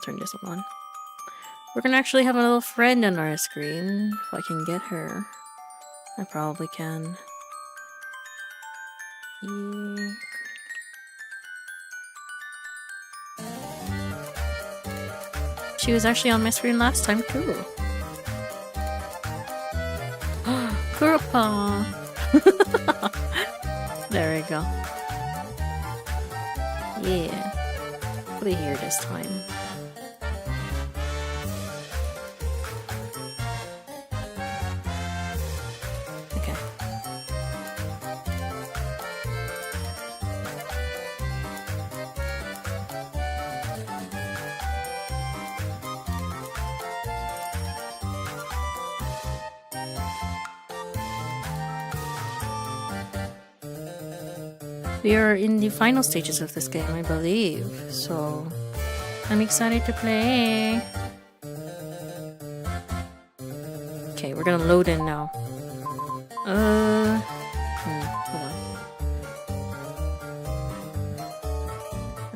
Turn this one on. We're gonna actually have a little friend on our screen. If I can get her. I probably can. Yeah. She was actually on my screen last time too. Kuropa! There we go. Yeah. Put it here this time. Okay. We are in the final stages of this game, I believe, so I'm excited to play. Okay, we're gonna load in now. Hold on.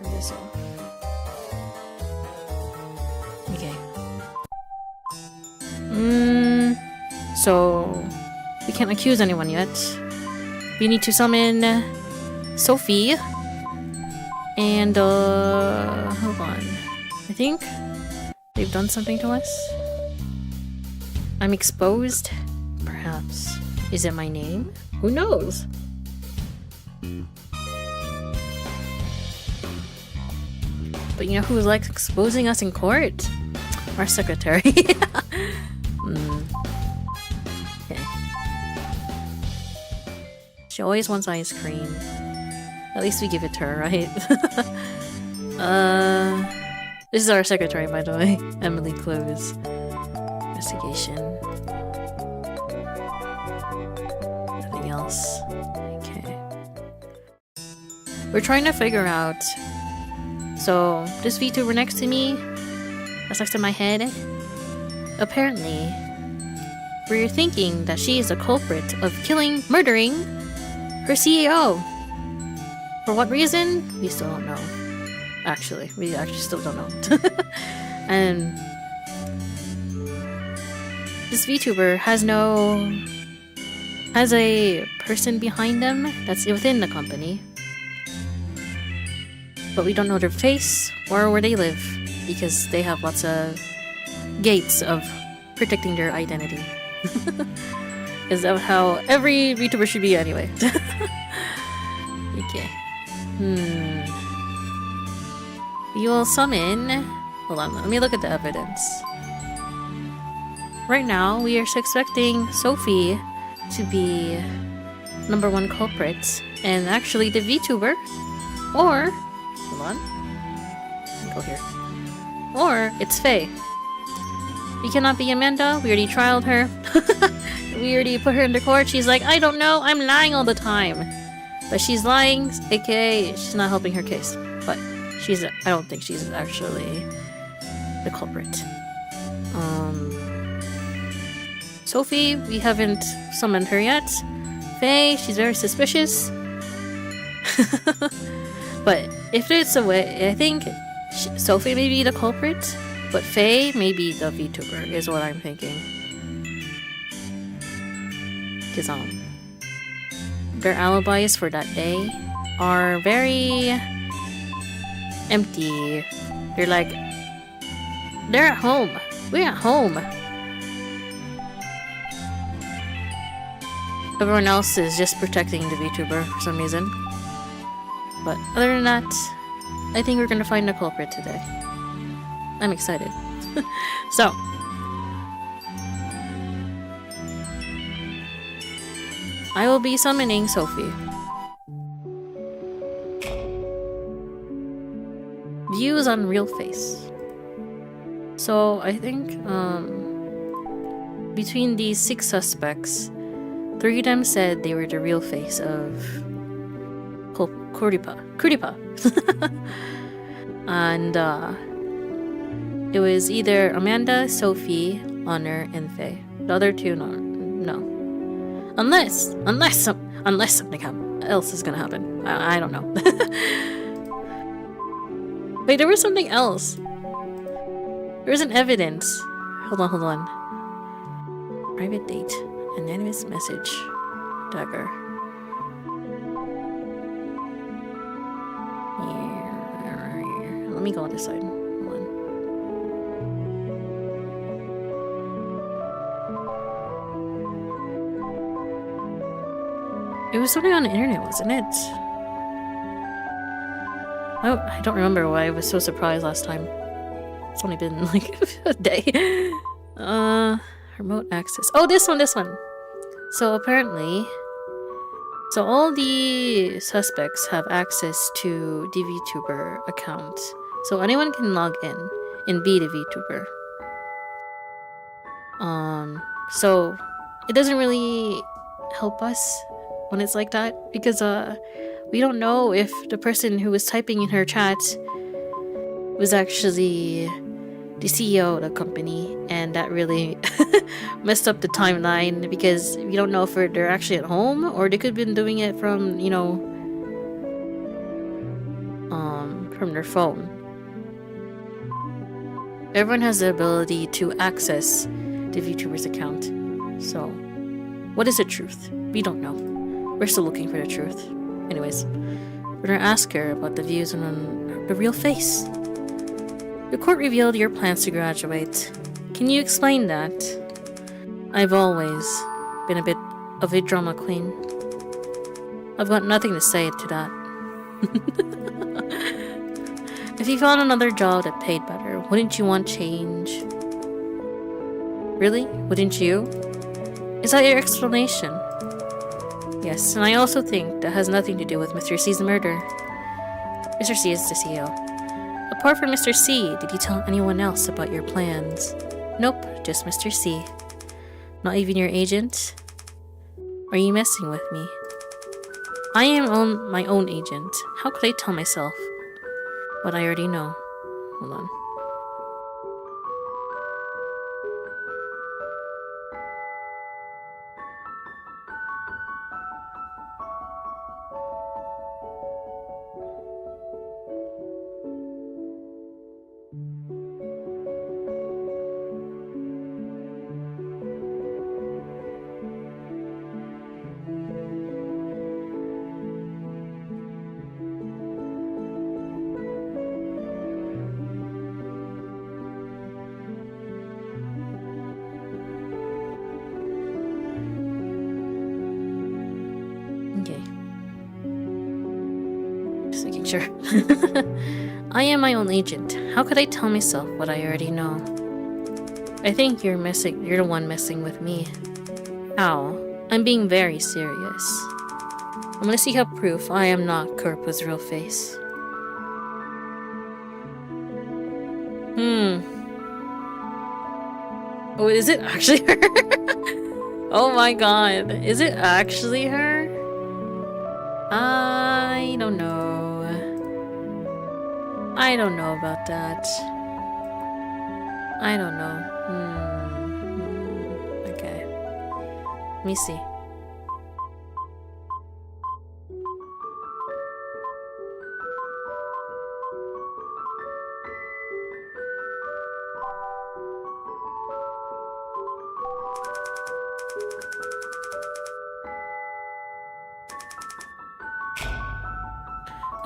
Where is it? Okay. So we can't accuse anyone yet. We need to summon Sophie. And hold on. I think they've done something to us. I'm exposed? Perhaps. Is it my name? Who knows? But you know who likes exposing us in court? Our secretary. Okay. She always wants ice cream. At least we give it to her, right? This is our secretary, by the way. Emily Close. Investigation. Nothing else. Okay. We're trying to figure out. So, this VTuber next to me, that's next to my head, apparently, we're thinking that she is the culprit of murdering her CEO. For what reason? We still don't know. Actually, we actually still don't know. And this VTuber has a person behind them that's within the company. But we don't know their face or where they live because they have lots of gates of protecting their identity. Is that how every VTuber should be anyway? Okay. We will summon... Hold on, let me look at the evidence. Right now, we are suspecting Sophie to be #1 culprit, and actually the VTuber, or... Hold on. Go here. Or, it's Faye. We cannot be Amanda, we already trialed her. We already put her into court, she's like, I don't know, I'm lying all the time. But she's lying, aka she's not helping her case. But I don't think she's actually the culprit. Sophie, we haven't summoned her yet. Faye, she's very suspicious. But if there's a way, I think Sophie may be the culprit, but Faye may be the VTuber, is what I'm thinking. Because their alibis for that day are very empty. They're like, they're at home. We're at home. Everyone else is just protecting the VTuber for some reason. But other than that, I think we're gonna find a culprit today. I'm excited. So, I will be summoning Sophie. Views on real face. So I think between these 6 suspects, 3 of them said they were the real face of Kuripa. And it was either Amanda, Sophie, Honor, and Faye. The other 2, no. Unless something else is gonna happen. I don't know. Wait, there was something else. There isn't evidence. Hold on, hold on. Private date. Anonymous message. Dagger. Here. Let me go on this side. Hold on. It was something on the internet, wasn't it? I don't remember why I was so surprised last time. It's only been like a day. Remote access. Oh, this one. So apparently, all the suspects have access to the VTuber account. So anyone can log in and be the VTuber. So it doesn't really help us when it's like that because we don't know if the person who was typing in her chat was actually the CEO of the company, and that really messed up the timeline because we don't know if they're actually at home or they could have been doing it from, you know, from their phone. Everyone has the ability to access the VTuber's account. So, what is the truth? We don't know. We're still looking for the truth. Anyways, we're gonna ask her about the views on the real face. The court revealed your plans to graduate. Can you explain that? I've always been a bit of a drama queen. I've got nothing to say to that. If you found another job that paid better, wouldn't you want change? Really? Wouldn't you? Is that your explanation? Yes, and I also think that has nothing to do with Mr. C's murder. Mr. C is the CEO. Apart from Mr. C, did you tell anyone else about your plans? Nope, just Mr. C. Not even your agent? Are you messing with me? I am my own agent. How could I tell myself what I already know? Hold on. Sure. I am my own agent. How could I tell myself what I already know? I think you're the one messing with me. How? I'm being very serious. I'm gonna seek out proof I am not Kurpo's real face. Oh, is it actually her? Oh my god. Is it actually her? I don't know. I don't know about that. I don't know. Okay. Let me see.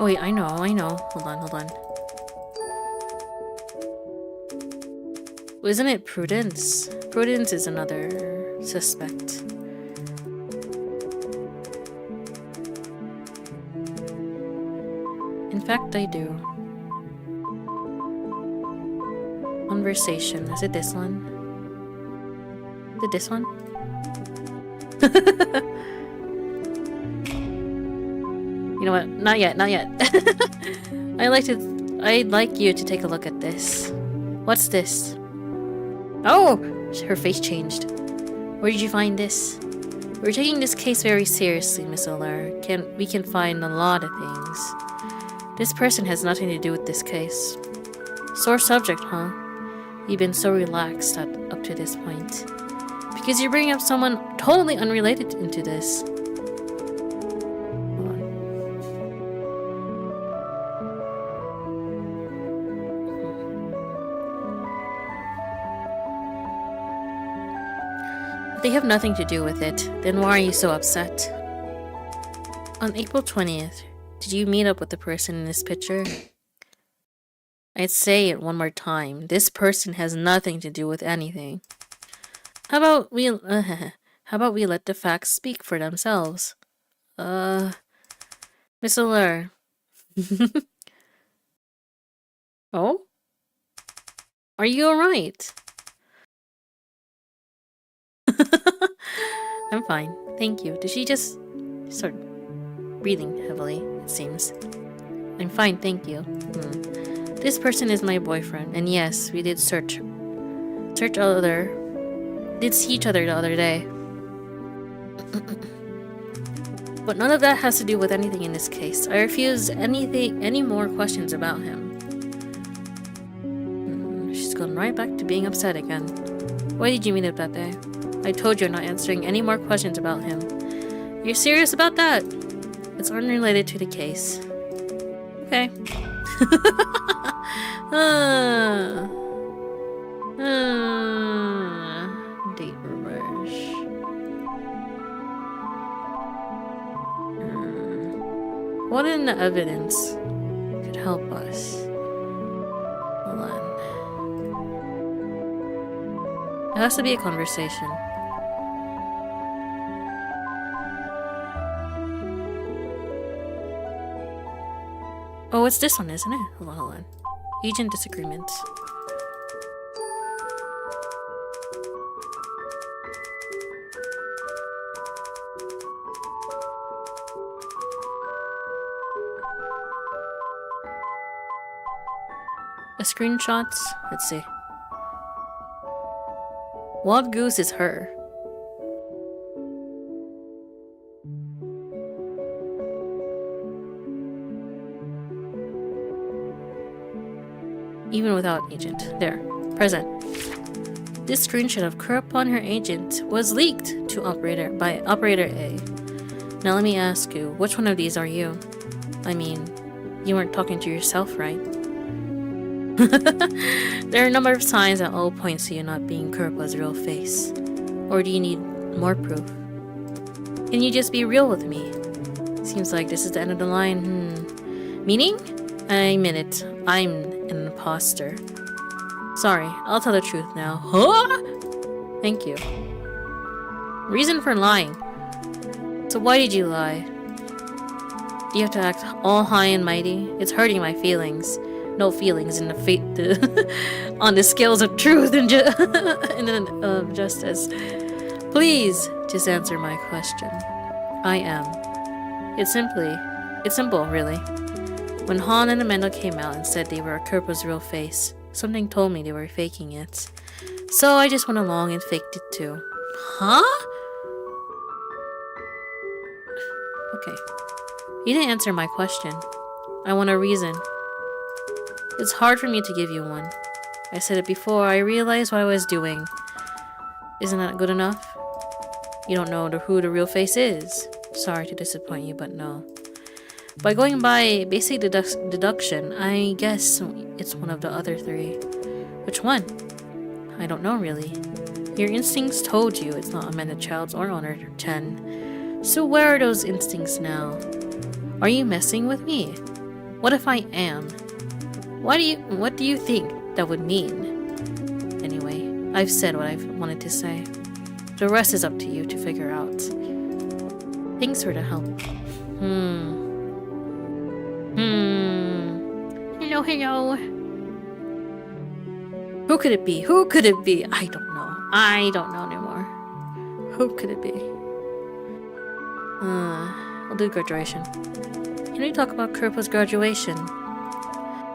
Oh wait, I know. Hold on. Isn't it Prudence? Prudence is another suspect. In fact, I do. Conversation. Is it this one? Is it this one? You know what? Not yet. I'd like you to take a look at this. What's this? Oh! Her face changed. Where did you find this? We're taking this case very seriously, Miss Olar. We can find a lot of things. This person has nothing to do with this case. Sore subject, huh? You've been so relaxed up to this point. Because you're bringing up someone totally unrelated into this. They have nothing to do with it. Then why are you so upset? On April 20th, did you meet up with the person in this picture? I'd say it one more time. This person has nothing to do with anything. How about we let the facts speak for themselves? Miss Allure. Oh? Are you alright? I'm fine, thank you. Did she just start breathing heavily, it seems? I'm fine, thank you. This person is my boyfriend, and yes, we did see each other the other day. But none of that has to do with anything in this case. I refuse any more questions about him. She's gone right back to being upset again. Why did you meet up that day? I told you I'm not answering any more questions about him. You're serious about that? It's unrelated to the case. Okay. Date rush. What in the evidence could help us? Hold on. It has to be a conversation. Oh, it's this one, isn't it? Hold on. Agent disagreement. The screenshots? Let's see. Wild Goose is her. Even without agent. There. Present. This screenshot of her upon her agent was leaked to by Operator A. Now let me ask you, which one of these are you? I mean, you weren't talking to yourself, right? There are a number of signs that all point to you not being Kurpa's real face. Or do you need more proof? Can you just be real with me? Seems like this is the end of the line. Meaning? I mean it. I'm an imposter. Sorry, I'll tell the truth now. Huh? Thank you. Reason for lying. So why did you lie? Do you have to act all high and mighty? It's hurting my feelings. No feelings in the on the scales of truth and justice. Please, just answer my question. I am. It's simple, really. When Han and Amanda came out and said they were Kurpa's real face, something told me they were faking it. So I just went along and faked it too. Huh? Okay. You didn't answer my question. I want a reason. It's hard for me to give you one. I said it before, I realized what I was doing. Isn't that good enough? You don't know who the real face is. Sorry to disappoint you, but no. By going by basic deduction, I guess it's one of the other three. Which one? I don't know, really. Your instincts told you it's not Amanda Childs or Honor 10. So where are those instincts now? Are you messing with me? What if I am? What do you think that would mean? Anyway, I've said what I've wanted to say. The rest is up to you to figure out. Thanks for the help. Hello. Who could it be? I don't know. I don't know anymore. Who could it be? I'll do graduation. Can we talk about Kurpa's graduation?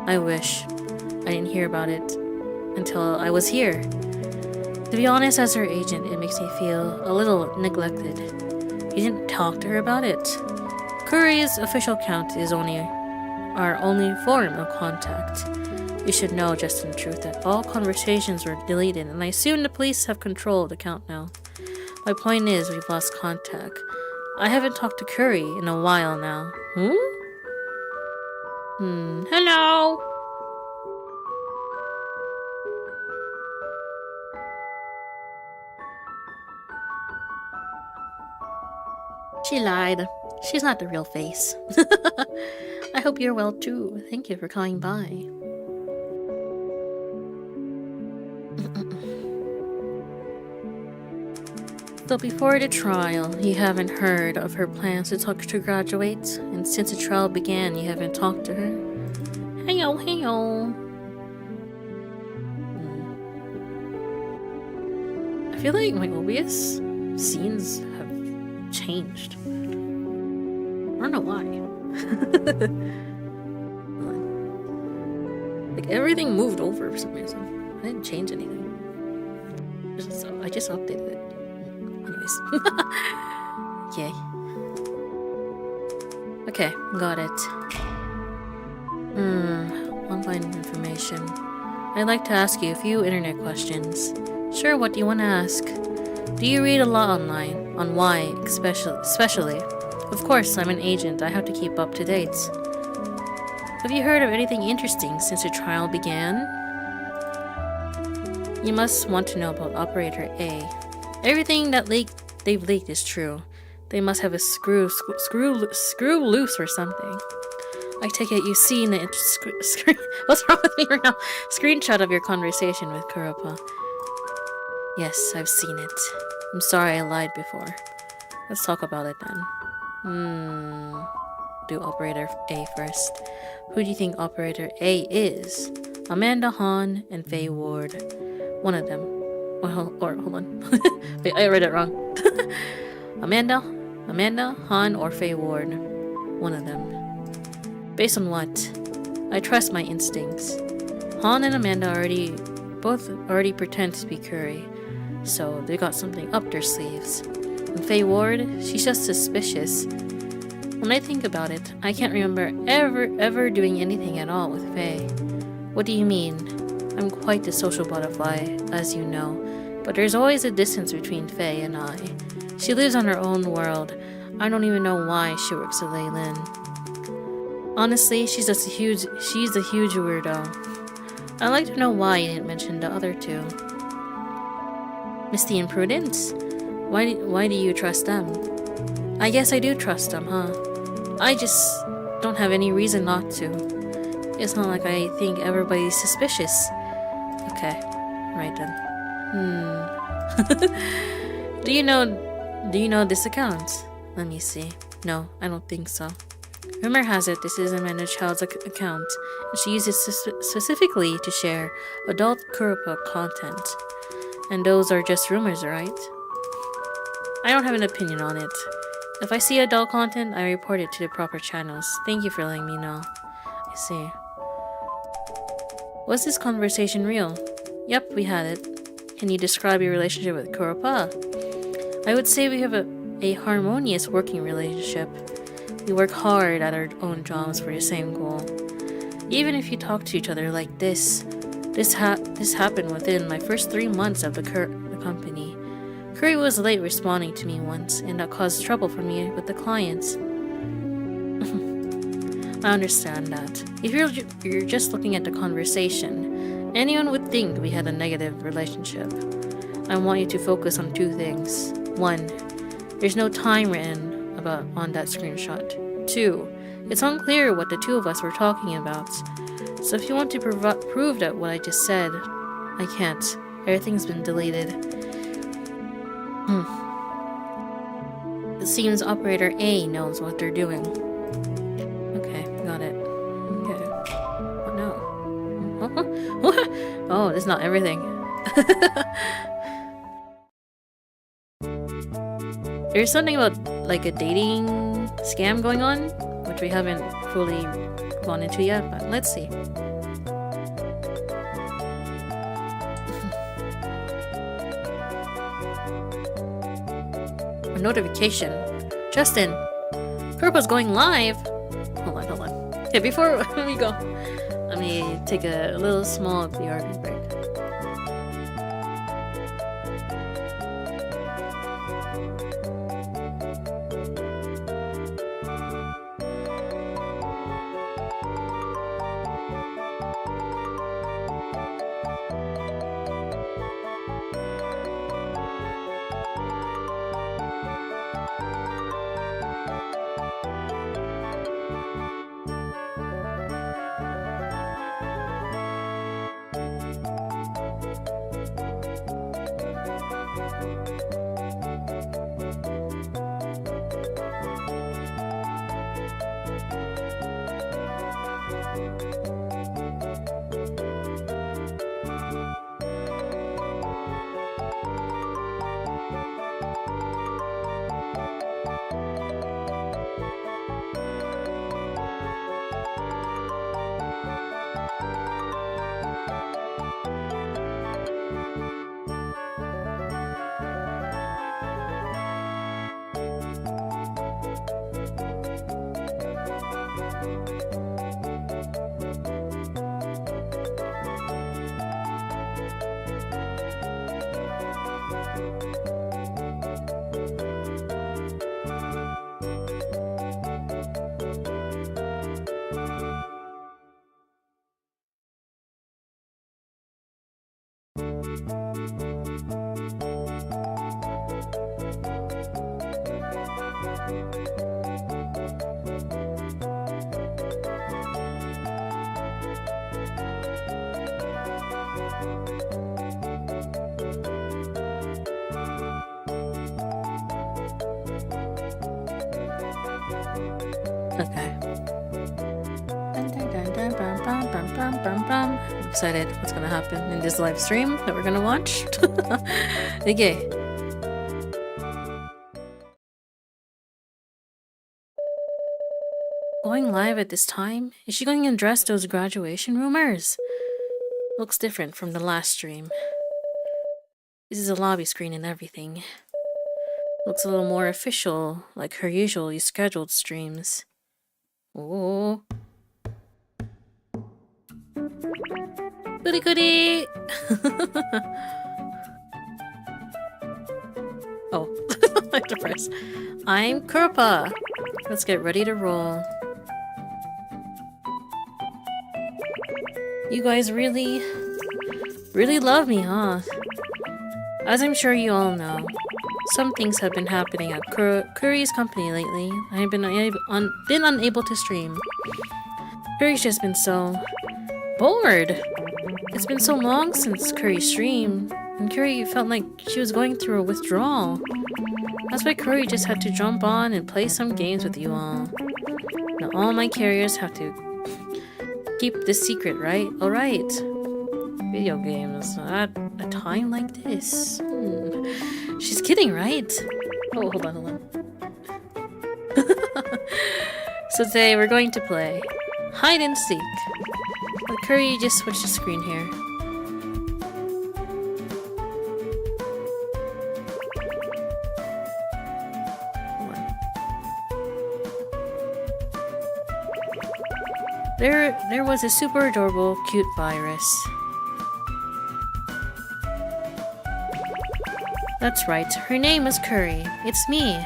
I wish. I didn't hear about it until I was here. To be honest, as her agent, it makes me feel a little neglected. You didn't talk to her about it. Curry's official account is our only form of contact. You should know, just in truth, that all conversations were deleted, and I assume the police have control of the account now. My point is, we've lost contact. I haven't talked to Curry in a while now. Hello? She lied. She's not the real face. I hope you're well too. Thank you for coming by. So before the trial, you haven't heard of her plans to talk to graduates, and since the trial began, you haven't talked to her. Heyo, heyo. I feel like my obvious scenes have changed. I don't know why. Like everything moved over for some reason. I didn't change anything. I just updated it. Anyways. Yay. Okay, got it. Online information. I'd like to ask you a few internet questions. Sure, what do you want to ask? Do you read a lot online? On why, especially? Of course, I'm an agent. I have to keep up to date. Have you heard of anything interesting since the trial began? You must want to know about Operator A. Everything that they've leaked is true. They must have a screw loose or something. I take it you've seen the what's wrong with me right now? Screenshot of your conversation with Kuropa. Yes, I've seen it. I'm sorry I lied before. Let's talk about it then. Do Operator A first. Who do you think Operator A is? Amanda Hahn and Faye Ward. One of them. Or hold on. Wait, I read it wrong. Amanda, Hahn, or Faye Ward. One of them. Based on what? I trust my instincts. Hahn and Amanda both already pretend to be Curry, so they got something up their sleeves. And Faye Ward, she's just suspicious. When I think about it, I can't remember ever doing anything at all with Faye. What do you mean? I'm quite the social butterfly, as you know, but there's always a distance between Faye and I. She lives on her own world. I don't even know why she works at Leyland. Honestly, she's a huge weirdo. I'd like to know why you didn't mention the other two. Misty and Prudence? Why do you trust them? I guess I do trust them, huh? I just don't have any reason not to. It's not like I think everybody's suspicious. Okay, right then. Do you know this account? Let me see. No, I don't think so. Rumor has it this is Amanda Child's account, and she uses it specifically to share adult Kuropa content. And those are just rumors, right? I don't have an opinion on it. If I see adult content, I report it to the proper channels. Thank you for letting me know. I see. Was this conversation real? Yep, we had it. Can you describe your relationship with Kuropa? I would say we have a harmonious working relationship. We work hard at our own jobs for the same goal. Even if you talk to each other like this happened within my first 3 months of the company. Curry was late responding to me once, and that caused trouble for me with the clients. I understand that. If you're just looking at the conversation, anyone would think we had a negative relationship. I want you to focus on 2 things. 1, there's no time written on that screenshot. 2, it's unclear what the 2 of us were talking about. So if you want to prove that what I just said, I can't. Everything's been deleted. It seems Operator A knows what they're doing. Okay, got it. Okay. Oh no. What? Oh, that's not everything. There's something about like a dating scam going on, which we haven't fully gone into yet, but let's see. A notification. Justin, Kuropa's going live. Hold on. Okay, before we go, let me take a little small BRB break. Okay. I'm excited what's gonna happen in this live stream that we're gonna watch. Okay. Going live at this time? Is she going to address those graduation rumors? Looks different from the last stream. This is a lobby screen and everything. Looks a little more official, like her usually scheduled streams. Oh. Goody goody! Oh, I have to press. I'm Kurpa. Let's get ready to roll. You guys really love me, huh? As I'm sure you all know, some things have been happening at Curry's company lately. I've been unable to stream. Curry's just been so bored. It's been so long since Curry streamed, and Curry felt like she was going through a withdrawal. That's why Curry just had to jump on and play some games with you all. Now all my carriers have to keep this secret, right? Alright. Video games at a time like this. She's kidding, right? Oh, hold on. So today we're going to play hide and seek. But Curry just switched the screen here. There was a super adorable, cute virus. That's right, her name was Curry. It's me.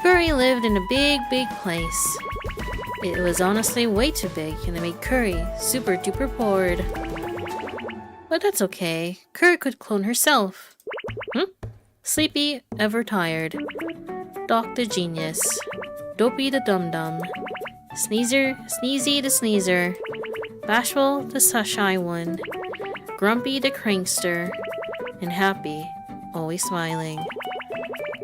Curry lived in a big place. It was honestly way too big, and it made Curry super duper bored. But that's okay. Curry could clone herself. Sleepy, ever tired. Doc the genius. Dopey the dum-dum. Sneezy the sneezer. Bashful the shy one. Grumpy the crankster. And happy, always smiling.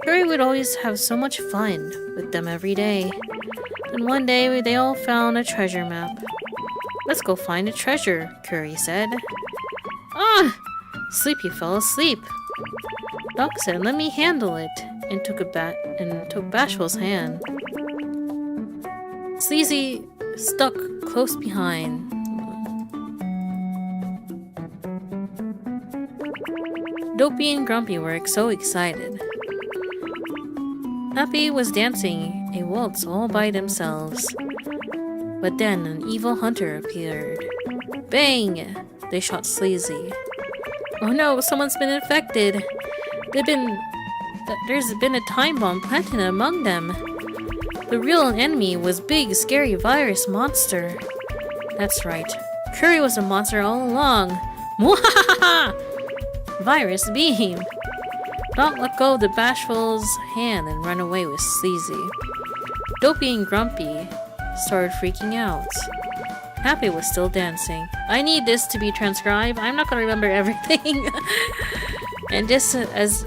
Curry would always have so much fun with them every day. Then one day they all found a treasure map. Let's go find a treasure, Curry said. Ah! Sleepy fell asleep. Doc said, let me handle it, and took Bashful's hand. Sleazy stuck close behind. Dopey and Grumpy were so excited. Happy was dancing a waltz all by themselves. But then an evil hunter appeared. Bang! They shot Sleazy. Oh no, someone's been infected. There's been a time bomb planted among them. The real enemy was big, scary virus monster. That's right. Curry was a monster all along. Mwahaha! Virus beam. Doc let go of the Bashful's hand and ran away with Sleazy. Dopey and Grumpy started freaking out. Happy was still dancing. I need this to be transcribed. I'm not gonna remember everything. And just as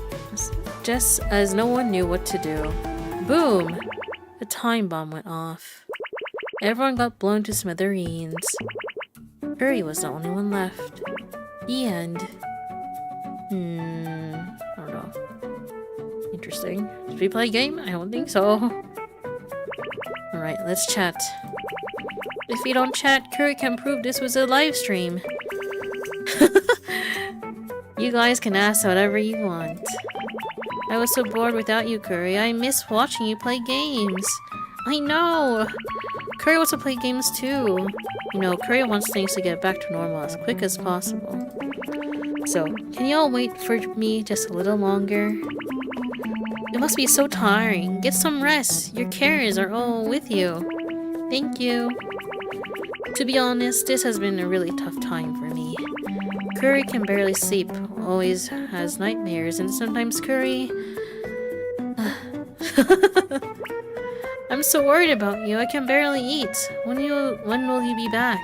no one knew what to do, boom! A time bomb went off. Everyone got blown to smithereens. Curry was the only one left. The end. I don't know. Interesting. Should we play a game? I don't think so. Alright, let's chat. If we don't chat, Curry can prove this was a live stream. You guys can ask whatever you want. I was so bored without you, Curry. I miss watching you play games. I know! Curry wants to play games too. You know, Curry wants things to get back to normal as quick as possible. So, can you all wait for me just a little longer? It must be so tiring. Get some rest. Your carers are all with you. Thank you. To be honest, this has been a really tough time for me. Curry can barely sleep, always has nightmares, and sometimes Curry... I'm so worried about you, I can barely eat. When will you be back?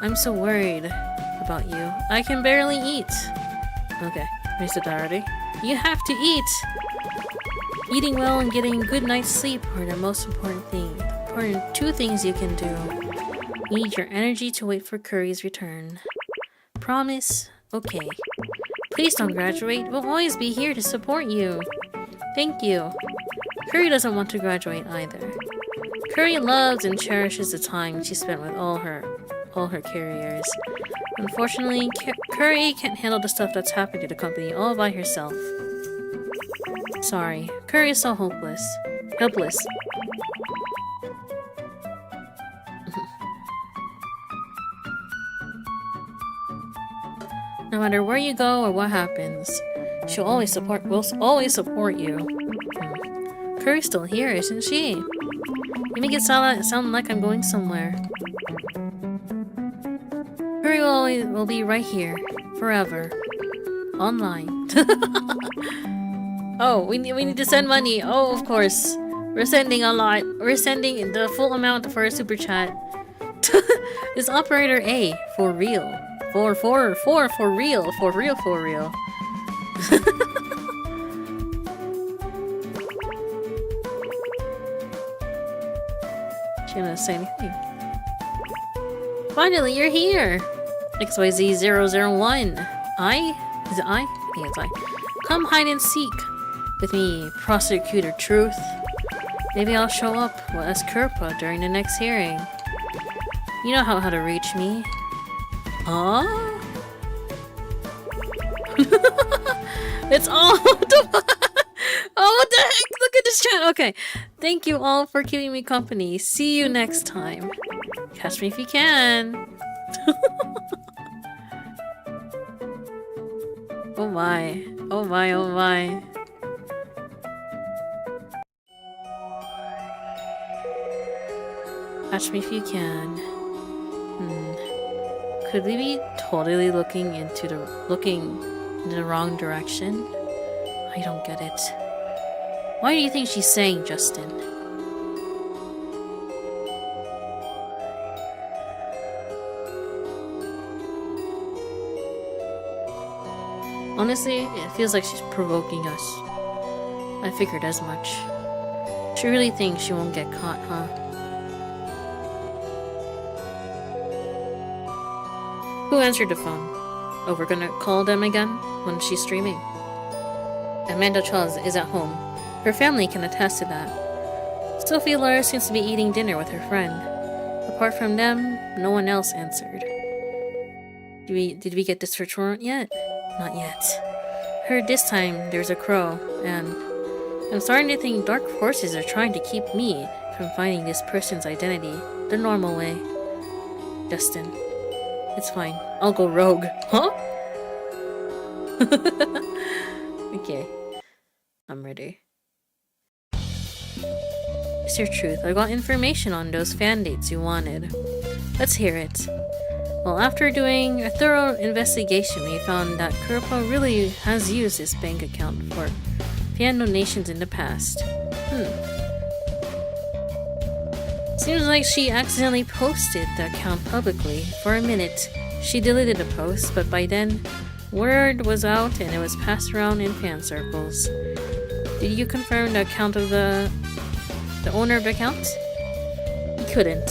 I'm so worried about you. I can barely eat. Okay, I said that already. You have to eat! Eating well and getting a good night's sleep are the most important thing. Important two things you can do. You need your energy to wait for Curry's return. Promise? Okay. Please don't graduate. We'll always be here to support you. Thank you. Curry doesn't want to graduate either. Curry loves and cherishes the time she spent with all her carriers. Unfortunately, Curry can't handle the stuff that's happening to the company all by herself. Sorry, Curry is so helpless. No matter where you go or what happens, we'll always support you. Curry's still here, isn't she? You make it sound like I'm going somewhere. Curry will be right here, forever, online. Oh, we need to send money. Oh, of course, we're sending a lot. We're sending the full amount for a super chat. It's operator A for real. For real. She didn't say anything. Finally, you're here! XYZ001. Is it I? I think it's I. Come hide and seek with me, Prosecutor Truth. Maybe I'll show up as Kerpa during the next hearing. You know how to reach me. Huh? It's all Oh, what the heck? Look at this chat. Okay. Thank you all for keeping me company. See you next time. Catch me if you can. Oh my. Oh my, oh my. Catch me if you can. Could we be totally looking in the wrong direction? I don't get it. Why do you think she's saying, Justin? Honestly, it feels like she's provoking us. I figured as much. She really thinks she won't get caught, huh? Who answered the phone? Oh, we're gonna call them again when she's streaming. Amanda Charles is at home. Her family can attest to that. Sophie Laura seems to be eating dinner with her friend. Apart from them, no one else answered. Did we get the search warrant yet? Not yet. Heard this time there's a crow, and I'm starting to think dark forces are trying to keep me from finding this person's identity the normal way. Justin. It's fine. I'll go rogue. Huh? Okay. I'm ready. It's your truth. I got information on those fan dates you wanted. Let's hear it. Well, after doing a thorough investigation, we found that Kuropa really has used his bank account for fan donations in the past. Seems like she accidentally posted the account publicly. For a minute, she deleted the post, but by then, word was out and it was passed around in fan circles. Did you confirm the account of the owner of the account? You couldn't.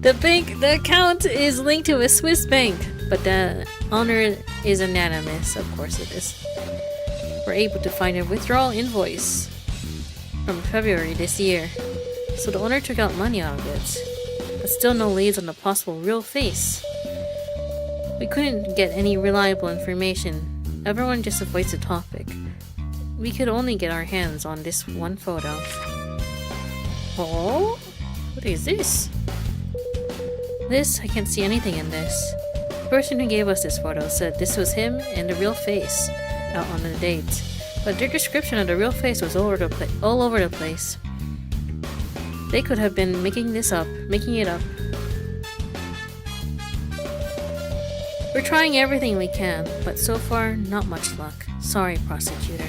The account is linked to a Swiss bank, but the owner is anonymous. Of course it is. We're able to find a withdrawal invoice from February this year. So the owner took out money out of it, but still no leads on the possible real face. We couldn't get any reliable information. Everyone just avoids the topic. We could only get our hands on this one photo. Oh? What is this? I can't see anything in this. The person who gave us this photo said this was him and the real face out on the date. But their description of the real face was all over the place. They could have been making it up. We're trying everything we can, but so far, not much luck. Sorry, prosecutor.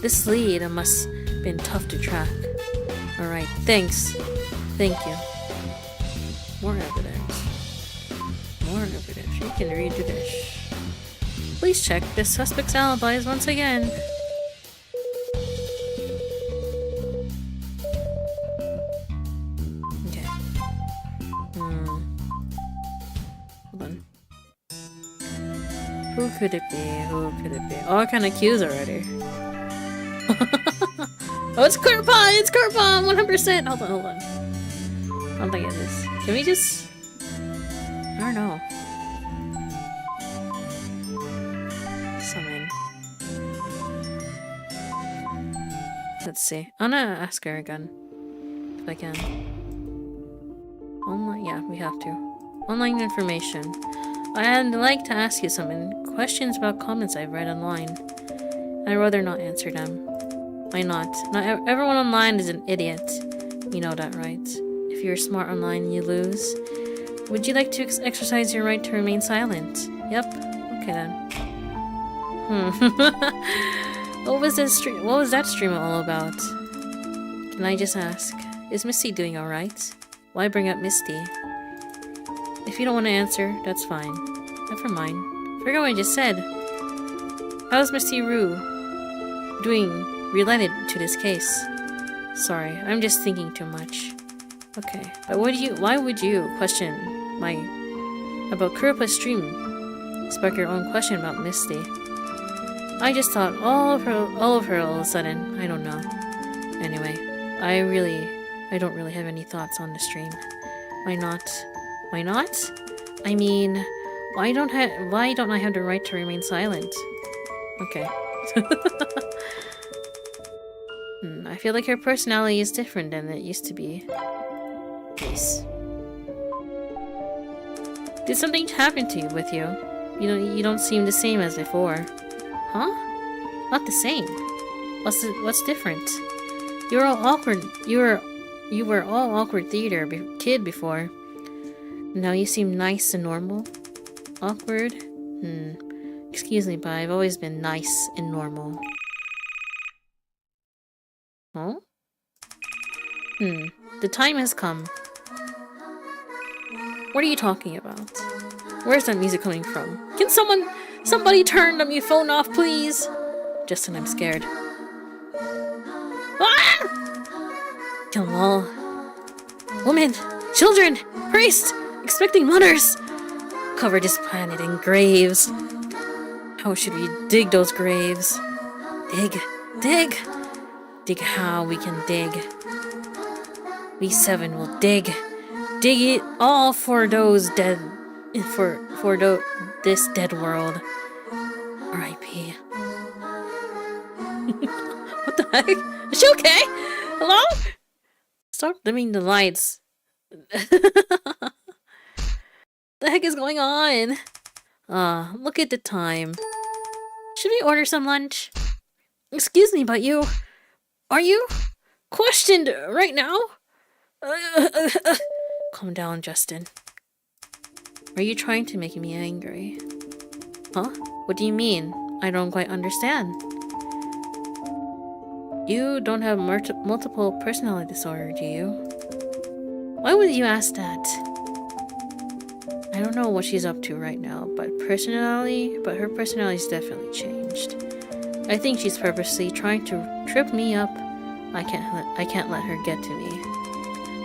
This lead must have been tough to track. Alright, thanks. Thank you. More evidence. You can redo this. Please check the suspect's alibis once again. Okay. Hold on. Who could it be? Oh, I kinda accused already. Oh, it's Kurpa! It's Kurpa! 100%! Hold on. I don't think it is. Can we just... I don't know. Summon. Let's see. I'm gonna ask her again. If I can. Online? Yeah, we have to. Online information. I'd like to ask you some questions about comments I've read online. I'd rather not answer them. Why not? Not everyone online is an idiot. You know that, right? If you're smart online, you lose. Would you like to exercise your right to remain silent? Yep. Okay then. What was that stream all about? Can I just ask? Is Misty doing alright? Why bring up Misty? If you don't want to answer, that's fine. Never mind. Forget what I just said. How's Misty Rue doing related to this case? Sorry, I'm just thinking too much. Okay, but why would you question about Kuropa's stream? Spark your own question about Misty. I just thought all of her all of a sudden. I don't know. Anyway, I don't really have any thoughts on the stream. Why not? Why not? I mean, why don't I have the right to remain silent? Okay. I feel like her personality is different than it used to be. Peace. Did something happen to you with you? You don't seem the same as before. Huh? Not the same. What's different? You were all awkward. You were all awkward theater kid before. Now you seem nice and normal. Awkward? Excuse me, but I've always been nice and normal. Huh? The time has come. What are you talking about? Where's that music coming from? Can somebody turn the phone off, please? Justin, I'm scared. Ah! Kill them all. Women, children, priests, expecting mothers. Cover this planet in graves. How should we dig those graves? Dig how we can dig. We seven will dig it all for those dead, this dead world. R.I.P. What the heck? Is she okay? Hello? Stop dimming the lights. The heck is going on? Look at the time. Should we order some lunch? Excuse me, but are you? Questioned right now? Calm down, Justin. Are you trying to make me angry? Huh? What do you mean? I don't quite understand. You don't have multiple personality disorder, do you? Why would you ask that? I don't know what she's up to right now, but her personality's definitely changed. I think she's purposely trying to trip me up. I can't let her get to me.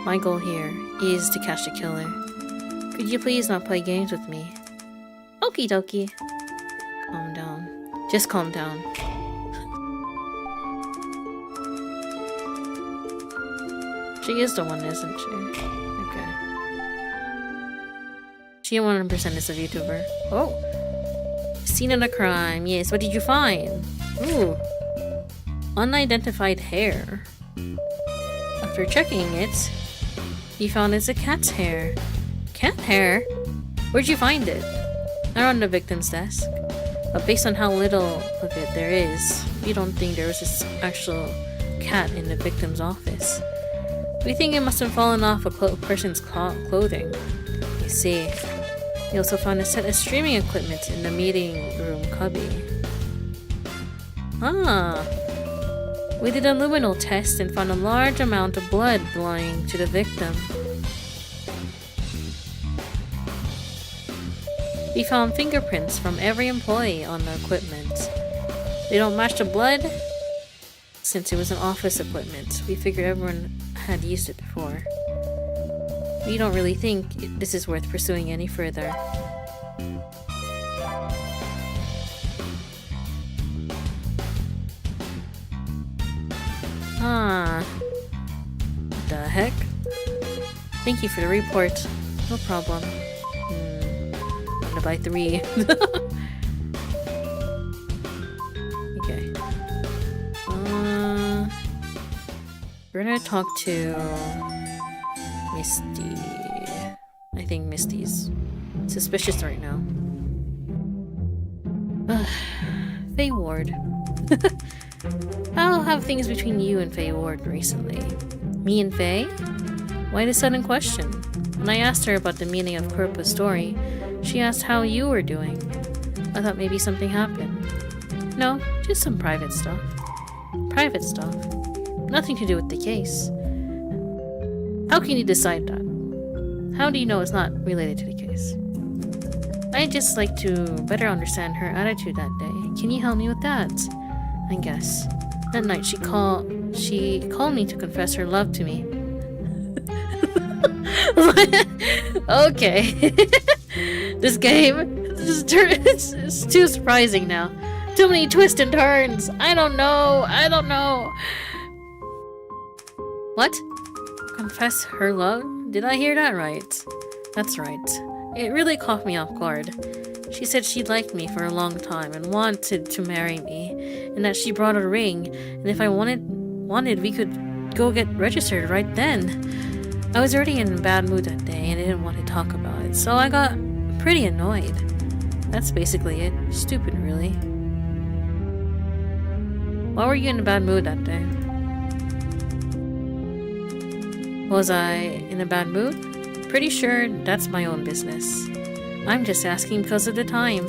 My goal here is to catch the killer. Could you please not play games with me? Okie dokie. Calm down. Just calm down. She is the one, isn't she? Okay. She 100% is a VTuber. Oh! Scene of a crime. Yes, what did you find? Ooh. Unidentified hair. After checking it, you found it's a cat's hair. Cat hair? Where'd you find it? Not on the victim's desk. But based on how little of it there is, we don't think there was this actual cat in the victim's office. We think it must have fallen off a person's clothing. You see. We also found a set of streaming equipment in the meeting room cubby. Ah. We did a luminal test and found a large amount of blood belonging to the victim. We found fingerprints from every employee on the equipment. They don't match the blood. Since it was an office equipment, we figured everyone had used it before. We don't really think this is worth pursuing any further. Ah. What the heck? Thank you for the report. No problem. I'm gonna buy 3. Okay. We're gonna talk to Misty. I think Misty's suspicious right now. Faye Ward. How have things between you and Faye Ward recently? Me and Faye? Why the sudden question? When I asked her about the meaning of Kurpa's story, she asked how you were doing. I thought maybe something happened. No, just some private stuff. Private stuff. Nothing to do with the case. How can you decide that? How do you know it's not related to the case? I'd just like to better understand her attitude that day. Can you help me with that? I guess. That night she called me to confess her love to me. Okay. This game it's too surprising now. Too many twists and turns. I don't know. What? Confess her love? Did I hear that right? That's right. It really caught me off guard. She said she liked me for a long time and wanted to marry me, and that she brought a ring, and if I wanted, we could go get registered right then. I was already in a bad mood that day and I didn't want to talk about it, so I got pretty annoyed. That's basically it. Stupid, really. Why were you in a bad mood that day? Was I in a bad mood? Pretty sure that's my own business. I'm just asking because of the time.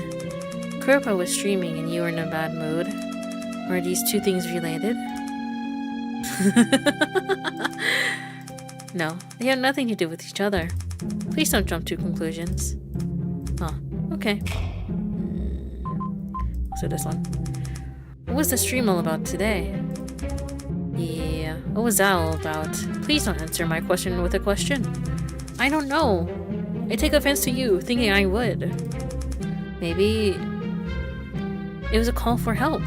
Kurpa was streaming and you were in a bad mood. Are these two things related? No, they have nothing to do with each other. Please don't jump to conclusions. Oh, okay. So this one. What was the stream all about today? Yeah, what was that all about? Please don't answer my question with a question. I don't know. I take offense to you thinking I would. Maybe it was a call for help.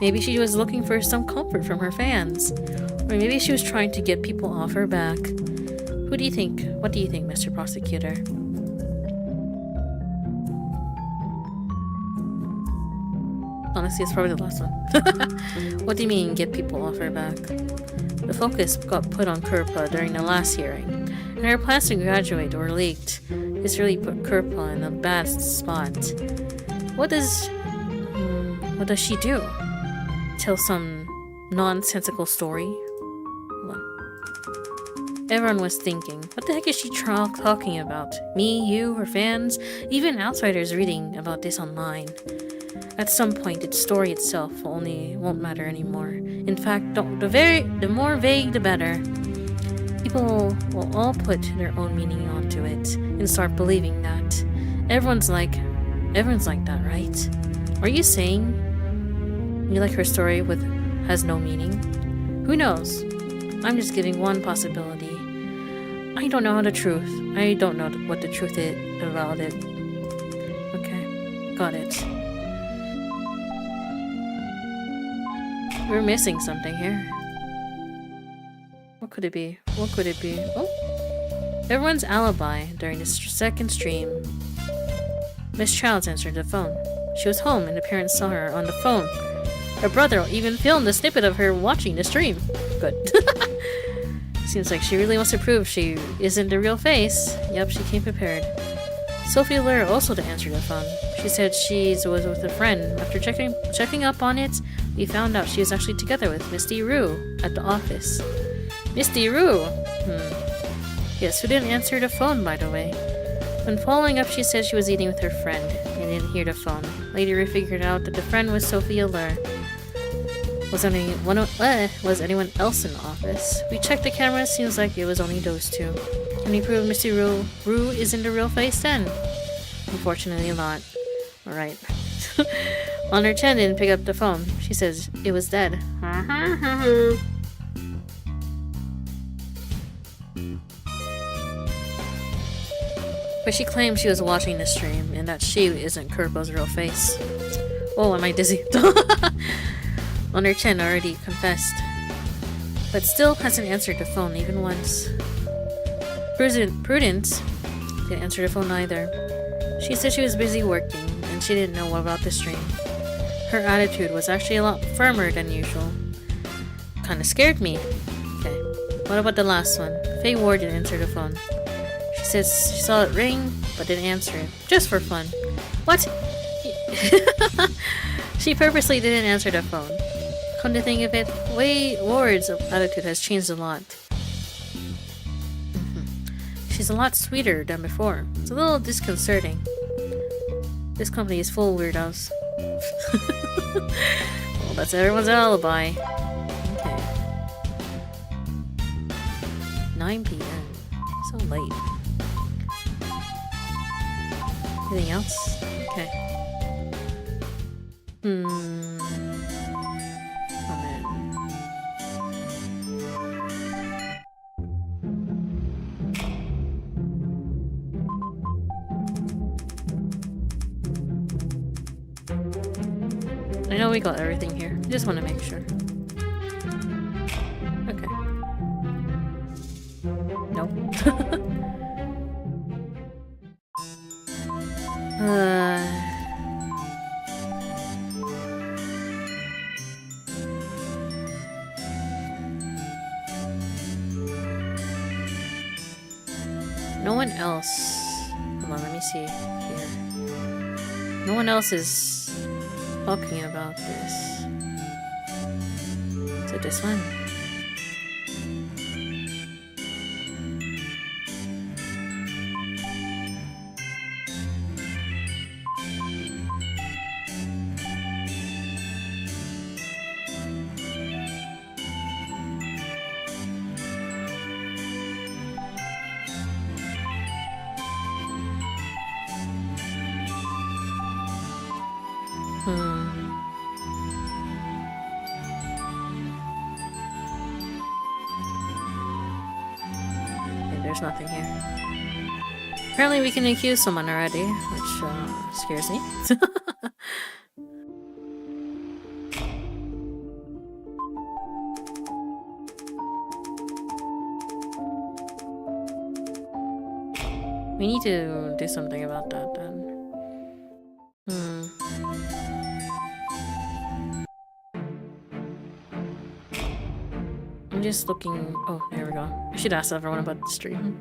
Maybe she was looking for some comfort from her fans. Or maybe she was trying to get people off her back. Who do you think? What do you think, Mr. Prosecutor? Honestly, it's probably the last one. What do you mean, get people off her back? The focus got put on Kurpa during the last hearing, and her plans to graduate were leaked. This really put Kurpa in a bad spot. What does she do? Tell some nonsensical story? Everyone was thinking, what the heck is she talking about? Me, you, her fans, even outsiders reading about this online. At some point, its story itself won't matter anymore. In fact, the more vague, the better. People will all put their own meaning onto it and start believing that. Everyone's like that, right? Are you saying you like her story has no meaning? Who knows? I'm just giving one possibility. I don't know the truth. I don't know what the truth is about it. Okay, got it. We're missing something here. What could it be? What could it be? Oh! Everyone's alibi during the second stream. Miss Childs answered the phone. She was home and the parents saw her on the phone. Her brother even filmed a snippet of her watching the stream. Good. Seems like she really wants to prove she isn't the real face. Yep, she came prepared. Sophie Lure also answered the phone. She said she was with a friend. After checking up on it, we found out she was actually together with Misty Rue at the office. Misty Rue? Yes, who didn't answer the phone, by the way. When following up, she said she was eating with her friend and didn't hear the phone. Later, we figured out that the friend was Sophia Lure. Was anyone else in the office? We checked the camera, seems like it was only those two. Can we prove Misty Rue isn't the real face then? Unfortunately not. Alright. On her chin didn't pick up the phone. She says it was dead. But she claims she was watching the stream and that she isn't Kurbo's real face. Oh, am I dizzy? On her chin already confessed. But still hasn't answered the phone even once. Prudence didn't answer the phone either. She said she was busy working and she didn't know about the stream. Her attitude was actually a lot firmer than usual. Kinda scared me. Okay, what about the last one? Faye Ward didn't answer the phone. She says she saw it ring, but didn't answer it. Just for fun. What? She purposely didn't answer the phone. Come to think of it, Faye Ward's attitude has changed a lot. She's a lot sweeter than before. It's a little disconcerting. This company is full of weirdos. Well, that's everyone's alibi. Okay. 9 p.m. So late. Anything else? Okay. Oh man. I know we got everything here. Just want to make sure. Okay. Nope. No one else. Hold on, let me see here. No one else is talking about this. Is it this one? Okay, there's nothing here. Apparently we can accuse someone already, which scares me. We need to do something about that then. I'm just looking. Oh, there we go. I should ask everyone about the stream.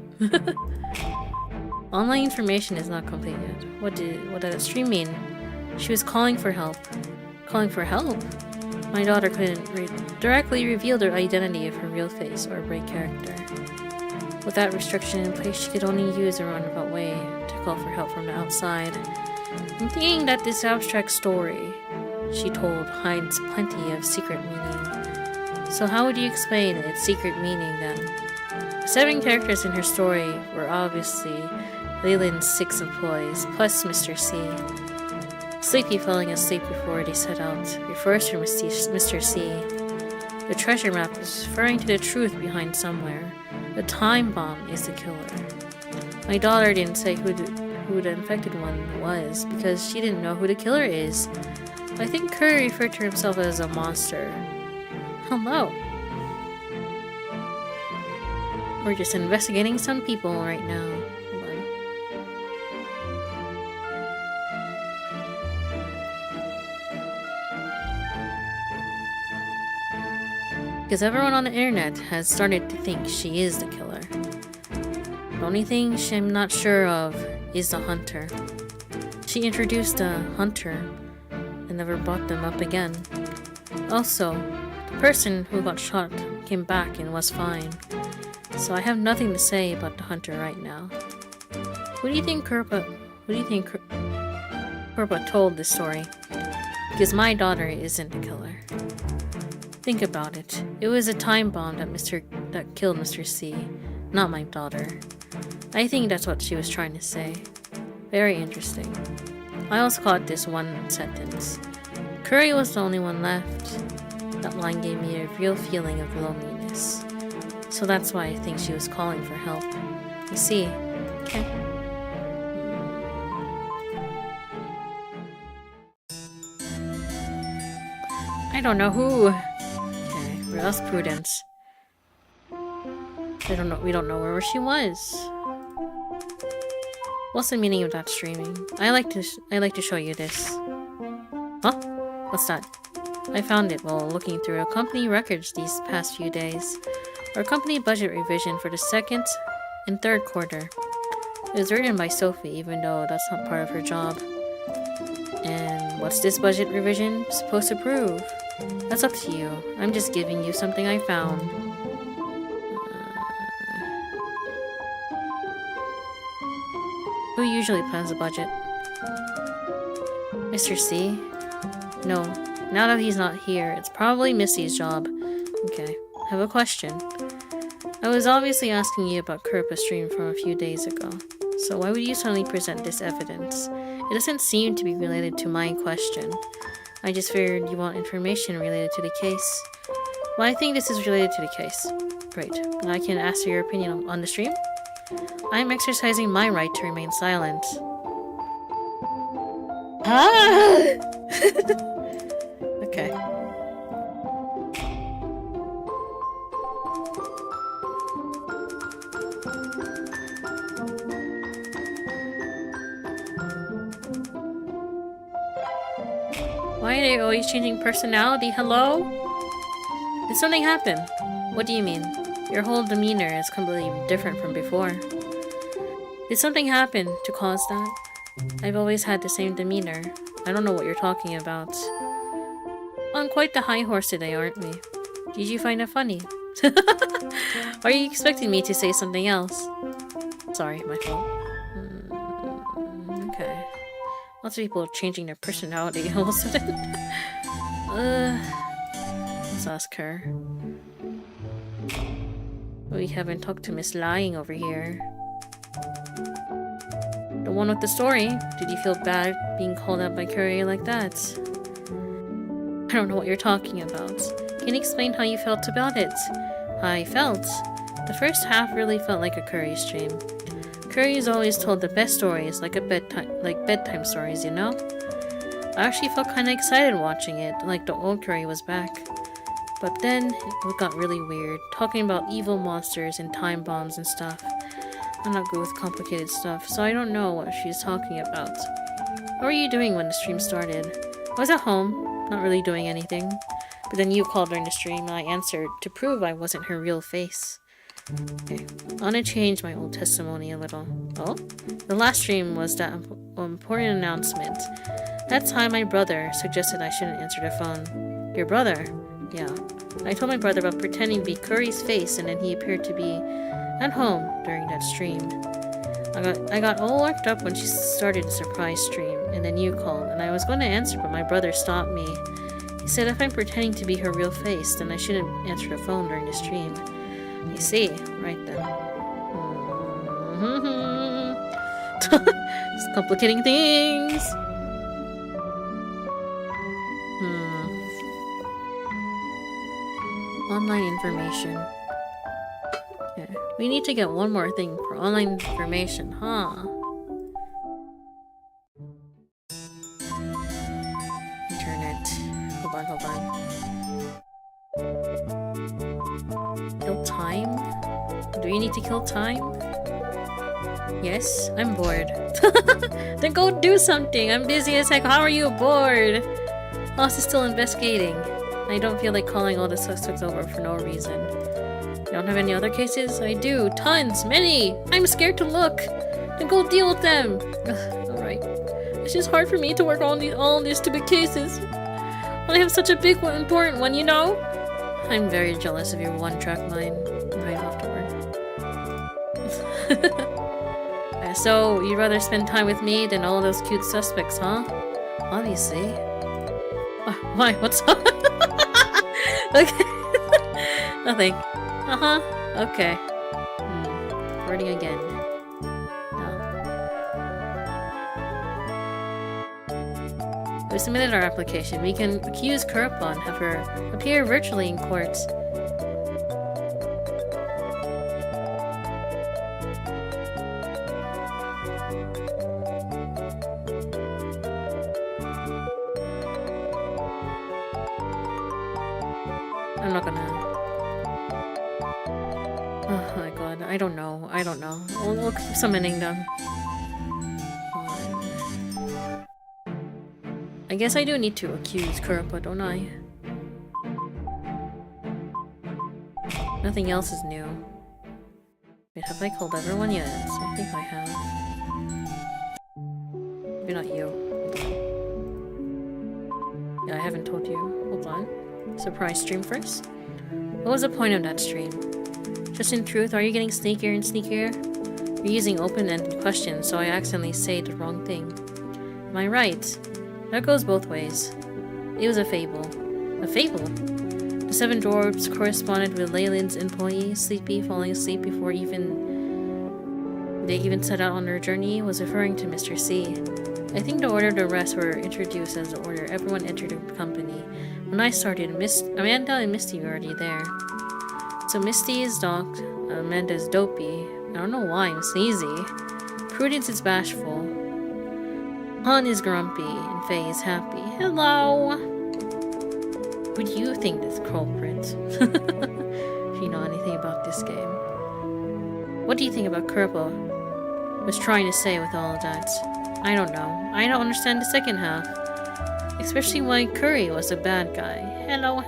Online information is not complete yet. What did the stream mean? She was calling for help. Calling for help? My daughter couldn't directly reveal the identity of her real face or break character. With that restriction in place, she could only use a roundabout way to call for help from the outside. I'm thinking that this abstract story she told hides plenty of secret meaning. So how would you explain its secret meaning then? The 7 characters in her story were obviously Leyland's 6 employees, plus Mr. C. Sleepy falling asleep before they set out refers to Mr. C. The treasure map is referring to the truth behind somewhere. The time bomb is the killer. My daughter didn't say who the infected one was because she didn't know who the killer is. I think Curry referred to himself as a monster. Hello. We're just investigating some people right now. Hold on. Because everyone on the internet has started to think she is the killer. The only thing I'm not sure of is the hunter. She introduced a hunter and never brought them up again. Also, the person who got shot came back and was fine. So I have nothing to say about the hunter right now. Who do you think Kurpa told this story? Because my daughter isn't the killer. Think about it. It was a time bomb that killed Mr. C, not my daughter. I think that's what she was trying to say. Very interesting. I also caught this one sentence. Curry was the only one left. That line gave me a real feeling of loneliness. So that's why I think she was calling for help. You see? Okay. I don't know who. Okay, we lost Prudence. We don't know where she was. What's the meaning of that streaming? I like to show you this. Huh? What's that? I found it while looking through our company records these past few days. Our company budget revision for the 2nd and 3rd quarter. It was written by Sophie, even though that's not part of her job. And what's this budget revision supposed to prove? That's up to you. I'm just giving you something I found. Who usually plans a budget? Mr. C? No. Now that he's not here, it's probably Missy's job. Okay. I have a question. I was obviously asking you about Kurpa's stream from a few days ago. So why would you suddenly present this evidence? It doesn't seem to be related to my question. I just figured you want information related to the case. Well, I think this is related to the case. Great. I can ask your opinion on the stream? I'm exercising my right to remain silent. Ah! Okay. Why are they always changing personality? Hello? Did something happen? What do you mean? Your whole demeanor is completely different from before. Did something happen to cause that? I've always had the same demeanor. I don't know what you're talking about. On quite the high horse today, aren't we? Did you find it funny? Are you expecting me to say something else? Sorry, my fault. Okay. Lots of people are changing their personality all of a sudden. Let's ask her. We haven't talked to Miss Lying over here. The one with the story. Did you feel bad being called out by Courier like that? I don't know what you're talking about. Can you explain how you felt about it? How I felt? The first half really felt like a Curry stream. Curry's always told the best stories, like bedtime stories, you know? I actually felt kinda excited watching it, like the old Curry was back. But then, it got really weird, talking about evil monsters and time bombs and stuff. I'm not good with complicated stuff, so I don't know what she's talking about. What were you doing when the stream started? I was at home, not really doing anything. But then you called during the stream and I answered to prove I wasn't her real face. Okay, I want to change my old testimony a little. Oh? The last stream was that important announcement. That time my brother suggested I shouldn't answer the phone. Your brother? Yeah. I told my brother about pretending to be Curry's face and then he appeared to be at home during that stream. I got all worked up when she started the surprise stream, and then you called, and I was going to answer, but my brother stopped me. He said if I'm pretending to be her real face, then I shouldn't answer the phone during the stream. You see, right then. It's complicating things. Online information. Yeah. We need to get one more thing for online information, huh? Internet. Hold on. Kill time? Do we need to kill time? Yes, I'm bored. Then go do something. I'm busy as heck. How are you bored? Boss is still investigating. I don't feel like calling all the suspects over for no reason. You don't have any other cases? I do. Tons. Many. I'm scared to look. Then go deal with them. Alright. It's just hard for me to work on all these stupid cases. When I have such a big one, important one, you know? I'm very jealous of your one-track mind. Right afterward. So, you'd rather spend time with me than all those cute suspects, huh? Obviously. Why? What's up? Okay. Nothing. Okay. Recording again. No. We submitted our application. We can accuse Kurapa and have her appear virtually in court. I'm not gonna... Oh my god, I don't know. We'll keep summoning them. I guess I do need to accuse Kurapa, don't I? Nothing else is new. Wait, have I called everyone yet? I think I have. Maybe not you. Yeah, I haven't told you. Hold on. Surprise stream first? What was the point of that stream? Just in truth, are you getting sneakier and sneakier? You're using open-ended questions, so I accidentally say the wrong thing. Am I right? That goes both ways. It was a fable. A fable? The 7 dwarves corresponded with Leyland's employee, Sleepy, falling asleep before they even set out on their journey, was referring to Mr. C. I think the order of the rest were introduced as the order everyone entered the company. When I started, Amanda and Misty were already there. So Misty is docked, Amanda is dopey. I don't know why, I'm sneezy. Prudence is bashful. Han is grumpy, and Faye is happy. Hello! Who do you think is culprit? If you know anything about this game. What do you think about Kurapa was trying to say with all of that? I don't know. I don't understand the second half. Especially why Curry was a bad guy. Hello.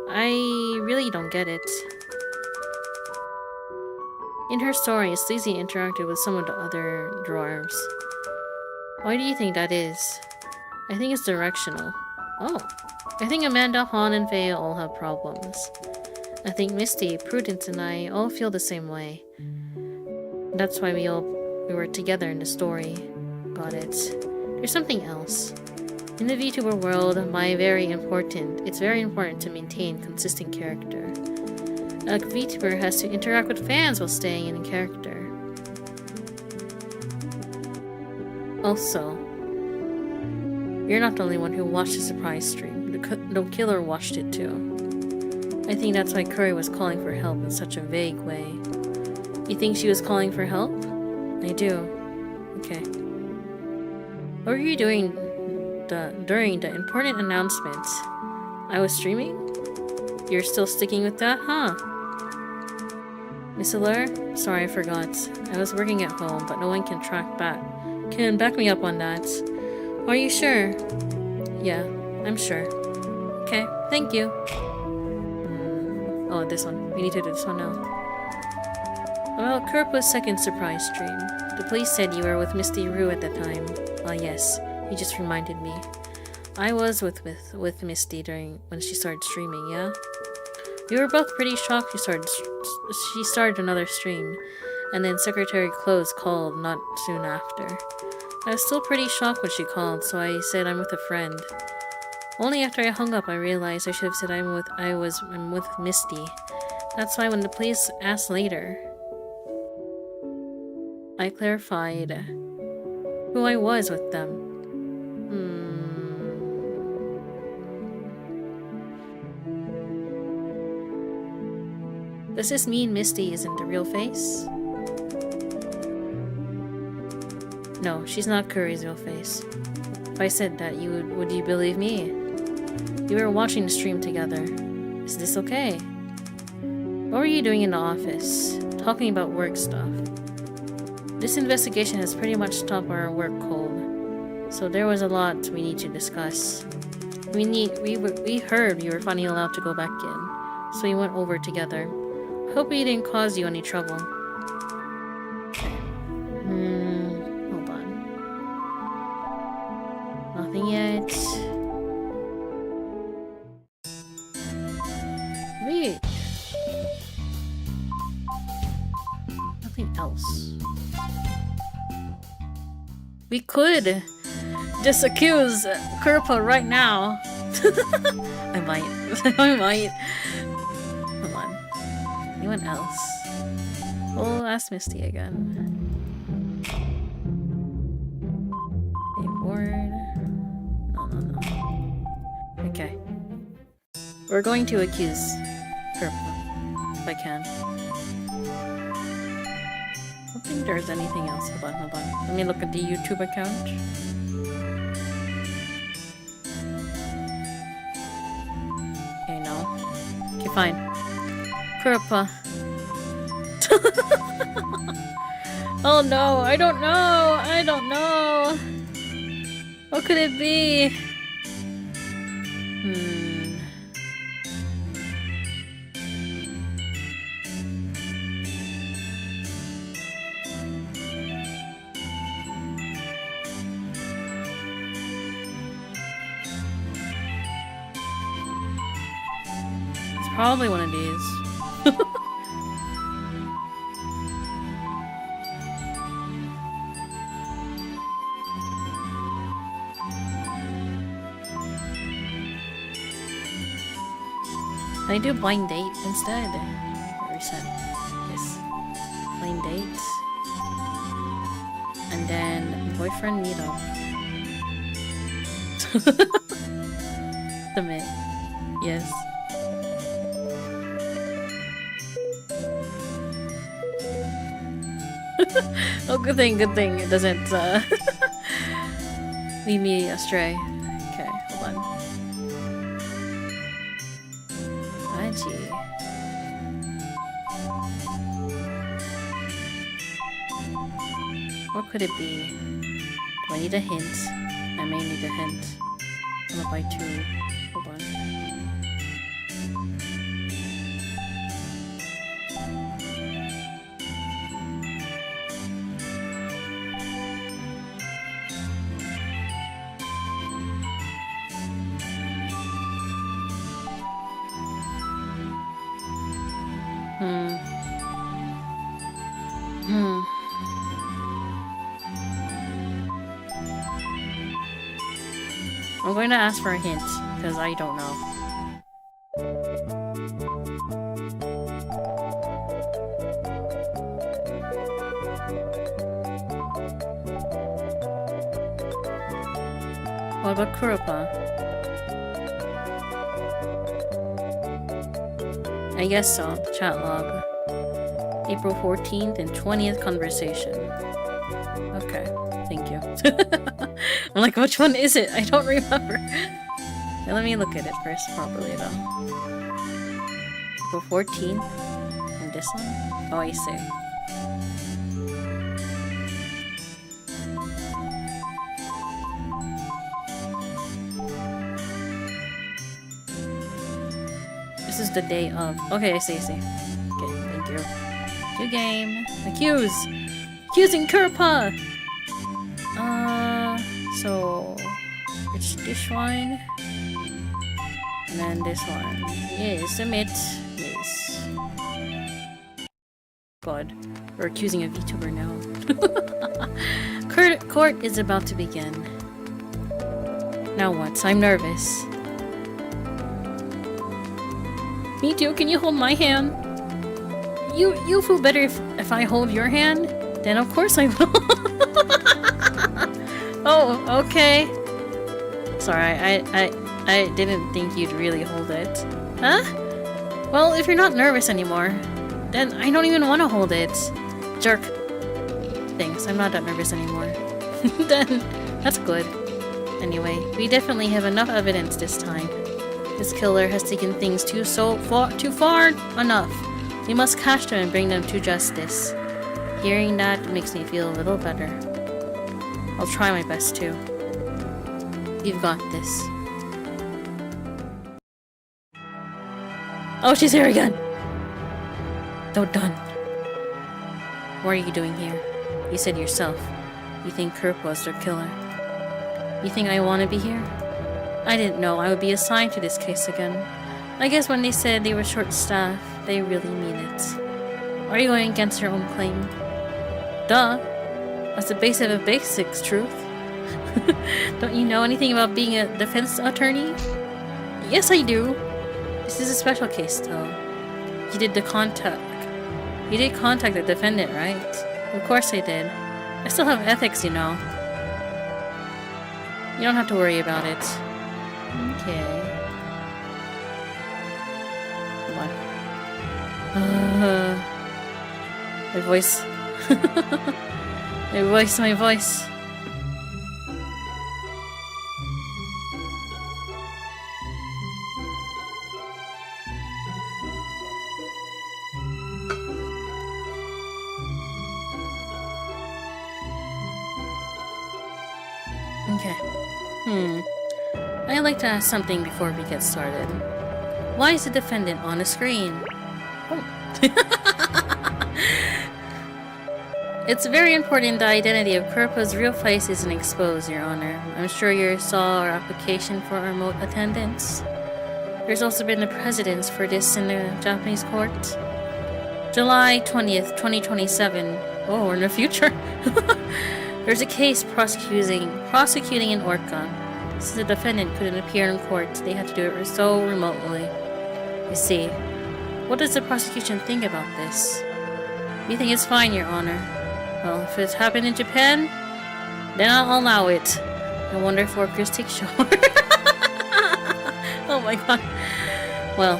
I really don't get it. In her story, Sleazy interacted with some of the other dwarves. Why do you think that is? I think it's directional. Oh. I think Amanda, Han, and Faye all have problems. I think Misty, Prudence, and I all feel the same way. That's why we were together in the story. Got it. There's something else. In the VTuber world, it's very important to maintain consistent character. A VTuber has to interact with fans while staying in character. Also, you're not the only one who watched the surprise stream. The killer watched it too. I think that's why Curry was calling for help in such a vague way. You think she was calling for help? I do. Okay. What were you doing during the important announcement? I was streaming? You're still sticking with that, huh? Miss Allure? Sorry, I forgot. I was working at home, but no one can back me up on that. Are you sure? Yeah, I'm sure. Okay, thank you. Oh, this one. We need to do this one now. Well, Kurpa's second surprise stream. The police said you were with Misty Rue at the time. Ah, yes. You just reminded me. I was with Misty during when she started streaming, yeah? We were both pretty shocked she started another stream, and then Secretary Close called not soon after. I was still pretty shocked when she called, so I said I'm with a friend. Only after I hung up I realized I should have said I'm with Misty. That's why when the police asked later, I clarified who I was with them. Does this mean Misty isn't the real face? No, she's not Curry's real face. If I said that, would you believe me? You were watching the stream together. Is this okay? What were you doing in the office? Talking about work stuff. This investigation has pretty much stopped our work cold. So there was a lot we need to discuss. We heard you were finally allowed to go back in. So we went over together. Hope we didn't cause you any trouble. Hold on. Nothing yet. Wait. Nothing else. We could just accuse Kurpa right now. I might. I might. Hold on. Anyone else? We'll ask Misty again. A word. No. Okay. We're going to accuse Kurpa, if I can. I don't think there's anything else. Hold on. Let me look at the YouTube account. Okay, no. Okay, fine. Kurpa. Oh no, I don't know. What could it be? It's probably one of these. Can I do blind date instead? Reset. Yes. Blind date. And then boyfriend meetup. Submit. Yes. Oh, good thing it doesn't lead me astray. Okay, hold on. What could it be? Do I need a hint? I may need a hint. I'm gonna buy 2. Hold on. I'm going to ask for a hint, because I don't know. What about Kurapa? I guess so. Chat log. April 14th and 20th conversation. Okay, thank you. I'm like, which one is it? I don't remember. Now, let me look at it first properly though. April 14th and this one? Oh, I see. This is the day of. Okay, I see. Okay, thank you. New game. Accusing Kurpa! So... It's this one. And then this one. Yes, submit. Yes. God. We're accusing a VTuber now. Court is about to begin. Now what? I'm nervous. Me too, can you hold my hand? You feel better if I hold your hand? Then of course I will. Oh, okay. Sorry, I didn't think you'd really hold it. Huh? Well, if you're not nervous anymore, then I don't even want to hold it. Jerk. Thanks, I'm not that nervous anymore. Then, that's good. Anyway, we definitely have enough evidence this time. This killer has taken things too far enough. We must catch them and bring them to justice. Hearing that makes me feel a little better. I'll try my best too. You've got this. Oh, she's here again! So done. What are you doing here? You said yourself. You think Kirk was their killer. You think I want to be here? I didn't know I would be assigned to this case again. I guess when they said they were short-staffed, they really mean it. Are you going against your own claim? Duh. That's the basic of basics, truth. Don't you know anything about being a defense attorney? Yes, I do. This is a special case, though. You did contact the defendant, right? Of course I did. I still have ethics, you know. You don't have to worry about it. Okay. Come on. My voice. My voice. Okay. I'd like to ask something before we get started. Why is the defendant on the screen? Oh. It's very important the identity of Kurpo's real face isn't exposed, Your Honor. I'm sure you saw our application for remote attendance. There's also been a precedence for this in the Japanese court. July 20th, 2027. Oh, we're in the future. There's a case prosecuting in Orca. Since the defendant couldn't appear in court, they had to do it so remotely. You see, what does the prosecution think about this? We think it's fine, Your Honor. Well, if it's happened in Japan, then I'll allow it. I wonder if workers take shower. Oh my god. Well,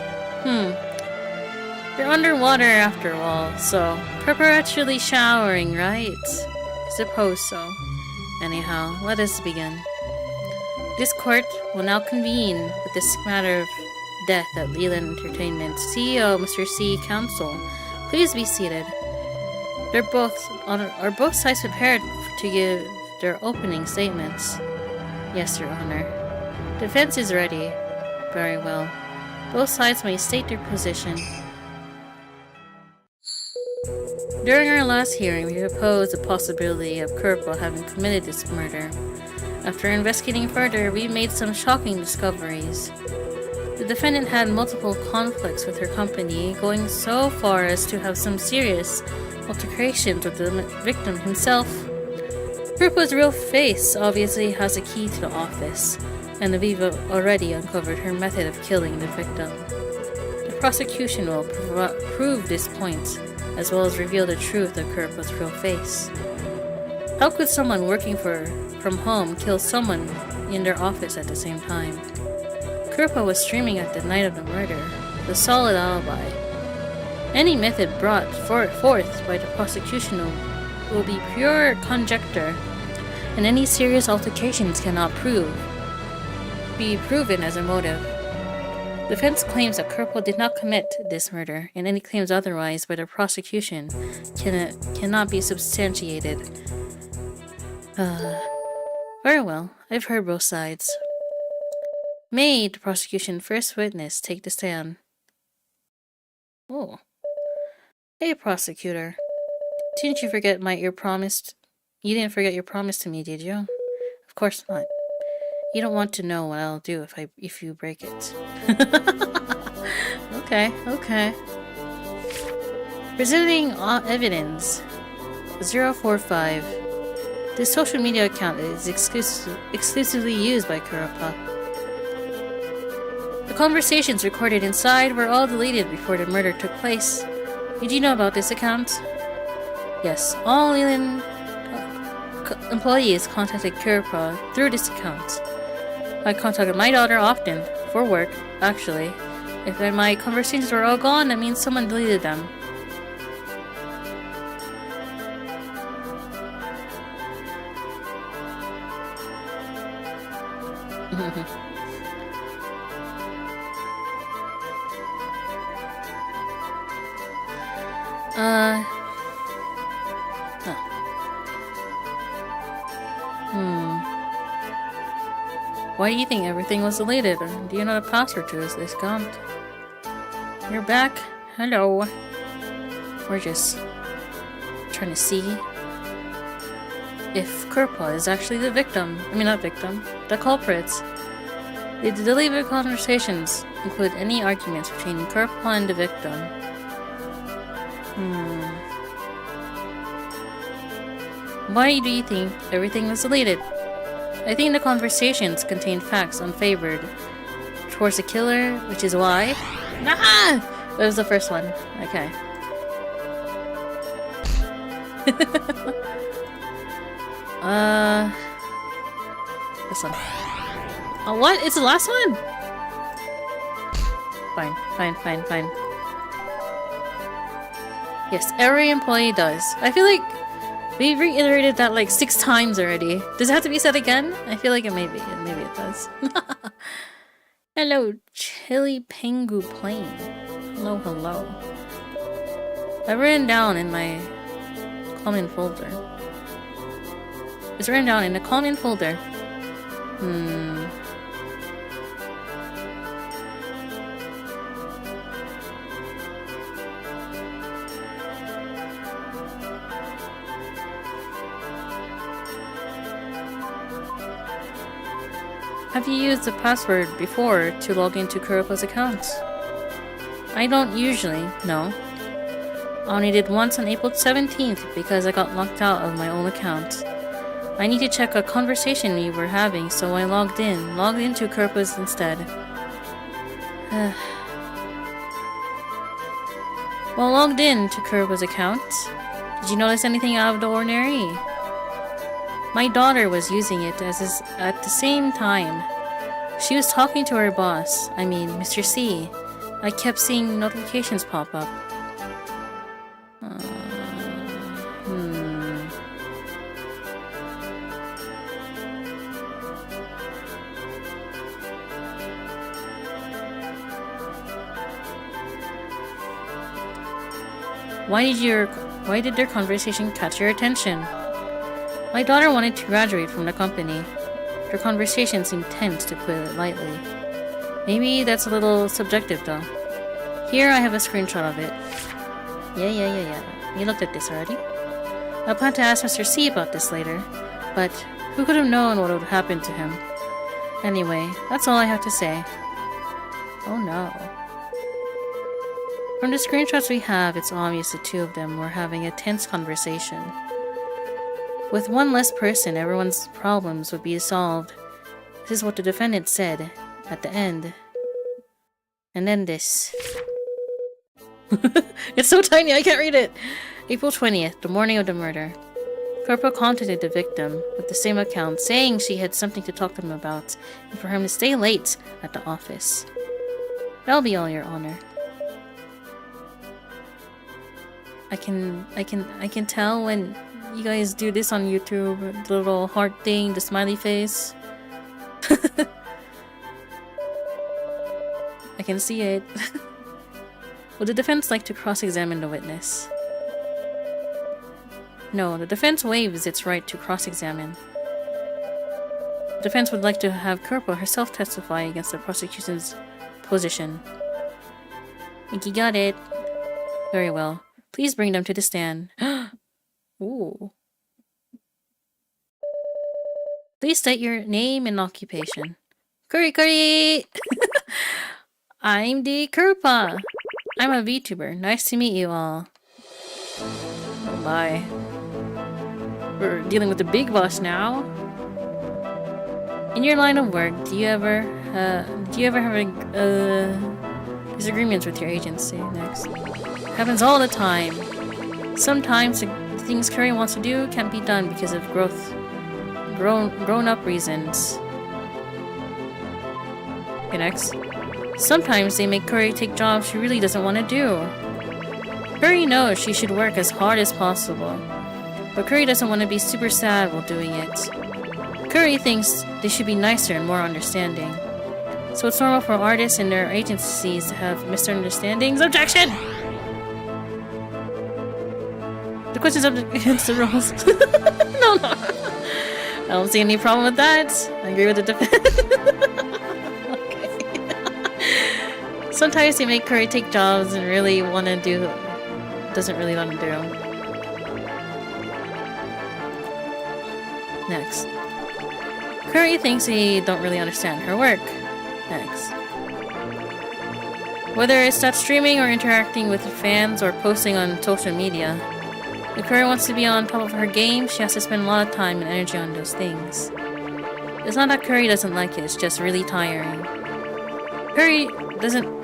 You're underwater after all, so perpetually showering, right? I suppose so. Anyhow, let us begin. This court will now convene with this matter of death at Leland Entertainment. CEO, Mr. C. Counsel, please be seated. Are both sides prepared to give their opening statements? Yes, Your Honor. Defense is ready. Very well. Both sides may state their position. During our last hearing, we proposed the possibility of Kurpo having committed this murder. After investigating further, we made some shocking discoveries. The defendant had multiple conflicts with her company, going so far as to have some serious altercations with the victim himself. Kurpo's real face obviously has a key to the office, and we've already uncovered her method of killing the victim. The prosecution will prove this point, as well as reveal the truth of Kurpo's real face. How could someone working from home kill someone in their office at the same time? Kurpo was streaming at the night of the murder, with a solid alibi. Any method brought forth by the prosecution will be pure conjecture, and any serious altercations cannot be proven as a motive. Defense claims that Kurpo did not commit this murder, and any claims otherwise by the prosecution cannot be substantiated. Very well, I've heard both sides. May the prosecution first witness take the stand. Oh. Hey, prosecutor. Didn't you forget your promise? You didn't forget your promise to me, did you? Of course not. You don't want to know what I'll do if you break it. Okay. Presenting evidence 045. This social media account is exclusively used by Kurapa. The conversations recorded inside were all deleted before the murder took place. Did you know about this account? Yes, all alien employees contacted Kurapa through this account. I contacted my daughter often, for work, actually. If my conversations were all gone, that means someone deleted them. Why do you think everything was deleted? Or do you know the password to this account? You're back? Hello. We're just trying to see if Kurpa is actually the victim. I mean, not victim, the culprits. Did the deleted conversations include any arguments between Kurpa and the victim? Why do you think everything was deleted? I think the conversations contained facts unfavored towards the killer, which is why... Nah! That was the first one. Okay. This one. Oh, what? It's the last one? Fine. Yes, every employee does. I feel like we reiterated that like 6 times already. Does it have to be said again? I feel like maybe it does. Hello, Chili Pengu Plane. Hello. I've written down in my comment folder. It's written down in the comment folder. Have you used the password before to log into Kuropa's account? I don't usually, no. I only did once on April 17th because I got locked out of my own account. I need to check a conversation we were having, so I logged into Kuropa's instead. While logged in to Kuropa's account, did you notice anything out of the ordinary? My daughter was using it at the same time. She was talking to her boss, I mean Mr. C. I kept seeing notifications pop up. Why did their conversation catch your attention? My daughter wanted to graduate from the company. Their conversation seemed tense, to put it lightly. Maybe that's a little subjective though. Here I have a screenshot of it. Yeah. You looked at this already? I plan to ask Mr. C about this later, but who could have known what would happen to him? Anyway, that's all I have to say. Oh no. From the screenshots we have, it's obvious the two of them were having a tense conversation. With one less person, everyone's problems would be solved. This is what the defendant said at the end. And then this. It's so tiny, I can't read it! April 20th, the morning of the murder. Corporal contacted the victim with the same account, saying she had something to talk to him about, and for him to stay late at the office. That'll be all, Your Honor. I can tell when you guys do this on YouTube, the little heart thing, the smiley face. I can see it. Would the defense like to cross-examine the witness? No, the defense waives its right to cross-examine. The defense would like to have Kurpo herself testify against the prosecution's position. Think you got it. Very well. Please bring them to the stand. Ooh. Please state your name and occupation. Curry! I'm the Kurpa. I'm a VTuber. Nice to meet you all. Oh my. We're dealing with the big boss now. In your line of work, do you ever have disagreements with your agency? Next. Happens all the time. Sometimes the things Curry wants to do can't be done because of grown-up reasons. Okay, next. Sometimes they make Curry take jobs she really doesn't want to do. Curry knows she should work as hard as possible, but Curry doesn't want to be super sad while doing it. Curry thinks they should be nicer and more understanding. So it's normal for artists and their agencies to have misunderstandings. Objection! The question's up against the rules. No. I don't see any problem with that. I agree with the defense. Okay. Sometimes they make Curry take jobs and doesn't really want to do. Next. Curry thinks they don't really understand her work. Next. Whether it's that streaming or interacting with fans or posting on social media, if Curry wants to be on top of her game, she has to spend a lot of time and energy on those things. It's not that Curry doesn't like it, it's just really tiring.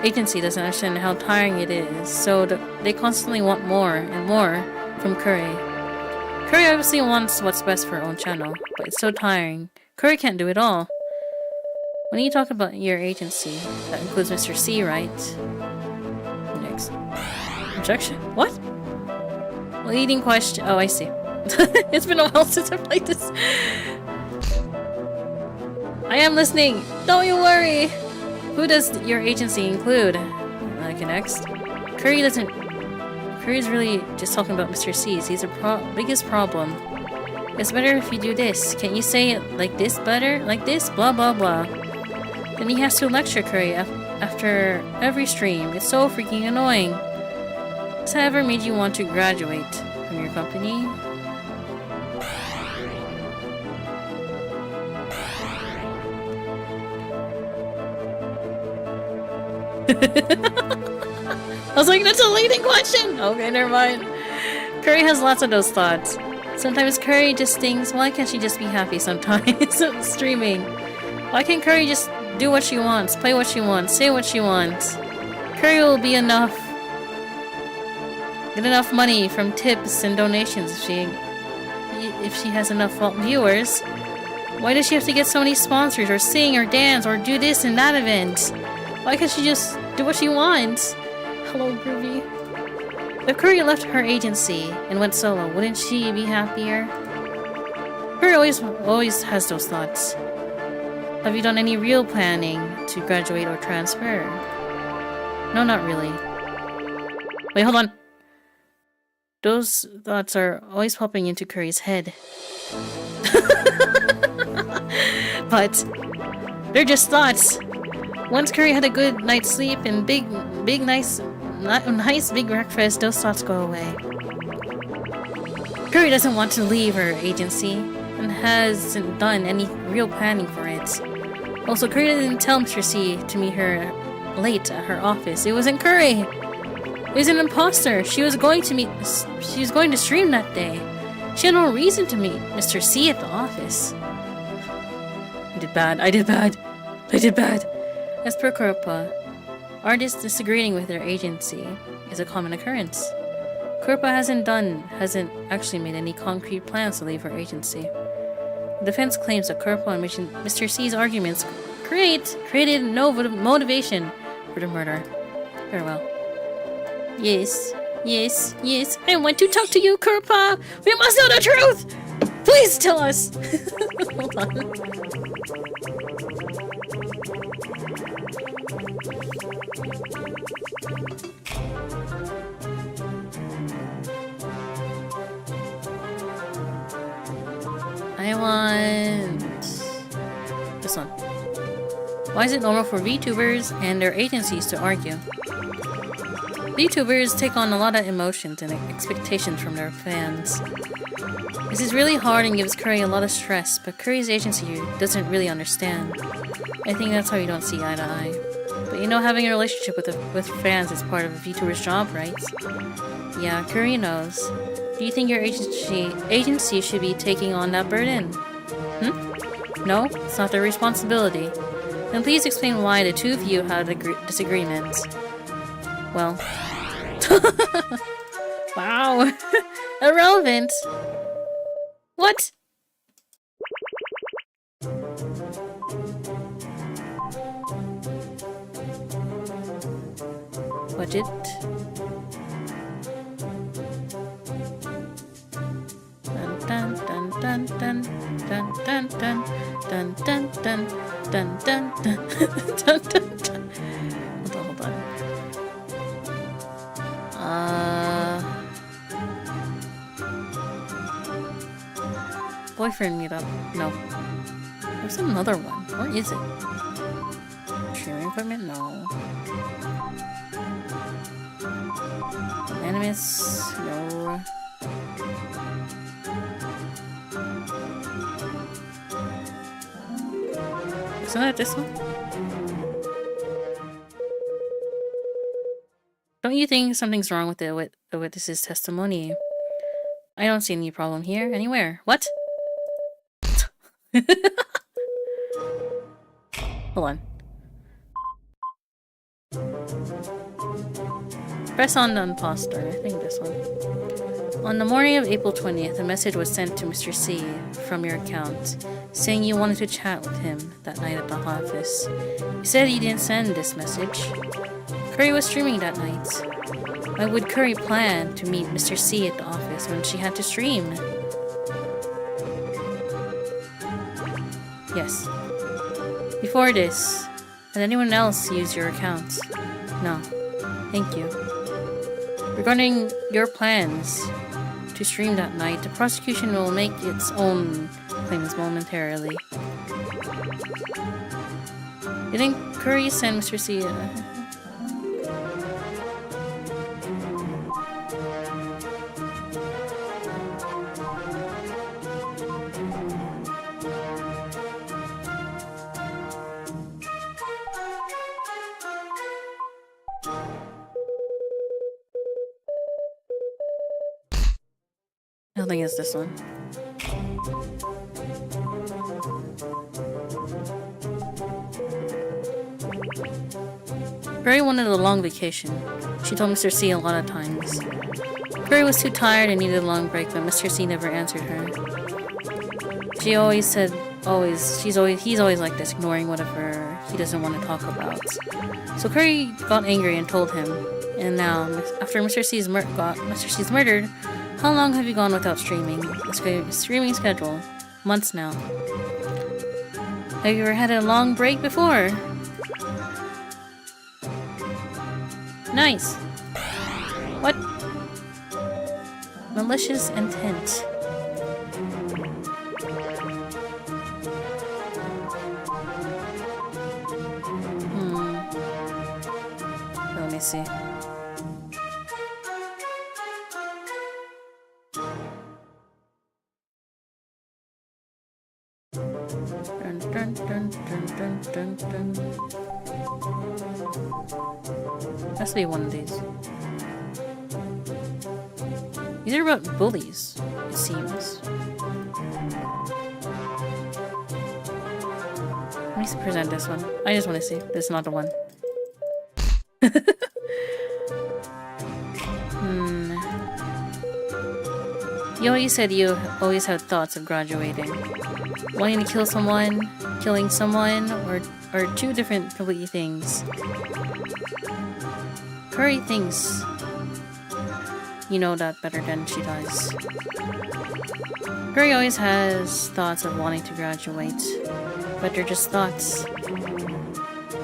Agency doesn't understand how tiring it is, so they constantly want more and more from Curry. Curry obviously wants what's best for her own channel, but it's so tiring. Curry can't do it all. When you talk about your agency, that includes Mr. C, right? Next. Objection? What? Leading question. Oh, I see. It's been a while since I've played this. I am listening. Don't you worry. Who does your agency include? Okay, next. Curry's really just talking about Mr. C's. He's the biggest problem. It's better if you do this. Can't you say it like this better? Like this? Blah blah blah. Then he has to lecture Curry after every stream. It's so freaking annoying. Has that ever made you want to graduate from your company? I was like, that's a leading question! Okay, never mind. Curry has lots of those thoughts. Sometimes Curry just thinks, why can't she just be happy sometimes? Streaming. Why can't Curry just do what she wants, play what she wants, say what she wants? Curry will be enough. Get enough money from tips and donations if she has enough viewers. Why does she have to get so many sponsors or sing or dance or do this and that event? Why can't she just do what she wants? Hello, Groovy. If Curry left her agency and went solo, wouldn't she be happier? Curry always has those thoughts. Have you done any real planning to graduate or transfer? No, not really. Wait, hold on. Those thoughts are always popping into Curry's head. But they're just thoughts. Once Curry had a good night's sleep and nice big breakfast, those thoughts go away. Curry doesn't want to leave her agency and hasn't done any real planning for it. Also, Curry didn't tell Mr. C to meet her late at her office. It wasn't Curry. It was an imposter. She was going to stream that day. She had no reason to meet Mr. C at the office. I did bad. As per Kurpa, artists disagreeing with their agency is a common occurrence. Kurpa hasn't actually made any concrete plans to leave her agency. The defense claims that Kurpa and Mr. C's arguments created no motivation for the murder. Farewell. Yes. I want to talk to you, Kurpa! We must know the truth! Please tell us! Hold on. I want this one. Why is it normal for VTubers and their agencies to argue? VTubers take on a lot of emotions and expectations from their fans. This is really hard and gives Curry a lot of stress, but Curry's agency doesn't really understand. I think that's how you don't see eye to eye. But you know, having a relationship with fans is part of a VTuber's job, right? Yeah, Curry knows. Do you think your agency should be taking on that burden? No, it's not their responsibility. Then please explain why the two of you had a disagreement. Well... Wow! Irrelevant! What? Budget. Dun dun dun dun dun dun dun dun dun dun dun dun dun dun dun dun. Hold on. Boyfriend meetup. No. There's another one. Where is it? Streaming equipment? No. Animus? No. Isn't that this one? Don't you think something's wrong with the witness's testimony? I don't see any problem here, anywhere. What? Hold on. Press on the imposter. I think this one. On the morning of April 20th, a message was sent to Mr. C from your account, saying you wanted to chat with him that night at the office. You said you didn't send this message. Curry was streaming that night. Why would Curry plan to meet Mr. C at the office when she had to stream? Yes. Before this, had anyone else used your account? No. Thank you. Regarding your plans to stream that night, the prosecution will make its own claims momentarily. Didn't Curry send Mr. C I don't think it's this one. Curry wanted a long vacation. She told Mr. C a lot of times. Curry was too tired and needed a long break, but Mr. C never answered her. She always said, he's always like this, ignoring whatever he doesn't want to talk about. So Curry got angry and told him. And now, after Mr. C's murdered, how long have you gone without streaming? A streaming schedule. Months now. Have you ever had a long break before? Nice. What? Malicious intent. Let me see. Dun, dun, dun, dun, dun, dun, dun. Has to be one of these. These are about bullies, it seems. Let me present this one. I just want to see. This is not the one. You always said you always had thoughts of graduating. Wanting to kill someone, killing someone, or two different completely things. Curry thinks you know that better than she does. Curry always has thoughts of wanting to graduate, but they're just thoughts.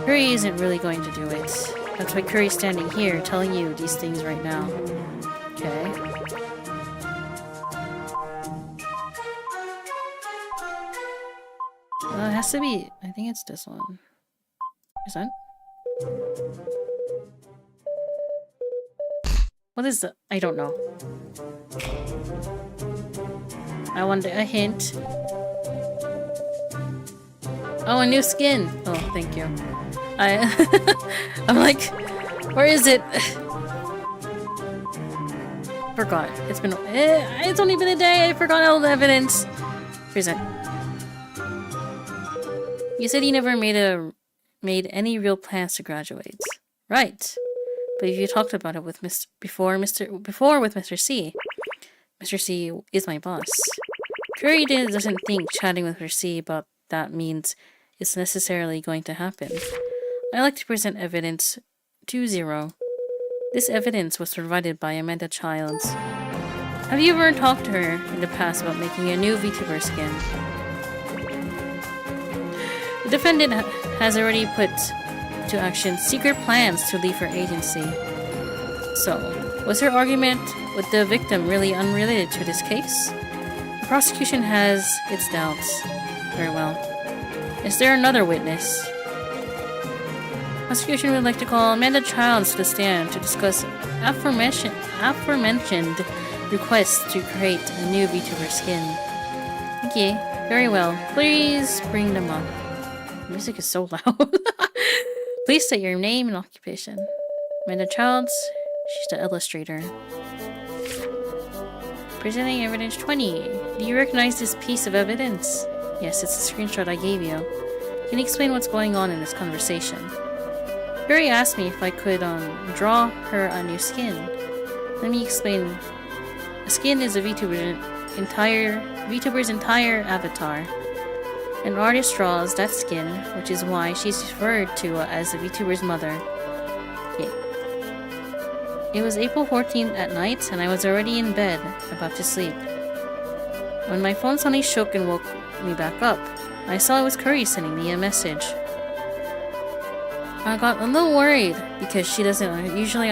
Curry isn't really going to do it. That's why Curry's standing here telling you these things right now. Okay. It has to be... I think it's this one. Is that? What is the... I don't know. I want a hint. Oh, a new skin! Oh, thank you. I'm like, where is it? Forgot. It's been... it's only been a day! I forgot all the evidence! Present. You said you never made any real plans to graduate. Right. But you talked about it with before with Mr. C. Mr. C is my boss. Curry doesn't think chatting with Mr. C about that means it's necessarily going to happen. I like to present evidence 2-0. This evidence was provided by Amanda Childs. Have you ever talked to her in the past about making a new VTuber skin? The defendant has already put to action secret plans to leave her agency. So, was her argument with the victim really unrelated to this case? The prosecution has its doubts. Very well. Is there another witness? The prosecution would like to call Amanda Childs to the stand to discuss aforementioned requests to create a new VTuber skin. Okay, very well. Please bring them up. The music is so loud. Please state your name and occupation. Amanda Childs, she's the illustrator. Presenting evidence 20. Do you recognize this piece of evidence? Yes, it's the screenshot I gave you. Can you explain what's going on in this conversation? Barry asked me if I could draw her a new skin. Let me explain. A skin is a VTuber's entire avatar. An artist draws that skin, which is why she's referred to as the VTuber's mother. Okay. It was April 14th at night, and I was already in bed, about to sleep. When my phone suddenly shook and woke me back up, I saw it was Curry sending me a message. I got a little worried because she doesn't usually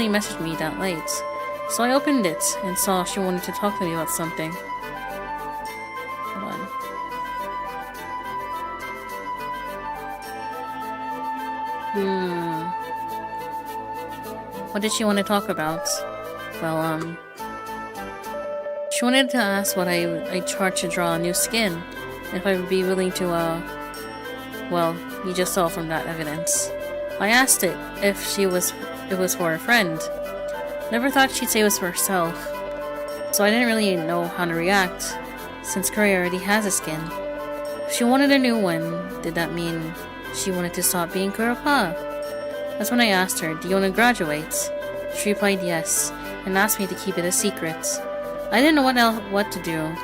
message me that late. So I opened it and saw she wanted to talk to me about something. Hold on. What did she want to talk about? Well, she wanted to ask what I charged to draw a new skin, and if I would be willing to, well, you just saw from that evidence. I asked it if it was for a friend. Never thought she'd say it was for herself, so I didn't really know how to react, since Curry already has a skin. If she wanted a new one, did that mean she wanted to stop being Kuropa? That's when I asked her, do you want to graduate? She replied yes, and asked me to keep it a secret. I didn't know what to do.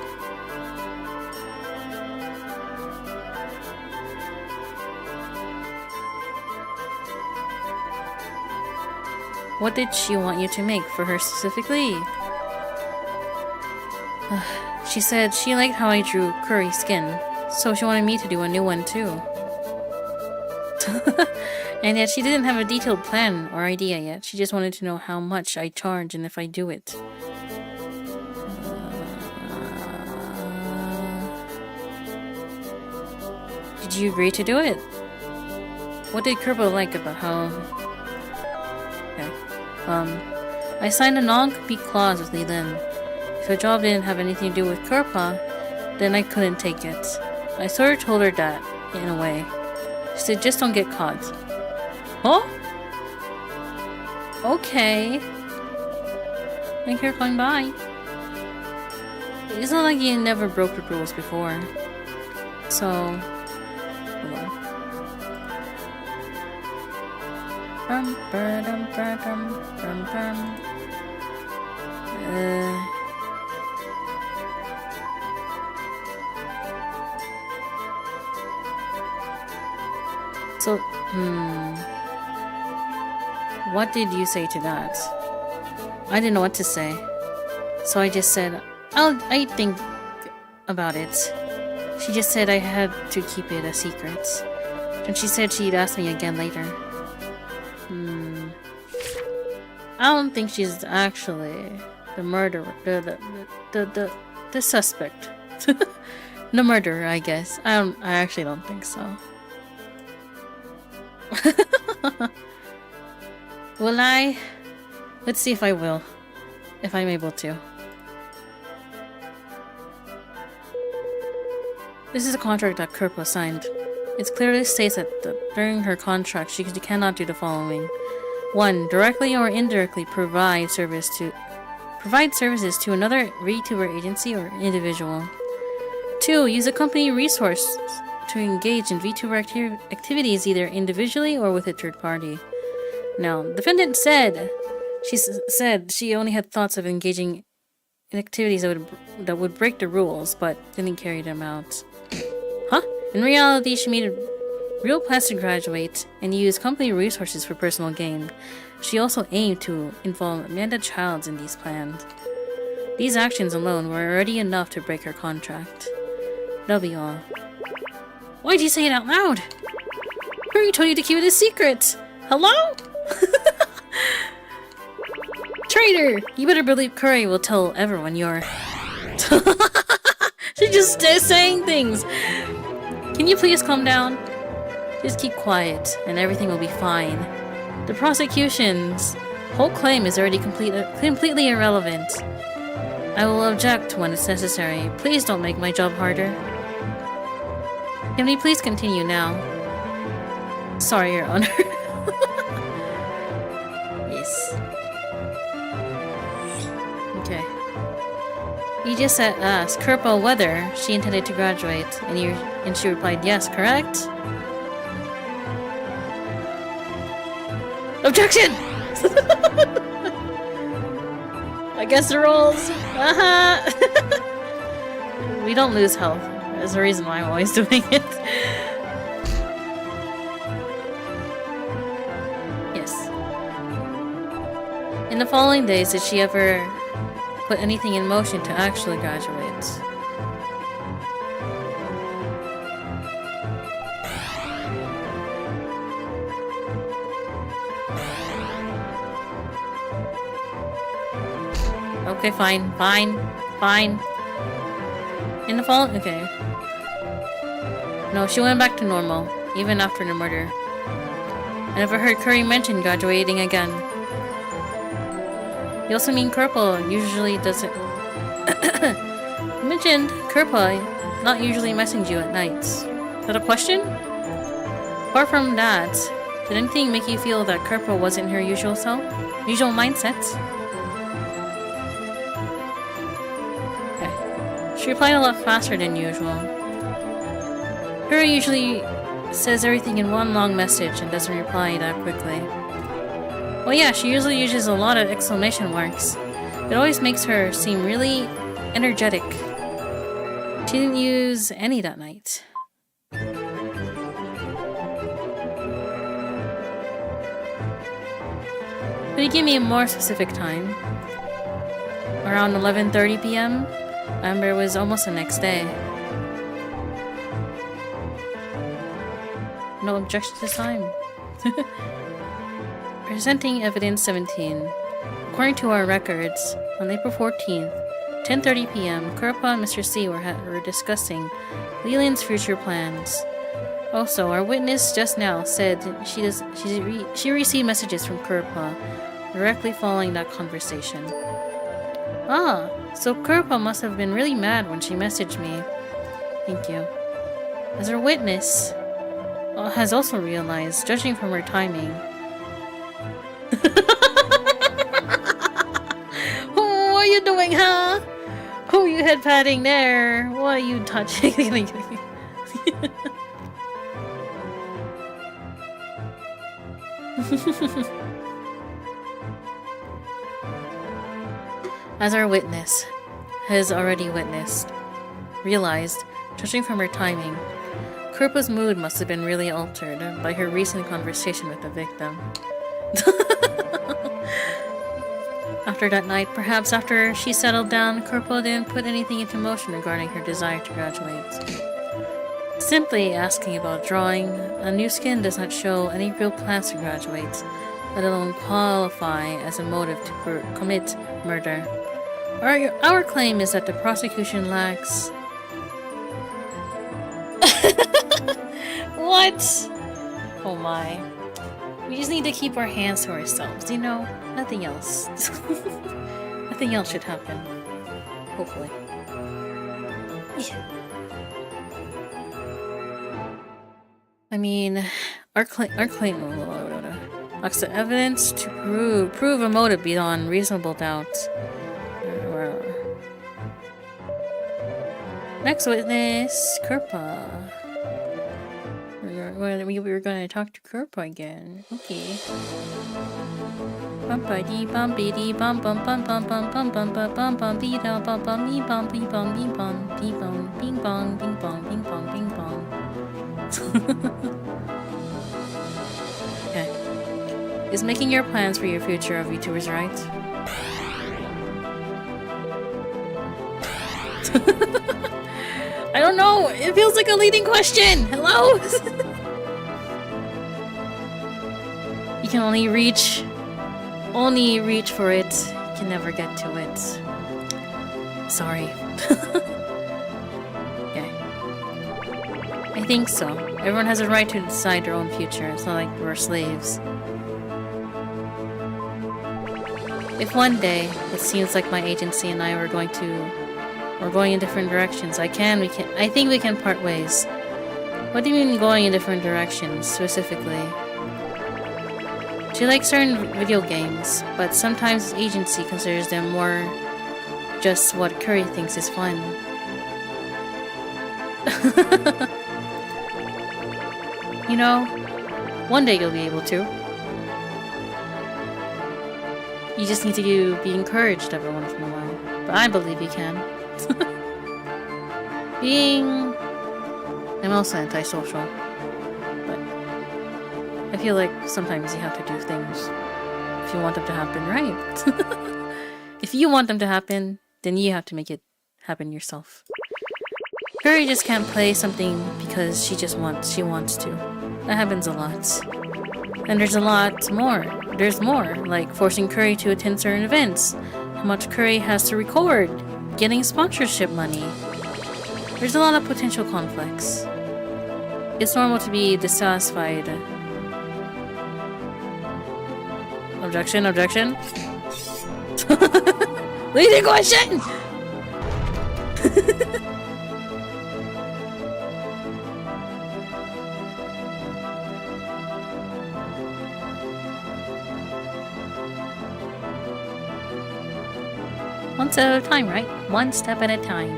What did she want you to make for her specifically? She said she liked how I drew Curry's skin, so she wanted me to do a new one too. And yet she didn't have a detailed plan or idea yet. She just wanted to know how much I charge and if I do it. Did you agree to do it? What did Kerbo like about how... Okay. I signed a non-compete clause with Lee Lin. If a job didn't have anything to do with Kerpa, then I couldn't take it. I sort of told her that, in a way. She said, just don't get caught. Huh? Okay. Thank you for coming by. It's not like you never broke the rules before. So... hold on. So, what did you say to that? I didn't know what to say. So I just said, I think about it. She just said I had to keep it a secret. And she said she'd ask me again later. I don't think she's actually the murderer, the suspect. The murderer, I guess. I actually don't think so. Well, I Let's see if I will. If I'm able to. This is a contract that Kerpa signed. It clearly states that during her contract she cannot do the following. 1. Directly or indirectly provide services to another VTuber agency or individual. 2. Use a company resource to engage in VTuber activities either individually or with a third party. Now, the defendant said she only had thoughts of engaging in activities that would break the rules, but didn't carry them out. Huh? In reality, she made a real plans to graduate and use company resources for personal gain. She also aimed to involve Amanda Childs in these plans. These actions alone were already enough to break her contract. That'll be all. Why'd you say it out loud? Hurry told you to keep it a secret! Hello? Traitor! You better believe Curry will tell everyone you're... She just saying things! Can you please calm down? Just keep quiet, and everything will be fine. The prosecution's whole claim is already completely irrelevant. I will object when it's necessary. Please don't make my job harder. Can we please continue now? Sorry, Your Honor. Yes. Okay. You just asked Kerpa whether she intended to graduate, and she replied yes, correct? Objection! I guess the rules. We don't lose health. There's a reason why I'm always doing it. Yes. In the following days, did she ever put anything in motion to actually graduate? Okay, fine. In the fall, okay. No, she went back to normal, even after the murder. I never heard Curry mention graduating again. You also mean Kerpa usually doesn't... You mentioned Kerpa not usually messaging you at nights. Is that a question? Apart from that, did anything make you feel that Kerpa wasn't her usual self? Usual mindset? She replied a lot faster than usual. Her usually says everything in one long message and doesn't reply that quickly. Well, yeah, she usually uses a lot of exclamation marks. It always makes her seem really energetic. She didn't use any that night. Could you give me a more specific time? Around 11:30 p.m.? Remember, it was almost the next day. No objection to time. Presenting evidence 17. According to our records, on April 14th, 10:30 p.m., Kerpa and Mr. C were discussing Leland's future plans. Also, our witness just now said she received messages from Kerpa directly following that conversation. Ah, so Kerpa must have been really mad when she messaged me. Thank you. As our witness has also realized, judging from her timing... Oh, what are you doing, huh? Oh, you head patting there. What are you touching? As our witness has already realized, judging from her timing, Kerpa's mood must have been really altered by her recent conversation with the victim. After that night, perhaps after she settled down, Kerpa didn't put anything into motion regarding her desire to graduate. Simply asking about drawing, a new skin does not show any real plans to graduate, let alone qualify as a motive to commit murder. Our claim is that the prosecution lacks... What? Oh my. We just need to keep our hands to ourselves, you know? Nothing else. Nothing else should happen. Hopefully. Yeah. I mean, our claim lacks the evidence to prove a motive beyond reasonable doubt. Next witness, Kerpa. We were going to talk to Kerpa again. Okay. Bumpity bumpity bum bum bum bum bum bum bum bum bum bum bee da bum bum bee bum bee bum bee bum bee bum bing bong bing bong bing bong bing bong. Okay. Is making your plans for your future of VTubers right? I don't know. It feels like a leading question. Hello. You can only reach for it. You can never get to it. Sorry. Okay. I think so. Everyone has a right to decide their own future. It's not like we're slaves. If one day it seems like my agency and I are going in different directions, I think we can part ways. What do you mean going in different directions, specifically? She likes certain video games, but sometimes the agency considers them more just what Curry thinks is fun. You know, one day you'll be able to. You just need to be encouraged every once in a while. But I believe you can. I'm also antisocial. But I feel like sometimes you have to do things if you want them to happen, right? If you want them to happen, then you have to make it happen yourself. Curry just can't play something because she wants to. That happens a lot. And there's a lot more. There's more, like forcing Curry to attend certain events, how much Curry has to record, getting sponsorship money. There's a lot of potential conflicts. It's normal to be dissatisfied. Objection, objection. Leading question! One step at a time, right? One step at a time.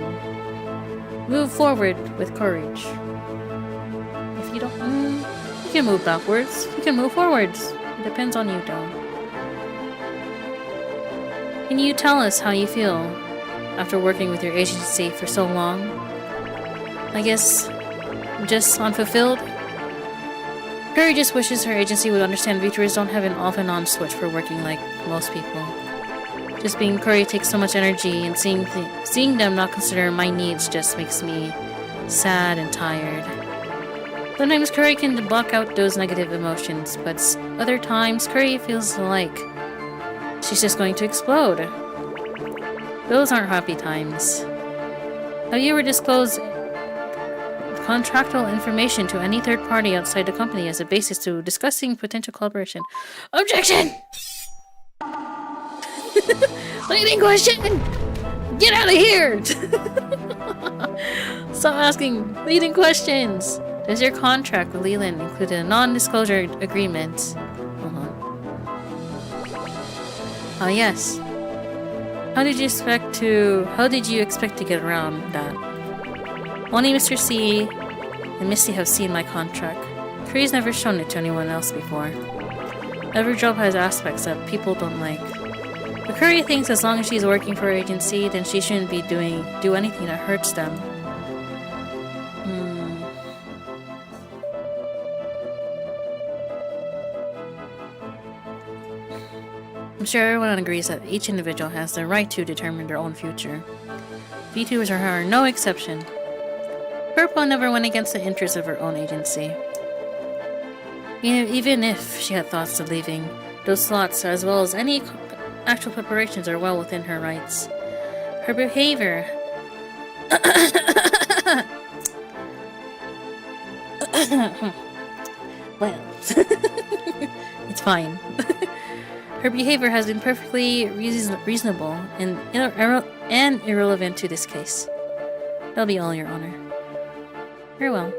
Move forward with courage. If you don't, you can move backwards. You can move forwards. It depends on you, though. Can you tell us how you feel after working with your agency for so long? I guess just unfulfilled? Curry just wishes her agency would understand VTubers don't have an off and on switch for working like most people. Just being Curry takes so much energy, and seeing them not consider my needs just makes me sad and tired. Sometimes Curry can block out those negative emotions, but other times Curry feels like she's just going to explode. Those aren't happy times. Have you ever disclosed contractual information to any third party outside the company as a basis to discussing potential collaboration? Objection! Leading question! Get out of here! Stop asking leading questions! Does your contract with Leland include a non-disclosure agreement? Hold on. Ah, yes. How did you expect to get around that? Only Mr. C and Misty have seen my contract. Curry's never shown it to anyone else before. Every job has aspects that people don't like. But Curry thinks as long as she's working for her agency, then she shouldn't be do anything that hurts them. I'm sure everyone agrees that each individual has the right to determine their own future. VTubers are no exception. Purple never went against the interests of her own agency. Even if she had thoughts of leaving, those thoughts, as well as any actual preparations, are well within her rights. Her behavior... well... Fine. Her behavior has been perfectly reasonable and irrelevant to this case. That'll be all, Your Honor. Very well.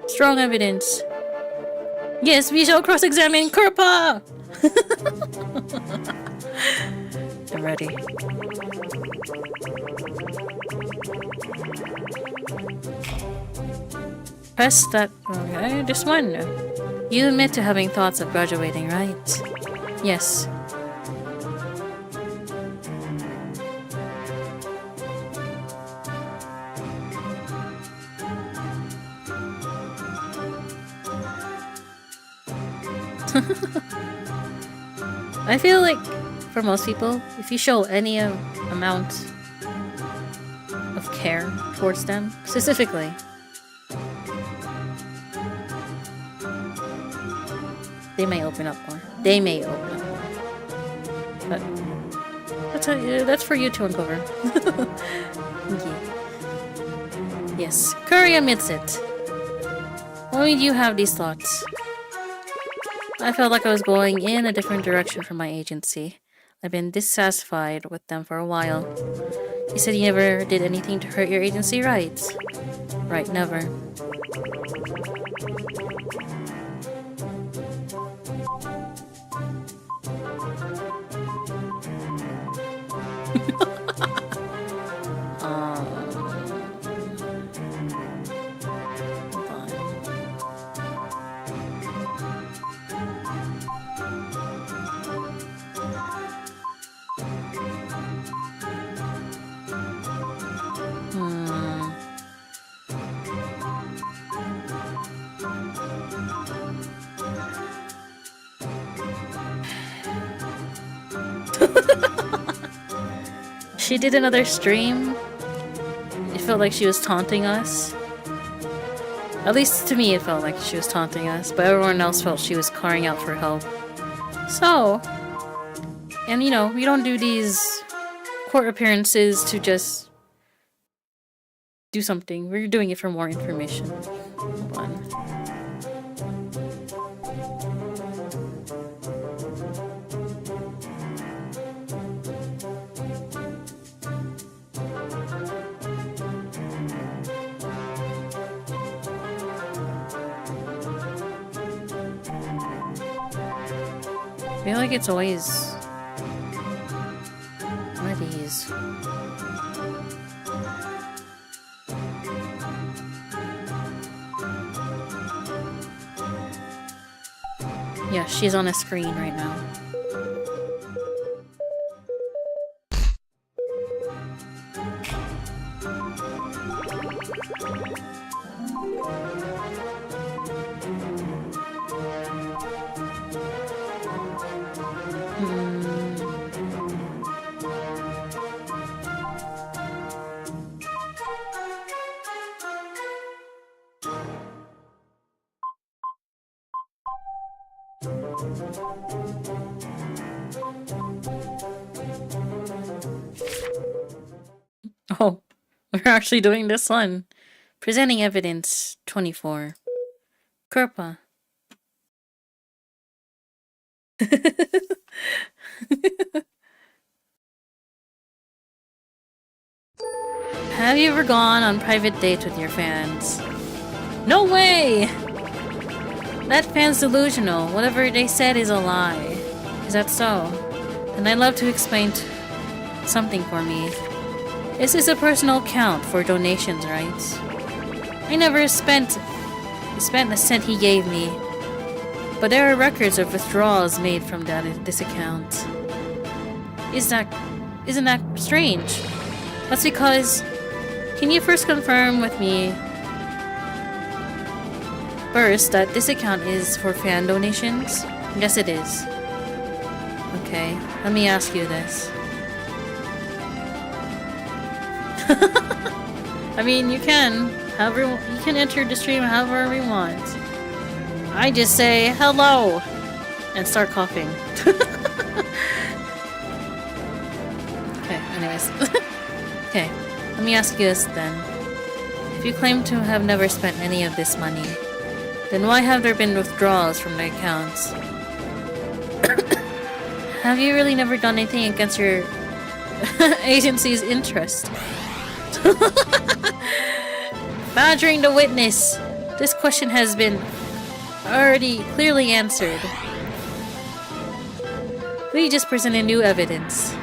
Strong evidence. Yes, we shall cross-examine Kurpa! I'm ready. Press that... Okay, this one. You admit to having thoughts of graduating, right? Yes. I feel like, for most people, if you show any amount of care towards them, specifically, they may open up more. They may open up more. But that's for you to uncover. Okay. Yes, Curry admits it. Why do you have these thoughts? I felt like I was going in a different direction from my agency. I've been dissatisfied with them for a while. You said you never did anything to hurt your agency, right? Right, never. She did another stream. It felt like she was taunting us. At least to me it felt like she was taunting us, but everyone else felt she was crying out for help. So, and you know, we don't do these court appearances to just do something. We're doing it for more information. Hold on. I feel like it's always one of these. Yeah, she's on a screen right now. Oh, we're actually doing this one. Presenting evidence 24. Kurpa. Have you ever gone on private dates with your fans? No way! That fan's delusional. Whatever they said is a lie. Is that so? And I'd love to explain something for me. This is a personal account for donations, right? I never spent a cent he gave me. But there are records of withdrawals made from this account. Isn't that strange? That's because... Can you first confirm with me first that this account is for fan donations? Yes, it is. Okay, let me ask you this. I mean, you can enter the stream however you want. I just say hello and start coughing. Okay, anyways. Okay, let me ask you this then. If you claim to have never spent any of this money, Then why have there been withdrawals from the accounts? Have you really never done anything against your agency's interest? Badgering the witness! This question has been already clearly answered. We just presented new evidence.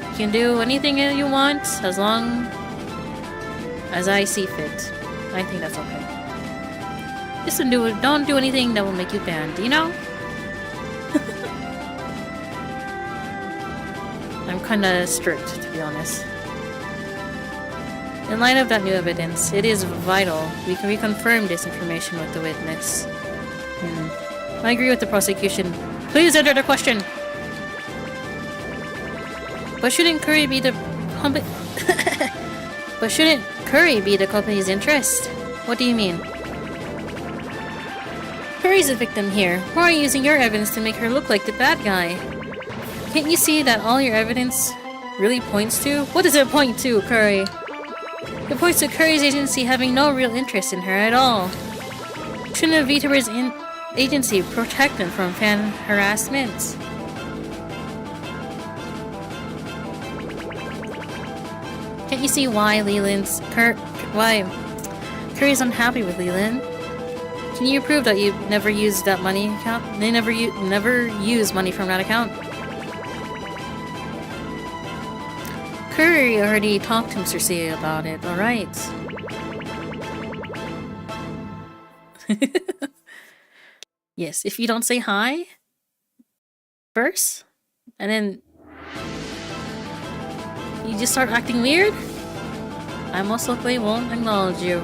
You can do anything you want as long as I see fit. I think that's okay. Just don't do anything that will make you banned, you know? I'm kinda strict, to be honest. In light of that new evidence, it is vital we can reconfirm this information with the witness. I agree with the prosecution. Please enter the question! But shouldn't Curry be the But shouldn't Curry be the company's interest? What do you mean? Curry's a victim here. Why are you using your evidence to make her look like the bad guy? Can't you see that all your evidence really points to? What does it point to, Curry? It points to Curry's agency having no real interest in her at all. Shouldn't a VTuber's agency protect them from fan harassment? Can't you see why Curry's unhappy with Leland? Can you prove that you never used that money account? They never use money from that account. Curry already talked to Mr. C about it, alright. Yes, if you don't say hi first, and then you just start acting weird, I most likely won't acknowledge you.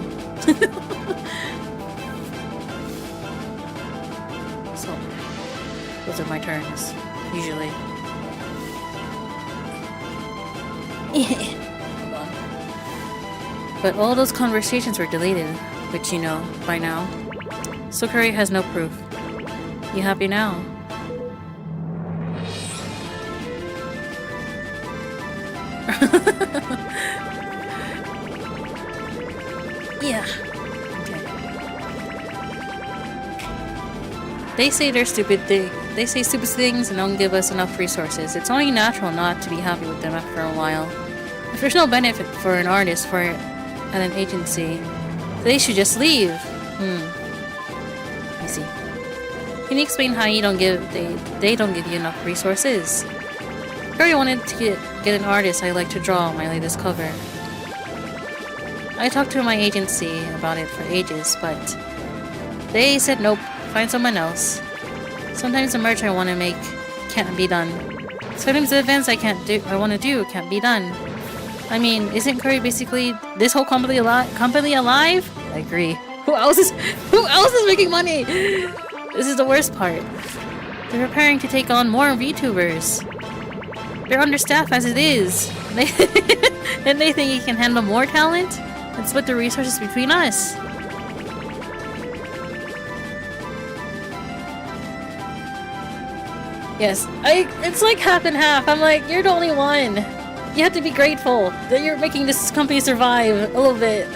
So, those are my turns, usually. Hold on. But all those conversations were deleted, which you know by now. So Curry has no proof. You happy now? Yeah. Okay. They say stupid things and don't give us enough resources. It's only natural not to be happy with them after a while. If there's no benefit for an artist at an agency, they should just leave. I see. Can you explain how they don't give you enough resources? I really wanted to get an artist I like to draw on my latest cover. I talked to my agency about it for ages, but they said nope, find someone else. Sometimes the merch I want to make can't be done. Sometimes the events I want to do can't be done. I mean, isn't Curry basically this whole company alive? I agree. Who else is making money? This is the worst part. They're preparing to take on more VTubers. They're understaffed as it is. And they think you can handle more talent and split the resources between us. Yes, it's like half and half. I'm like, you're the only one. You have to be grateful that you're making this company survive a little bit.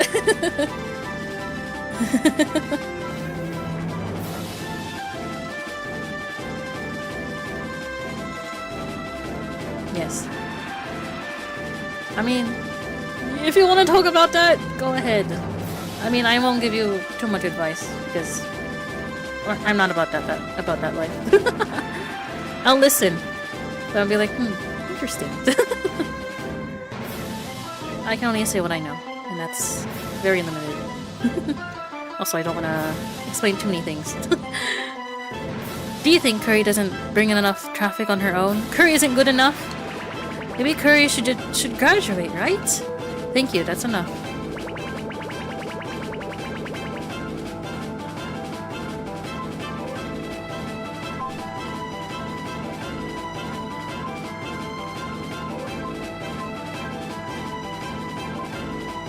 Yes. I mean, if you want to talk about that, go ahead. I mean, I won't give you too much advice because I'm not about that life. I'll listen, but I'll be like, interesting. I can only say what I know, and that's very limited. Also, I don't want to explain too many things. Do you think Curry doesn't bring in enough traffic on her own? Curry isn't good enough? Maybe Curry should graduate, right? Thank you, that's enough.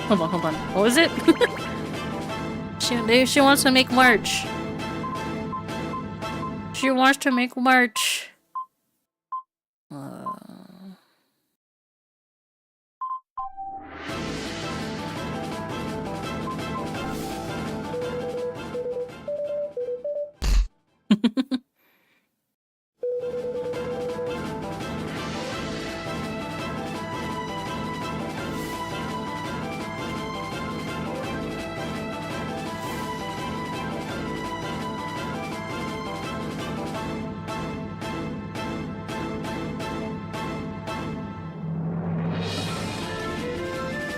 Hold on. What was it? She wants to make merch. She wants to make merch.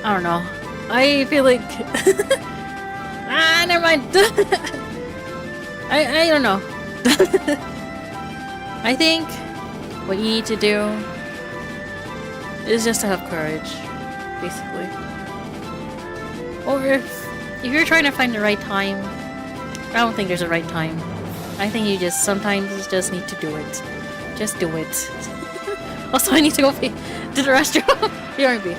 I don't know. I feel like never mind. I don't know. I think what you need to do is just to have courage, basically. Or if you're trying to find the right time, I don't think there's a right time. I think you just sometimes just need to do it. Just do it. Also, I need to go to the restroom. BRB.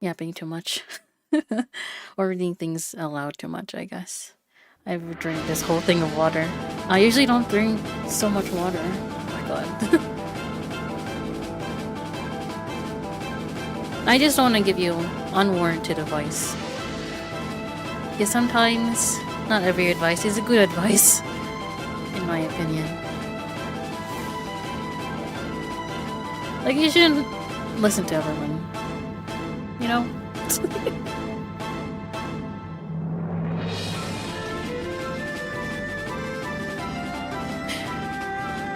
Yapping too much. Or reading things aloud too much, I guess. I've drank this whole thing of water. I usually don't drink so much water. Oh my god. I just don't want to give you unwarranted advice. Because sometimes, not every advice is a good advice, in my opinion. Like, you shouldn't listen to everyone. You know?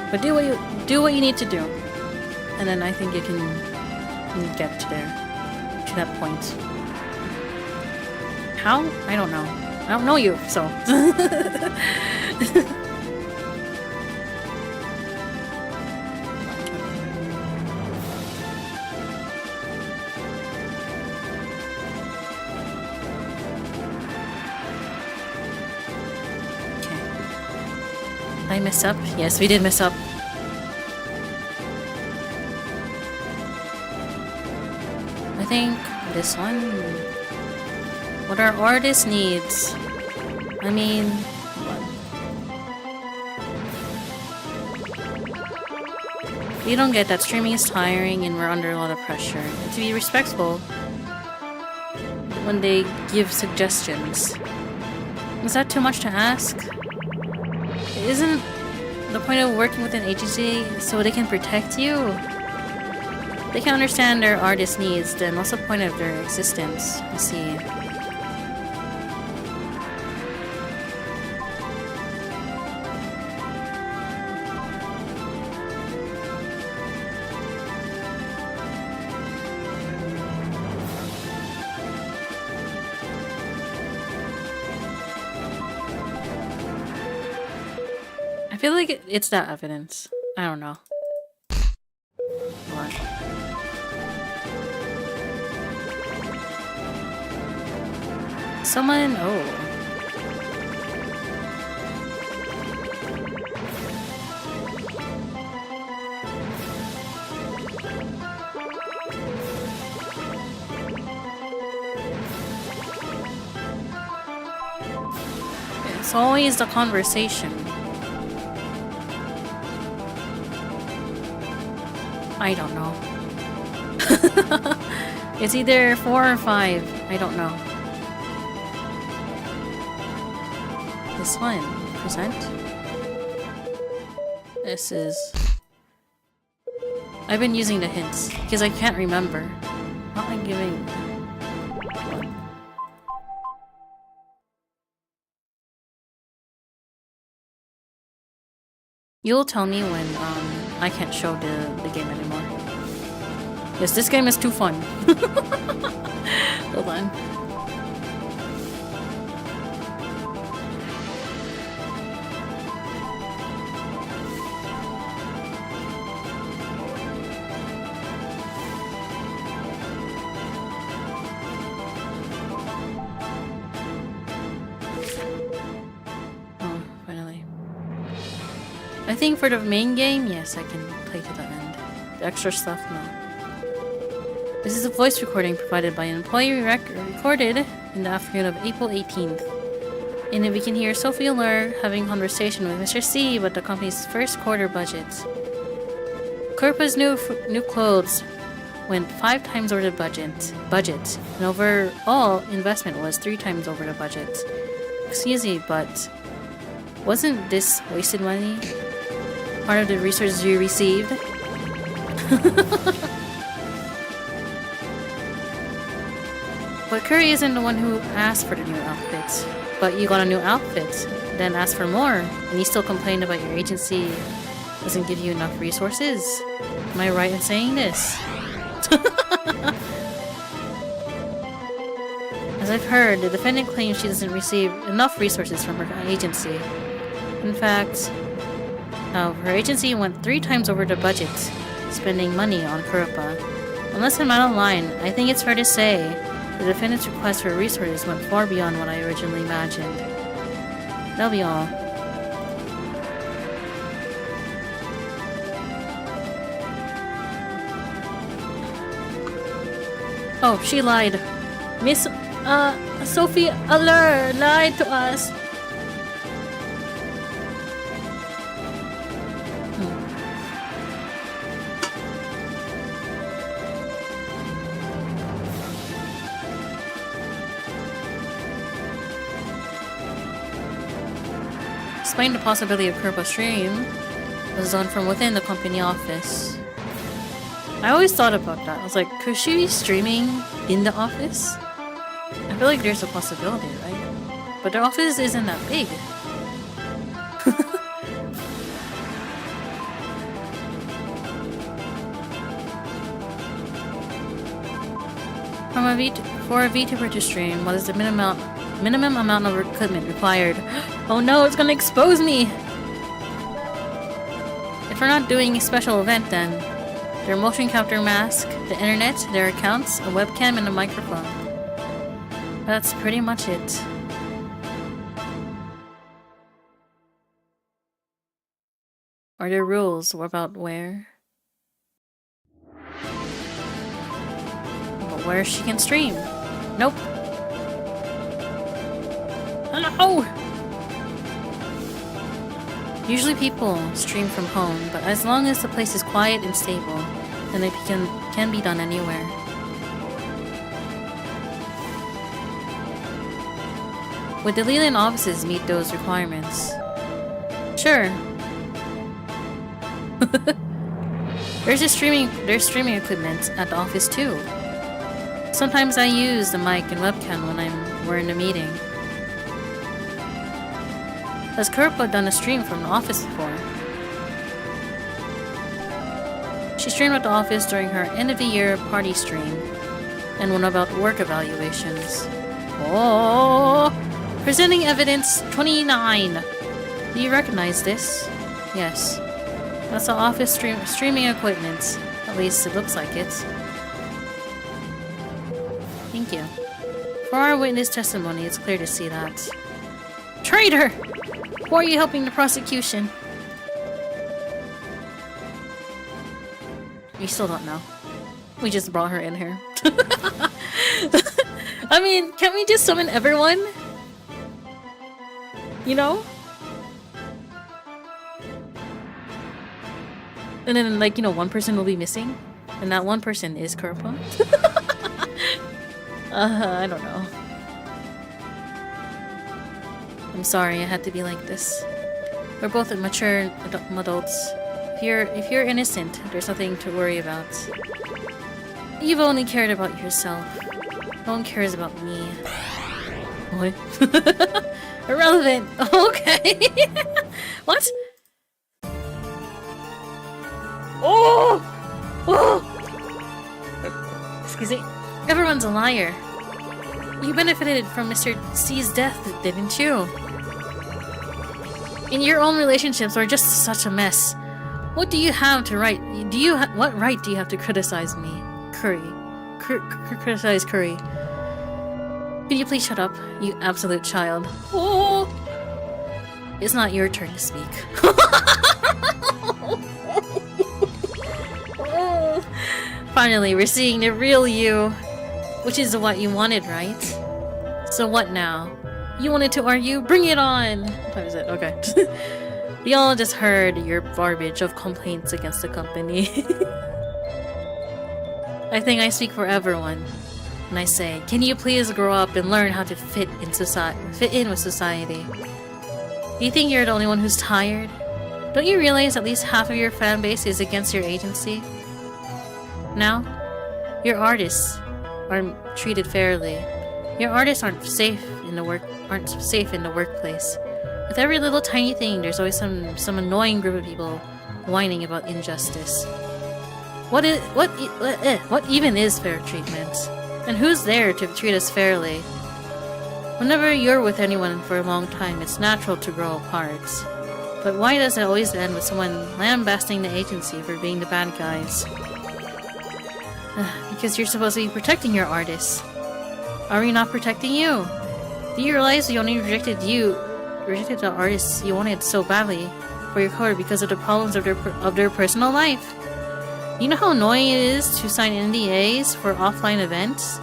But do what you need to do. And then I think you can get to that point. How? I don't know. I don't know you, so. Did I mess up? Yes, we did mess up. I think this one. What our artist needs. I mean, you don't get that streaming is tiring and we're under a lot of pressure. And to be respectful when they give suggestions. Is that too much to ask? Isn't the point of working with an agency so they can protect you? They can understand their artist needs, then what's the point of their existence? I see. I feel like it's that evidence. I don't know. What? Someone. Oh. It's always the conversation. I don't know. It's either 4 or 5. I don't know. This one. Present. This is... I've been using the hints because I can't remember. Not like giving... You'll tell me when I can't show the game anymore. Yes, this game is too fun. Hold on. I think for the main game, yes, I can play to the end. The extra stuff, no. This is a voice recording provided by an employee recorded in the afternoon of April 18th. In it, we can hear Sophie Allure having a conversation with Mr. C about the company's first quarter budget. Kurpa's new clothes went 5 times over the budget, and overall investment was 3 times over the budget. Excuse me, but wasn't this wasted money? Part of the resources you received? But Curry isn't the one who asked for the new outfits. But you got a new outfit, then asked for more, and you still complained about your agency doesn't give you enough resources? Am I right in saying this? As I've heard, the defendant claims she doesn't receive enough resources from her agency. In fact, her agency went 3 times over the budget, spending money on Kurapa. Unless I'm out of line, I think it's fair to say the defendant's request for resources went far beyond what I originally imagined. That'll be all. Oh, she lied. Miss, Sophie Allure lied to us. Despite the possibility of Kurpa's stream was done from within the company office. I always thought about that. I was like, could she be streaming in the office? I feel like there's a possibility, right? But their office isn't that big. For a VTuber to stream, what is the minimum amount of equipment required? Oh no, it's gonna expose me! If we're not doing a special event then, their motion capture mask, the internet, their accounts, a webcam, and a microphone. That's pretty much it. Are there rules about where? But where she can stream? Nope. Oh no! Usually people stream from home, but as long as the place is quiet and stable, then it can be done anywhere. Would the Leland offices meet those requirements? Sure. There's streaming equipment at the office too. Sometimes I use the mic and webcam when we're in a meeting. Has Kurpa done a stream from the office before? She streamed at the office during her end-of-the-year party stream, and one about work evaluations. Oh! Presenting evidence 29! Do you recognize this? Yes. That's the office streaming equipment. At least it looks like it. Thank you. For our witness testimony, it's clear to see that. Traitor! Why are you helping the prosecution? We still don't know. We just brought her in here. I mean, can't we just summon everyone? You know? And then, like, you know, one person will be missing. And that one person is Kurpa. I don't know. I'm sorry, I had to be like this. We're both mature adults. If you're innocent, there's nothing to worry about. You've only cared about yourself. No one cares about me. What? Irrelevant. Okay. What? Oh! Oh! Excuse me. Everyone's a liar. You benefited from Mr. C's death, didn't you? And your own relationships are just such a mess. What do you have to write? What right do you have to criticize me? Criticize Curry. Could you please shut up, you absolute child? Oh! It's not your turn to speak. Finally, we're seeing the real you. Which is what you wanted, right? So what now? You wanted to argue? Bring it on! What time is it? Okay. We all just heard your garbage of complaints against the company. I think I speak for everyone when I say, can you please grow up and learn how to fit in with society? Do you think you're the only one who's tired? Don't you realize at least half of your fan base is against your agency? Now, your artists aren't treated fairly. Your artists aren't safe in the workplace. With every little tiny thing, there's always some annoying group of people whining about injustice. What even is fair treatment? And who's there to treat us fairly? Whenever you're with anyone for a long time, it's natural to grow apart. But why does it always end with someone lambasting the agency for being the bad guys? Because you're supposed to be protecting your artists. Are we not protecting you? Do you realize we only rejected the artists you wanted so badly for your cover because of the problems of their personal life? You know how annoying it is to sign NDAs for offline events?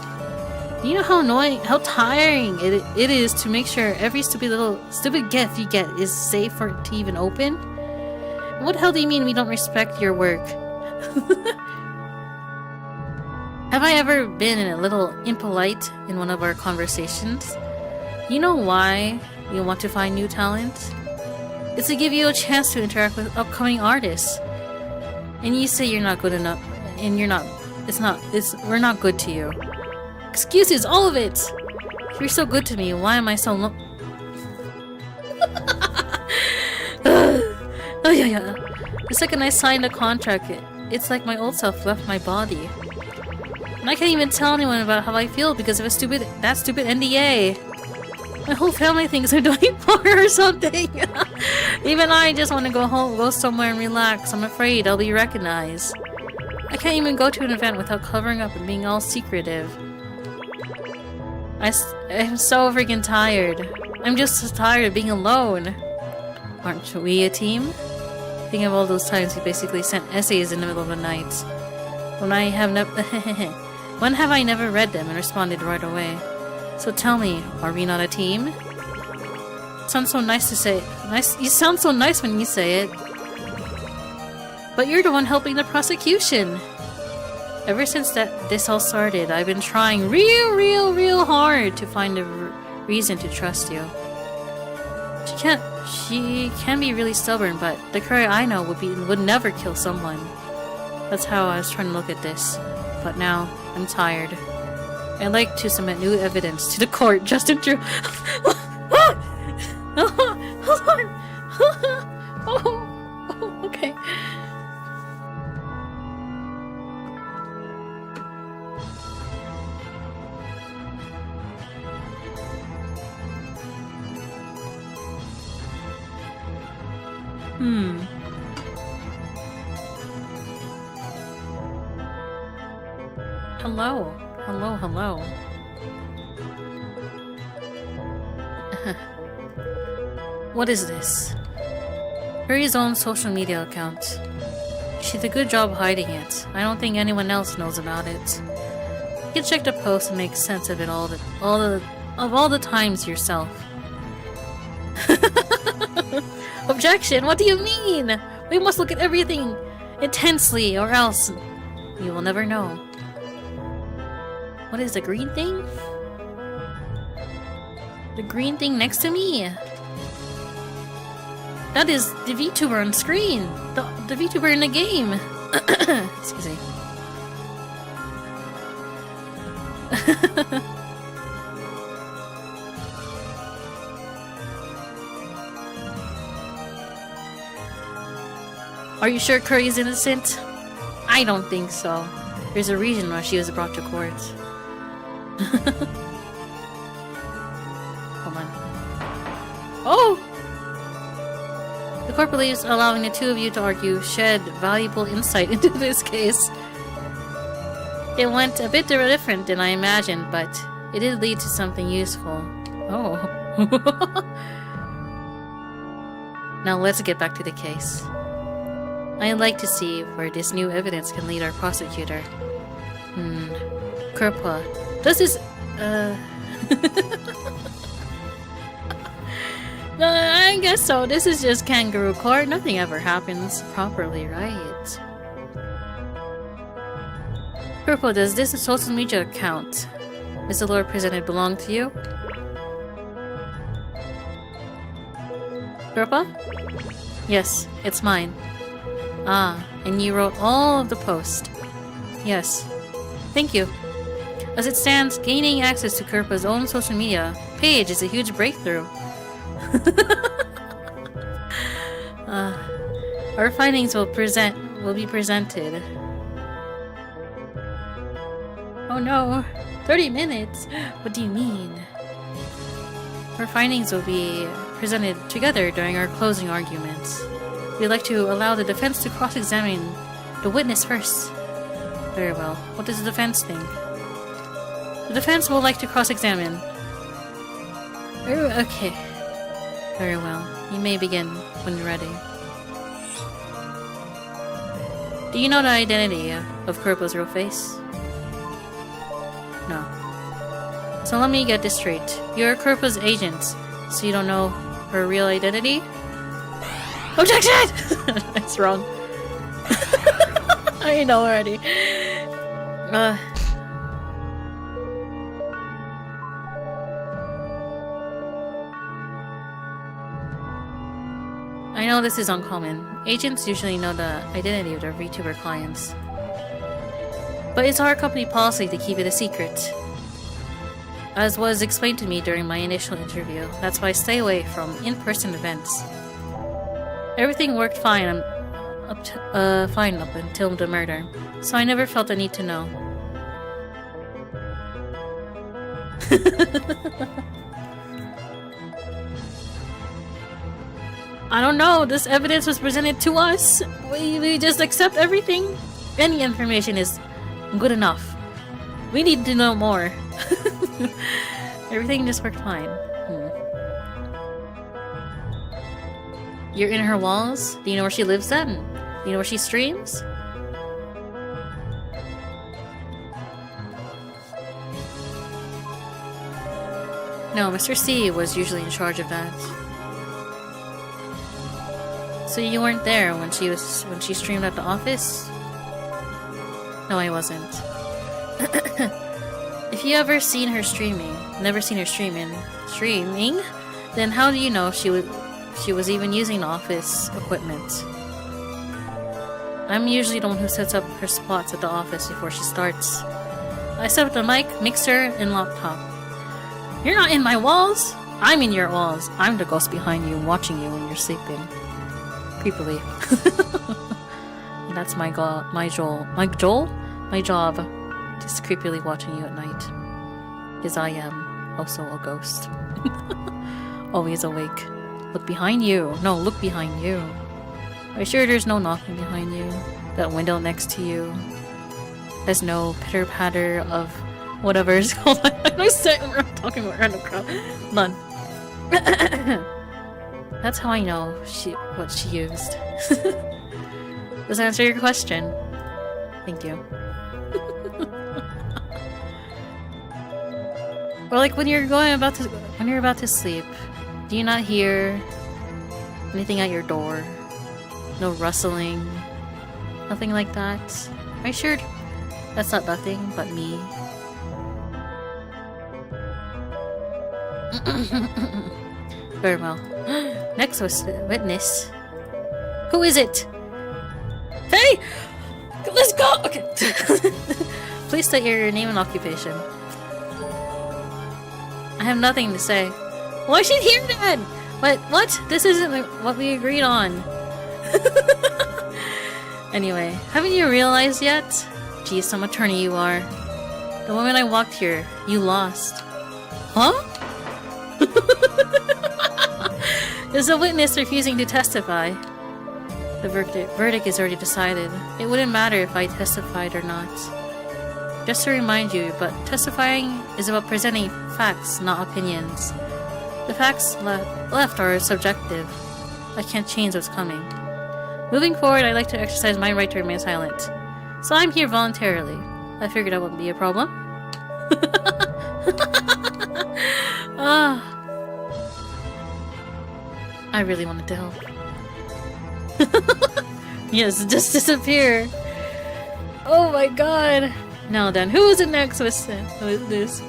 You know how tiring it is to make sure every stupid gift you get is safe to even open? What the hell do you mean we don't respect your work? Have I ever been a little impolite in one of our conversations? You know why you want to find new talent? It's to give you a chance to interact with upcoming artists. And you say you're not good enough, and we're not good to you. Excuses, all of it! If you're so good to me, why am I so Oh yeah. The second I signed a contract, it's like my old self left my body. And I can't even tell anyone about how I feel because of that stupid NDA. My whole family thinks I'm doing porn or something. Even I just want to go home, go somewhere and relax. I'm afraid I'll be recognized. I can't even go to an event without covering up and being all secretive. I'm so freaking tired. I'm just so tired of being alone. Aren't we a team? Think of all those times you basically sent essays in the middle of the night. When have I never read them and responded right away? So tell me, are we not a team? It sounds so nice to say. You sound so nice when you say it. But you're the one helping the prosecution. Ever since this all started, I've been trying real hard to find a reason to trust you. She can be really stubborn, but the Courier I know would never kill someone. That's how I was trying to look at this. But now, I'm tired. I'd like to submit new evidence to the court just in true. Hold on. Oh, okay. Hello. Hello, hello. What is this? Hurry's own social media account. She did a good job hiding it. I don't think anyone else knows about it. You can check the post and make sense of it all the times yourself. Objection! What do you mean? We must look at everything intensely, or else we will never know. What is the green thing? The green thing next to me. That is the VTuber on screen. The VTuber in the game. Excuse me. Are you sure Curry is innocent? I don't think so. There's a reason why she was brought to court. Hold on. Oh! The court believes allowing the two of you to argue shed valuable insight into this case. It went a bit different than I imagined, but it did lead to something useful. Oh. Now let's get back to the case. I'd like to see where this new evidence can lead our prosecutor. Kerpa. Does this... No, I guess so. This is just kangaroo court. Nothing ever happens properly, right? Kerpa, does this social media account Mr. Lord presented belong to you? Kerpa? Yes, it's mine. Ah, and you wrote all of the post. Yes. Thank you. As it stands, gaining access to Kerpa's own social media page is a huge breakthrough. Our findings will be presented. Oh no, 30 minutes? What do you mean? Our findings will be presented together during our closing arguments. We'd like to allow the defense to cross-examine the witness first. Very well. What does the defense think? The defense will like to cross-examine. Okay. Very well. You may begin when you're ready. Do you know the identity of Kerpa's real face? No. So let me get this straight. You're Kerpa's agent, so you don't know her real identity? Objection! That's wrong. I know already. I know this is uncommon. Agents usually know the identity of their VTuber clients. But it's our company policy to keep it a secret. As was explained to me during my initial interview, that's why I stay away from in-person events. Everything worked fine up until the murder, so I never felt the need to know. I don't know, this evidence was presented to us. We just accept everything. Any information is good enough. We need to know more. Everything just worked fine. You're in her walls? Do you know where she lives then? Do you know where she streams? No, Mr. C was usually in charge of that. So you weren't there when she streamed at the office? No, I wasn't. If you ever seen her streaming, never seen her streaming, then how do you know she was even using office equipment? I'm usually the one who sets up her spots at the office before she starts. I set up the mic, mixer, and laptop. You're not in my walls! I'm in your walls. I'm the ghost behind you, watching you when you're sleeping. Creepily. That's my job. Just creepily watching you at night. Because I am also a ghost. Always awake. Look behind you. No, look behind you. Are you sure there's no knocking behind you? That window next to you? There's no pitter patter of whatever is called. I'm talking about random crap. None. That's how I know what she used. Does that answer your question? Thank you. Or like when you're about to sleep, do you not hear anything at your door? No rustling, nothing like that. Are you sure that's not nothing but me? Very well. Next witness. Who is it? Hey! Let's go! Okay. Please state your name and occupation. I have nothing to say. Why should here then? What? This isn't what we agreed on. Anyway, haven't you realized yet? Geez, some attorney you are. The moment I walked here, you lost. Huh? Is a witness refusing to testify? The verdict is already decided. It wouldn't matter if I testified or not. Just to remind you, but testifying is about presenting facts, not opinions. The facts left are subjective. I can't change what's coming. Moving forward, I'd like to exercise my right to remain silent. So I'm here voluntarily. I figured that wouldn't be a problem. I really wanted to help. Yes, just disappear. Oh my god. Now then, who's the next with this?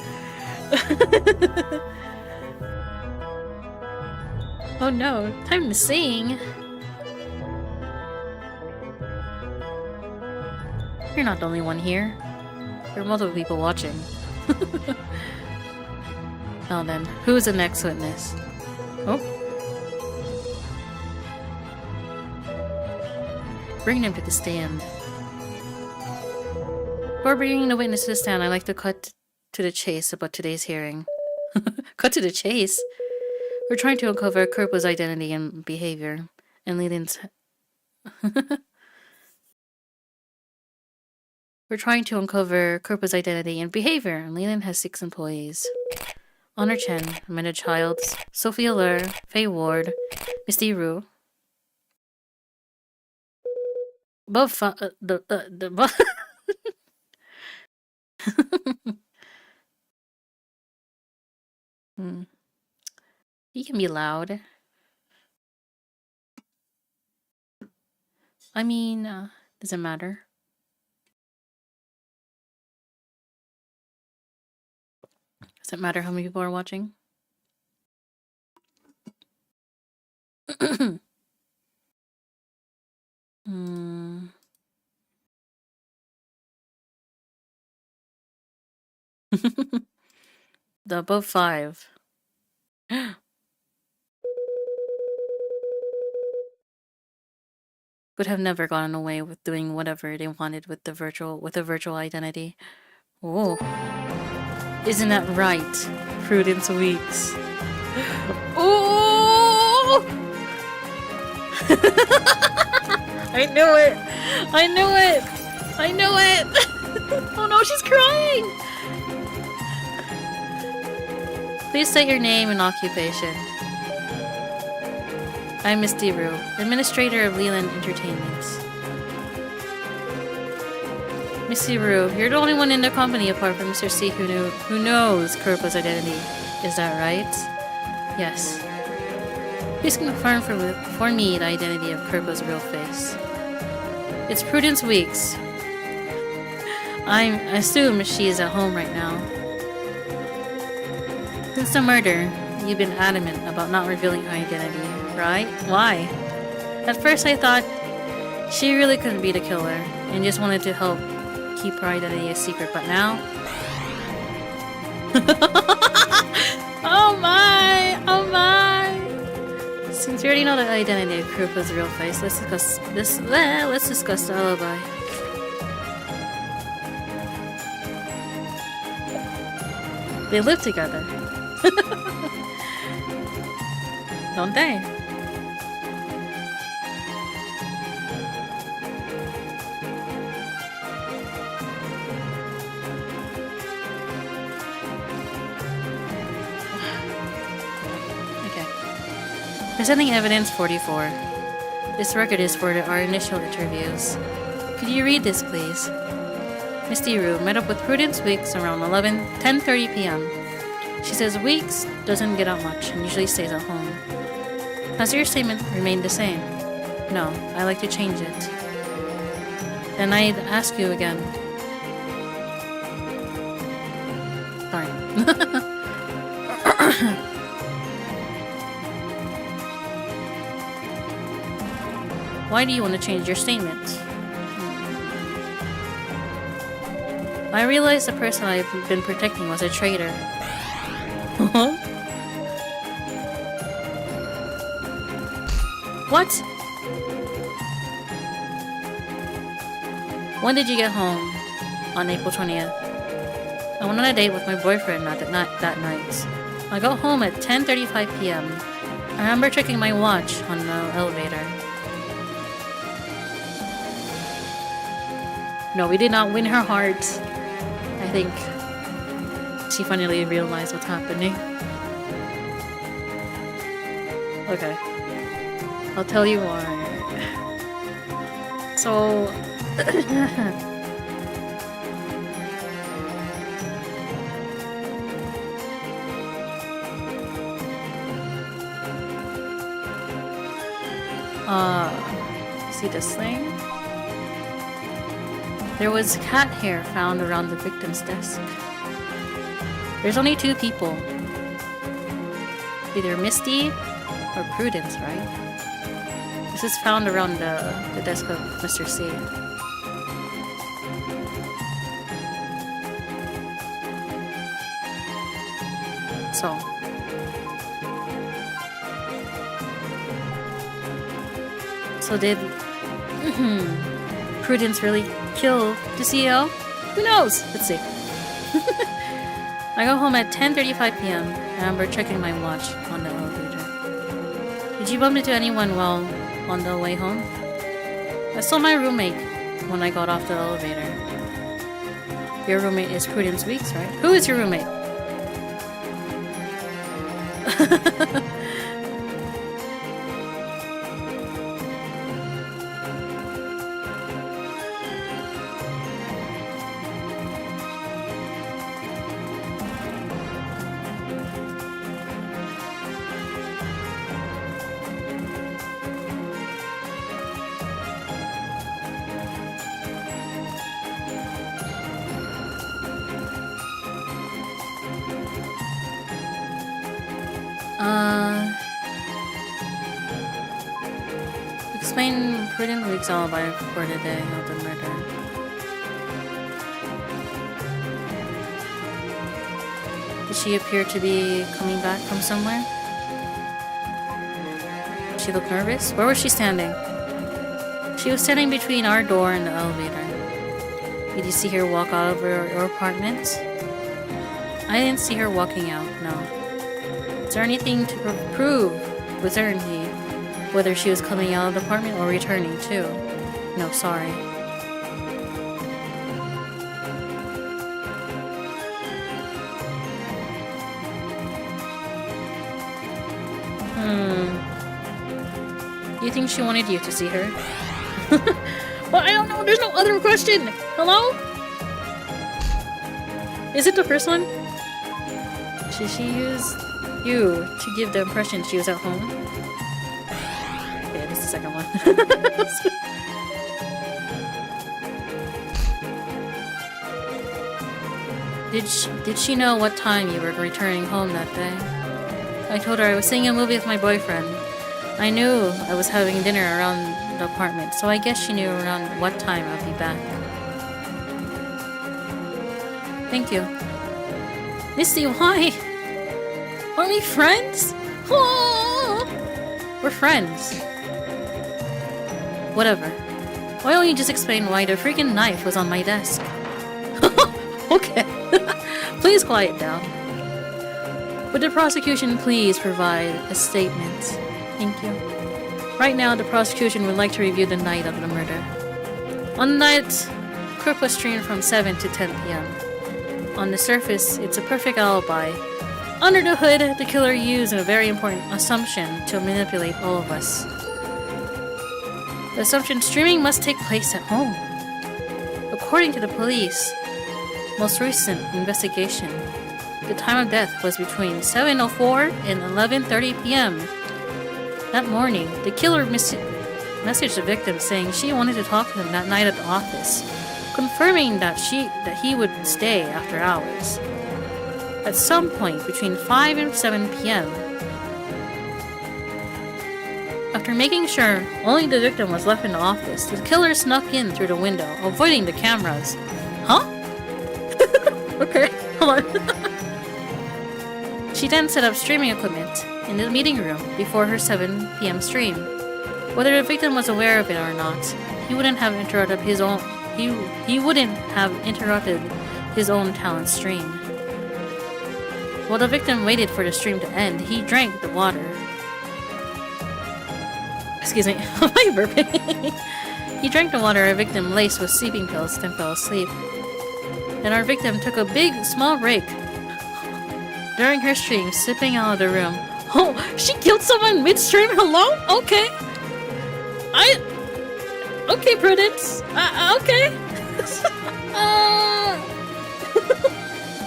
Oh no, time to sing. You're not the only one here. There are multiple people watching. Now then, who's the next witness? Oh. Bring him to the stand. Before bringing the witness to the stand, I'd like to cut to the chase about today's hearing. Cut to the chase? We're trying to uncover Kurpo's identity and behavior, and Leland's... We're trying to uncover Kurpo's identity and behavior, and Leland has 6 employees. Honor Chen, Amanda Childs, Sophia Lur, Faye Ward, Misty Rue. He can be loud. I mean, doesn't matter. Does it matter how many people are watching? The above 5. Would have never gotten away with doing whatever they wanted with a virtual identity. Oh. Isn't that right, Prudence Weeks? Oh! I knew it! I knew it! I knew it! Oh no, she's crying! Please state your name and occupation. I'm Misty Rue, Administrator of Leland Entertainments. Misty Rue, you're the only one in the company apart from Mr. C who knows Kurpo's identity. Is that right? Yes. Please confirm for me the identity of Kurpo's real face. It's Prudence Weeks. I assume she is at home right now. Since the murder, you've been adamant about not revealing her identity, right? Why? At first I thought she really couldn't be the killer and just wanted to help keep her identity a secret, but now... Oh my! Oh my! Since we already know the identity of Kurpo's real face, let's discuss the alibi. They live together. Don't they? Presenting evidence 44. This record is for our initial interviews. Could you read this, please? Misty Rue met up with Prudence Weeks around 10:30 p.m. She says Weeks doesn't get out much and usually stays at home. Has your statement remained the same? No, I like to change it. Then I'd ask you again. Sorry. Why do you want to change your statement? I realized the person I've been protecting was a traitor. What? When did you get home? On April 20th. I went on a date with my boyfriend that night. I got home at 10:35 p.m. I remember checking my watch on the elevator. No, we did not win her heart. I think she finally realized what's happening. Okay. I'll tell you why. So... see this thing? There was cat hair found around the victim's desk. There's only two people. Either Misty or Prudence, right? This is found around the desk of Mr. C. So did Prudence really kill the CEO? Who knows? Let's see. I go home at 10:35 p.m. I remember checking my watch on the elevator. Did you bump into anyone while on the way home? I saw my roommate when I got off the elevator. Your roommate is Prudence Weeks, right? Who is your roommate? Explain Prudence Weeks' alibi for the day of the murder. Did she appear to be coming back from somewhere? She looked nervous. Where was she standing? She was standing between our door and the elevator. Did you see her walk out of her apartment? I didn't see her walking out, no. Is there anything to prove with certainty whether she was coming out of the apartment or returning too? No, sorry. You think she wanted you to see her? Well, I don't know. There's no other question. Hello? Is it the first one? Should she use you to give the impression she was at home? Yeah, this is the second one. Did she know what time you were returning home that day? I told her I was seeing a movie with my boyfriend. I knew I was having dinner around the apartment, so I guess she knew around what time I'd be back. Thank you. Misty, why? Are we friends? Oh! We're friends. Whatever. Why don't you just explain why the freaking knife was on my desk? Okay. Please quiet down. Would the prosecution please provide a statement? Thank you. Right now, the prosecution would like to review the night of the murder. On the night, Crook was streamed from 7 to 10 p.m. On the surface, it's a perfect alibi. Under the hood, the killer used a very important assumption to manipulate all of us. The assumption streaming must take place at home. According to the police, most recent investigation, the time of death was between 7:04 and 11:30 p.m. That morning, the killer messaged the victim saying she wanted to talk to him that night at the office, confirming that he would stay after hours. At some point between 5 and 7 p.m., after making sure only the victim was left in the office, the killer snuck in through the window, avoiding the cameras. Huh? Okay, hold on. She then set up streaming equipment in the meeting room before her 7 p.m. stream. Whether the victim was aware of it or not, he wouldn't have interrupted his own talent stream. While the victim waited for the stream to end, he drank the water. Excuse me, am I burping? He drank the water our victim laced with sleeping pills, then fell asleep. Then our victim took a small break during her stream, slipping out of the room. Oh, she killed someone mid-stream? Hello? Okay. Okay, Prudence. Okay.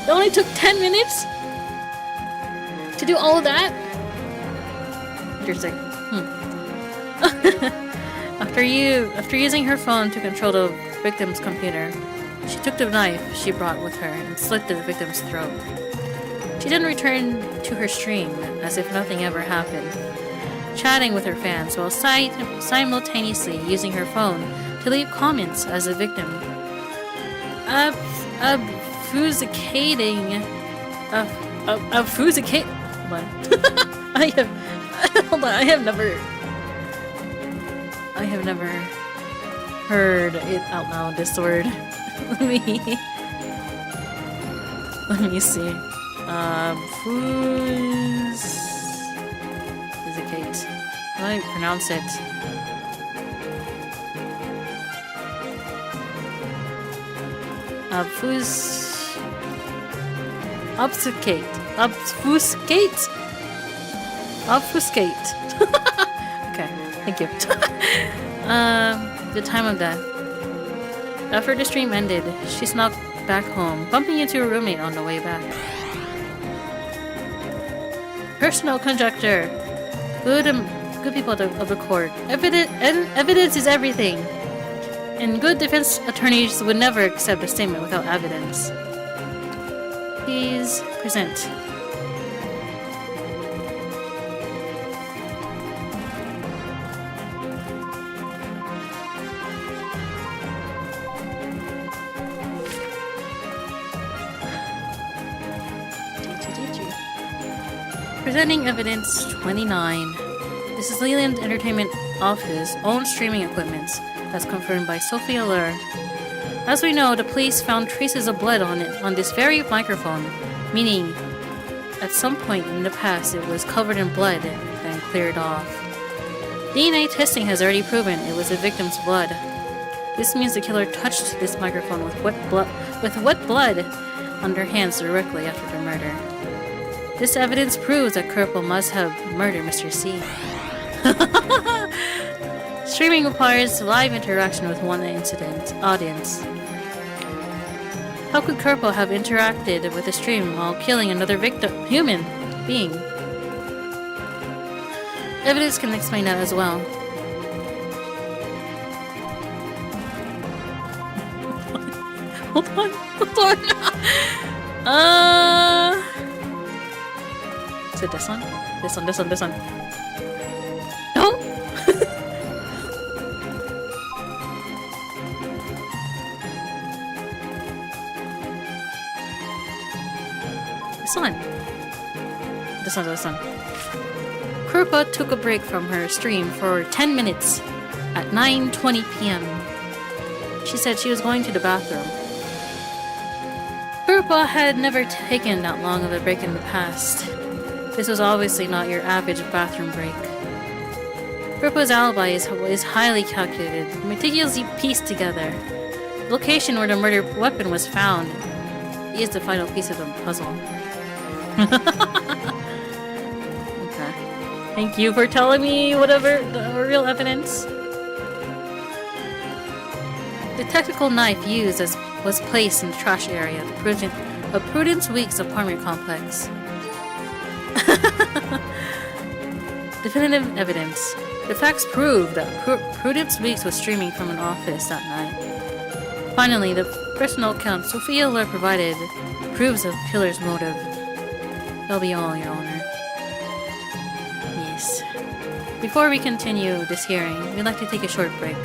It only took 10 minutes to do all of that? Interesting. After using her phone to control the victim's computer, she took the knife she brought with her and slit the victim's throat. She then returned to her stream as if nothing ever happened, chatting with her fans while simultaneously using her phone to leave comments as the victim. Hold on. I have never heard it out loud, this word. Let me see. Fusicate. How do I pronounce it? Obfuscate. Okay, thank you. The time of death. After the stream ended, she snuck back home, bumping into her roommate on the way back. Personal conjecture. Good people of the court. Evidence is everything. And good defense attorneys would never accept a statement without evidence. Please present. Presenting evidence 29. This is Leland Entertainment Office's own streaming equipment, as confirmed by Sophia Lur. As we know, the police found traces of blood on this very microphone, meaning at some point in the past it was covered in blood and cleared off. DNA testing has already proven it was the victim's blood. This means the killer touched this microphone with wet blood on their hands directly after the murder. This evidence proves that Kerpel must have murdered Mr. C. Streaming requires live interaction with one audience. How could Kerpel have interacted with the stream while killing another human being? Evidence can explain that as well. Hold on. Is it this one? This one. No! This one. Kurpa took a break from her stream for 10 minutes at 9:20 p.m. She said she was going to the bathroom. Kurpa had never taken that long of a break in the past. This was obviously not your average bathroom break. Kurpa's alibi is highly calculated, meticulously pieced together. The location where the murder weapon was found is the final piece of the puzzle. Thank you for telling me whatever the real evidence. The technical knife used was placed in the trash area of Prudence Week's apartment complex. Definitive evidence. The facts prove that Prudence Weeks was streaming from an office that night. Finally, the personal account Sophia Lure provided proves the killer's motive. That'll be all, Your Honor. Yes. Before we continue this hearing, we'd like to take a short break.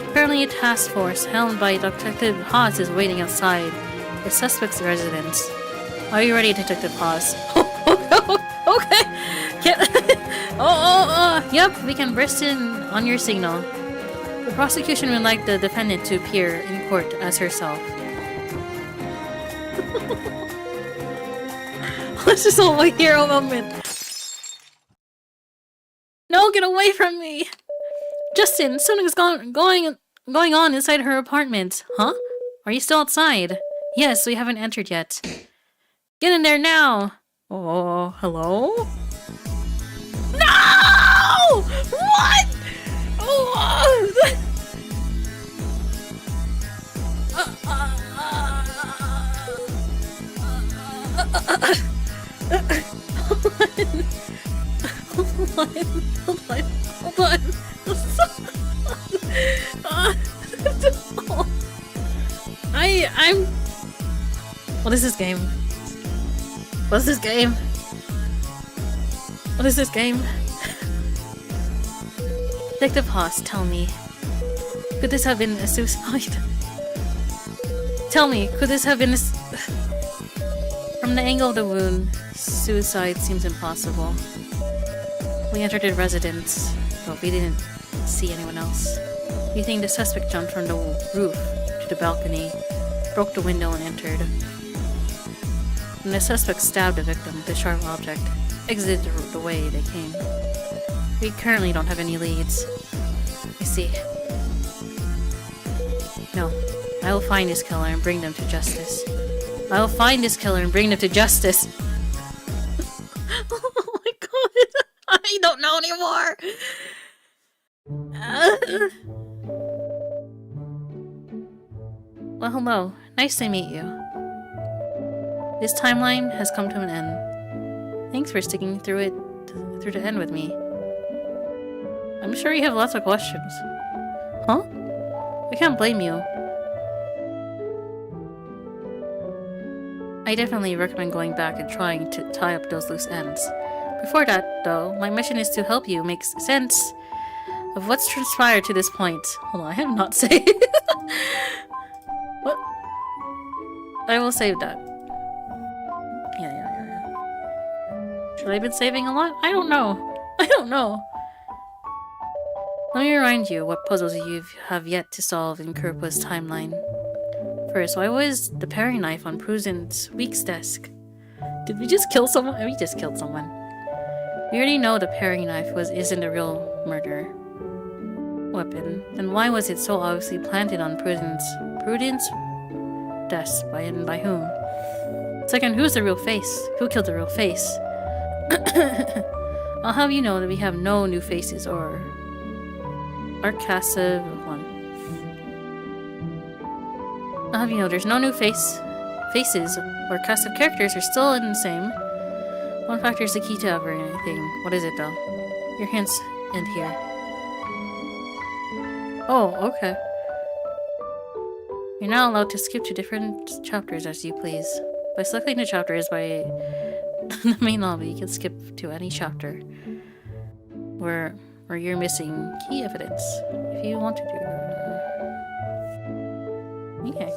Apparently a task force helmed by Detective Haas is waiting outside the suspect's residence. Are you ready, Detective Haas? Okay! Yep, we can burst in on your signal. The prosecution would like the defendant to appear in court as herself. This is all my hero moment. No, get away from me! Justin, something's going on inside her apartment. Huh? Are you still outside? Yes, we haven't entered yet. Get in there now! Oh, hello? No! What? Oh! Hold on. I'm... What is this game? What's this game? What is this game? Detective Haas, tell me. Could this have been a suicide? Tell me, could this have been a... From the angle of the wound, suicide seems impossible. We entered the residence, but we didn't see anyone else. We think the suspect jumped from the roof to the balcony, broke the window and entered. When the suspect stabbed the victim with a sharp object, exited the way they came. We currently don't have any leads. I see. No, I will find this killer and bring them to justice. I will find this killer and bring them to justice. Oh my god, I don't know anymore. Well, hello. Nice to meet you. This timeline has come to an end. Thanks for sticking through the end with me. I'm sure you have lots of questions. Huh? I can't blame you. I definitely recommend going back and trying to tie up those loose ends. Before that, though, my mission is to help you make sense of what's transpired to this point. Hold on, I have not saved. What? I will save that. Yeah. Should I have been saving a lot? I don't know. Let me remind you what puzzles you have yet to solve in Kurpa's timeline. First, why was the paring knife on Prusen's Week's desk? Did we just kill someone? We just killed someone. We already know the paring knife isn't a real murder weapon. Then why was it so obviously planted on Prudence's desk? By whom? Second, who's the real face? Who killed the real face? I'll have you know that we have no new faces or Arcasive one. I'll have you know there's no new faces or cast of characters are still in the same. One factor is the key to everything. What is it though? Your hints end here. Oh, okay. You're now allowed to skip to different chapters as you please. By selecting the chapters by the main lobby, you can skip to any chapter where you're missing key evidence if you want to do that. Okay.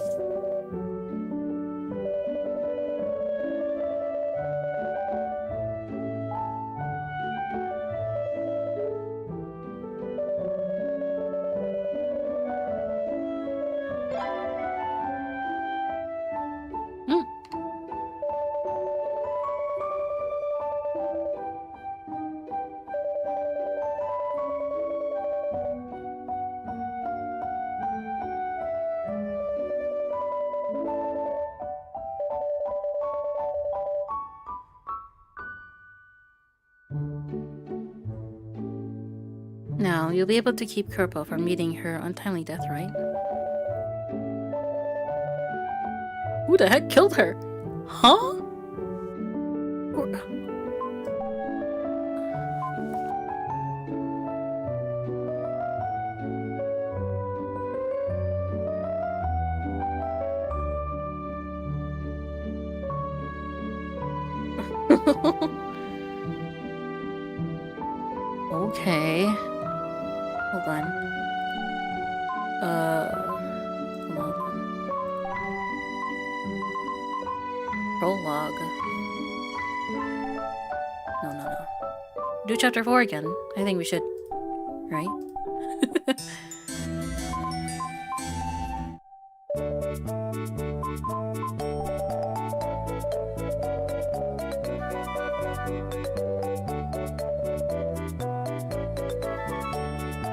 Now, you'll be able to keep Kurpo from meeting her untimely death, right? Who the heck killed her? Huh? Okay. Hold on. Hold on. Prologue. No. Do chapter 4 again. I think we should. Right?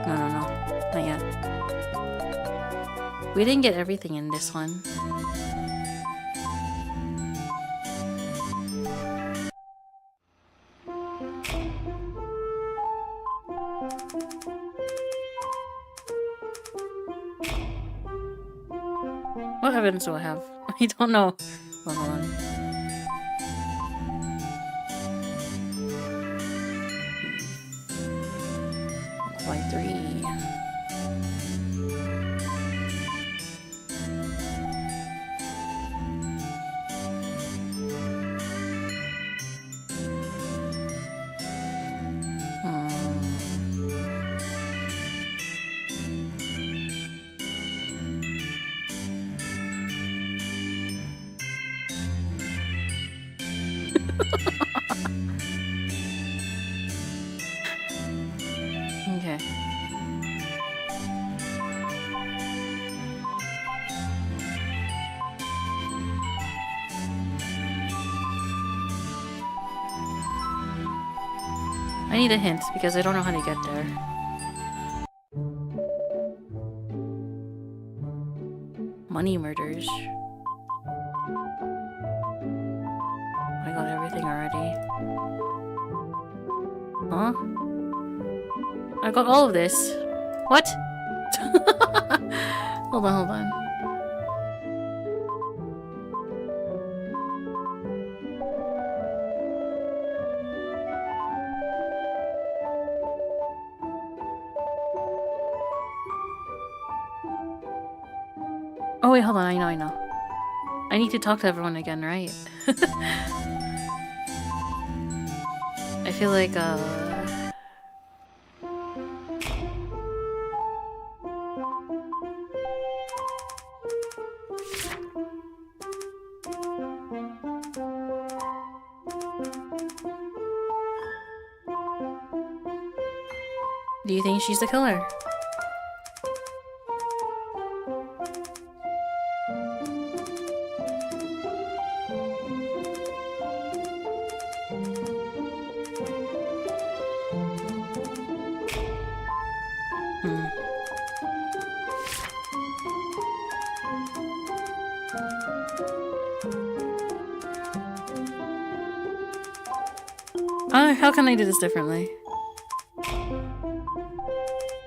No. Not yet. We didn't get everything in this one. What evidence do I have? I don't know. Hold on. By 3. Okay. I need a hint because I don't know how to get there. Money murders. I got everything already. Huh? I got all of this. What? Hold on. Oh wait, hold on, I know. I need to talk to everyone again, right? I feel like, do you think she's the killer? How can I do this differently?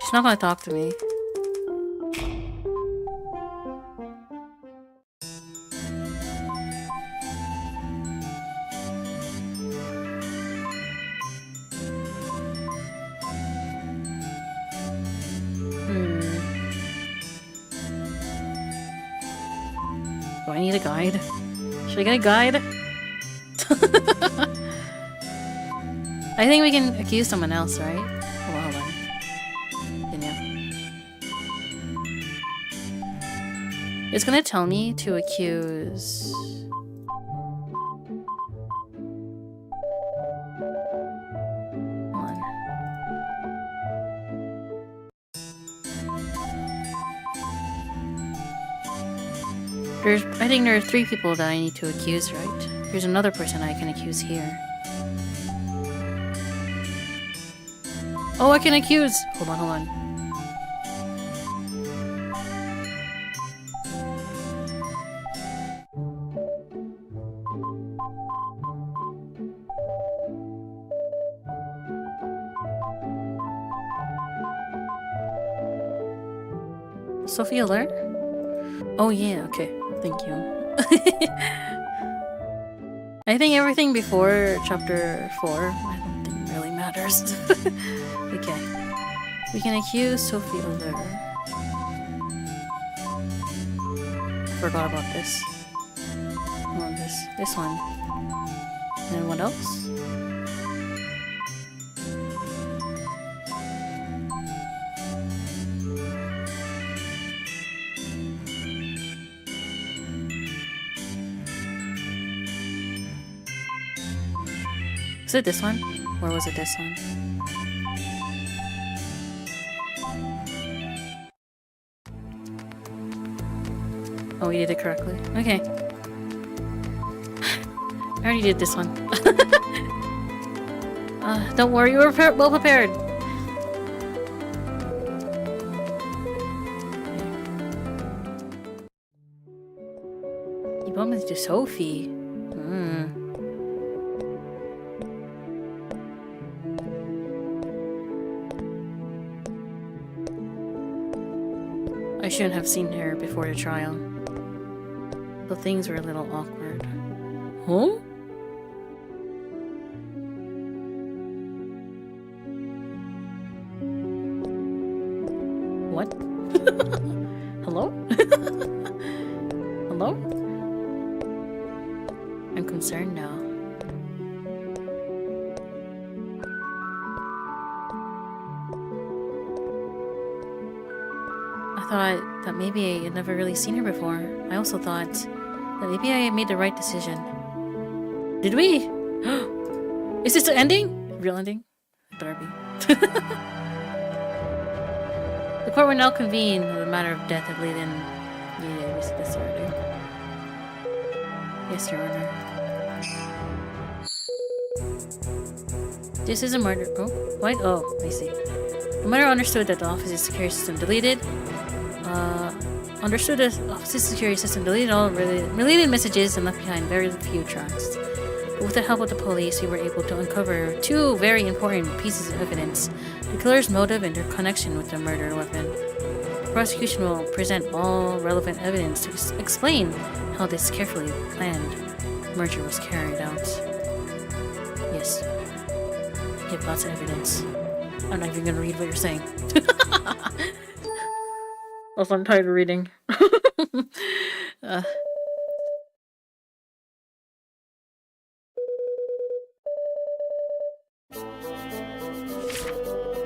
She's not gonna talk to me. Do I need a guide? Should I get a guide? I think we can accuse someone else, right? Hold on. Continue. It's gonna tell me to accuse... Hold on. I think there are 3 people that I need to accuse, right? There's another person I can accuse here. Oh, I can accuse! Hold on. Sophie alert? Oh yeah, okay. Thank you. I think everything before chapter 4, I don't think really matters. Okay. We can accuse Sophie alert. Forgot about this. Oh, this one. And what else? Was it this one? Or was it this one? Oh, we did it correctly. Okay. I already did this one. Don't worry, you were well prepared. You bumped into Sophie. I shouldn't have seen her before the trial. But things were a little awkward. Huh? What? Hello? Hello? I'm concerned now. I thought that maybe I had never really seen her before. I also thought that maybe I made the right decision. Did we? Is this the ending? Real ending? It better be. The court will now convene on the matter of death of Leyden. Yeah, we said this already. Yes, Your Honor. This is a murder. Oh, what? Oh, I see. The murderer understood that the office's security system deleted. Understood the office's security system deleted all related messages and left behind very few tracks. But with the help of the police, we were able to uncover two very important pieces of evidence: the killer's motive and their connection with the murder weapon. The prosecution will present all relevant evidence to explain how this carefully planned murder was carried out. Yes. You have lots of evidence. I'm not even gonna read what you're saying. Also, I'm tired of reading.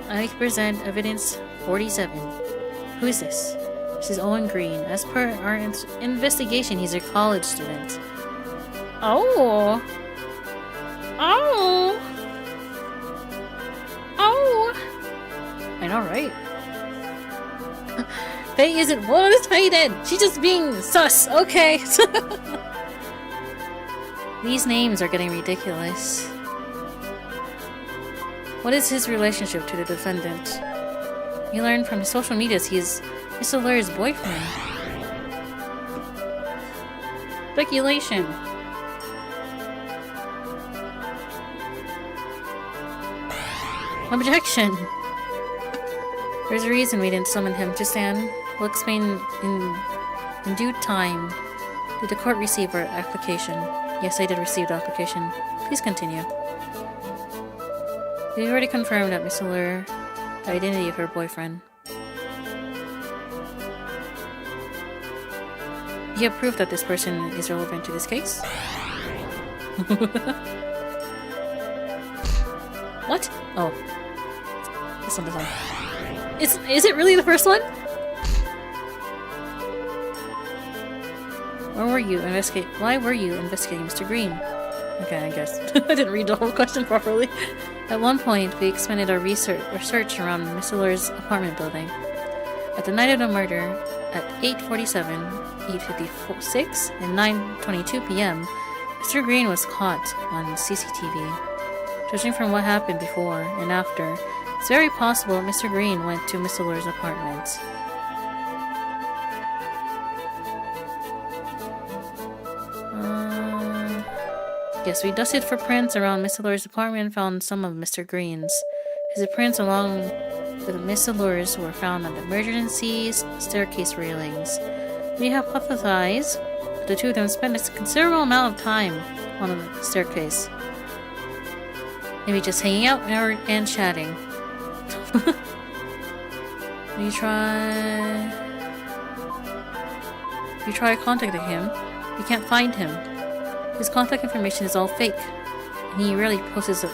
I present evidence 47. Who is this? This is Owen Green. As per our investigation, he's a college student. Oh! Oh! Oh! I know, right? Faye isn't motivated! She's just being sus, okay? These names are getting ridiculous. What is his relationship to the defendant? We learned from his social medias he is Mr. Lur's boyfriend. Speculation. Objection! There's a reason we didn't summon him to stand. We'll explain in due time. Did the court receive our application? Yes, I did receive the application. Please continue. We already confirmed that Miss Lur, the identity of her boyfriend. You have proof that this person is relevant to this case? What? Oh. This one. Is it really the first one? Why were you investigating Mr. Green? Okay, I guess. I didn't read the whole question properly. At one point, we expanded our search around Miss Lur's apartment building. At the night of the murder, at 8:47, 8:56, and 9:22 p.m., Mr. Green was caught on CCTV. Judging from what happened before and after, it's very possible Mr. Green went to Miss Lur's apartment. Yes, we dusted for prints around Miss Lur's apartment and found some of Mr. Green's. His prints along The mistlures were found on the emergency staircase railings. We hypothesize that the two of them spent a considerable amount of time on the staircase. Maybe just hanging out and chatting. You try contacting him, you can't find him. His contact information is all fake, and he rarely posts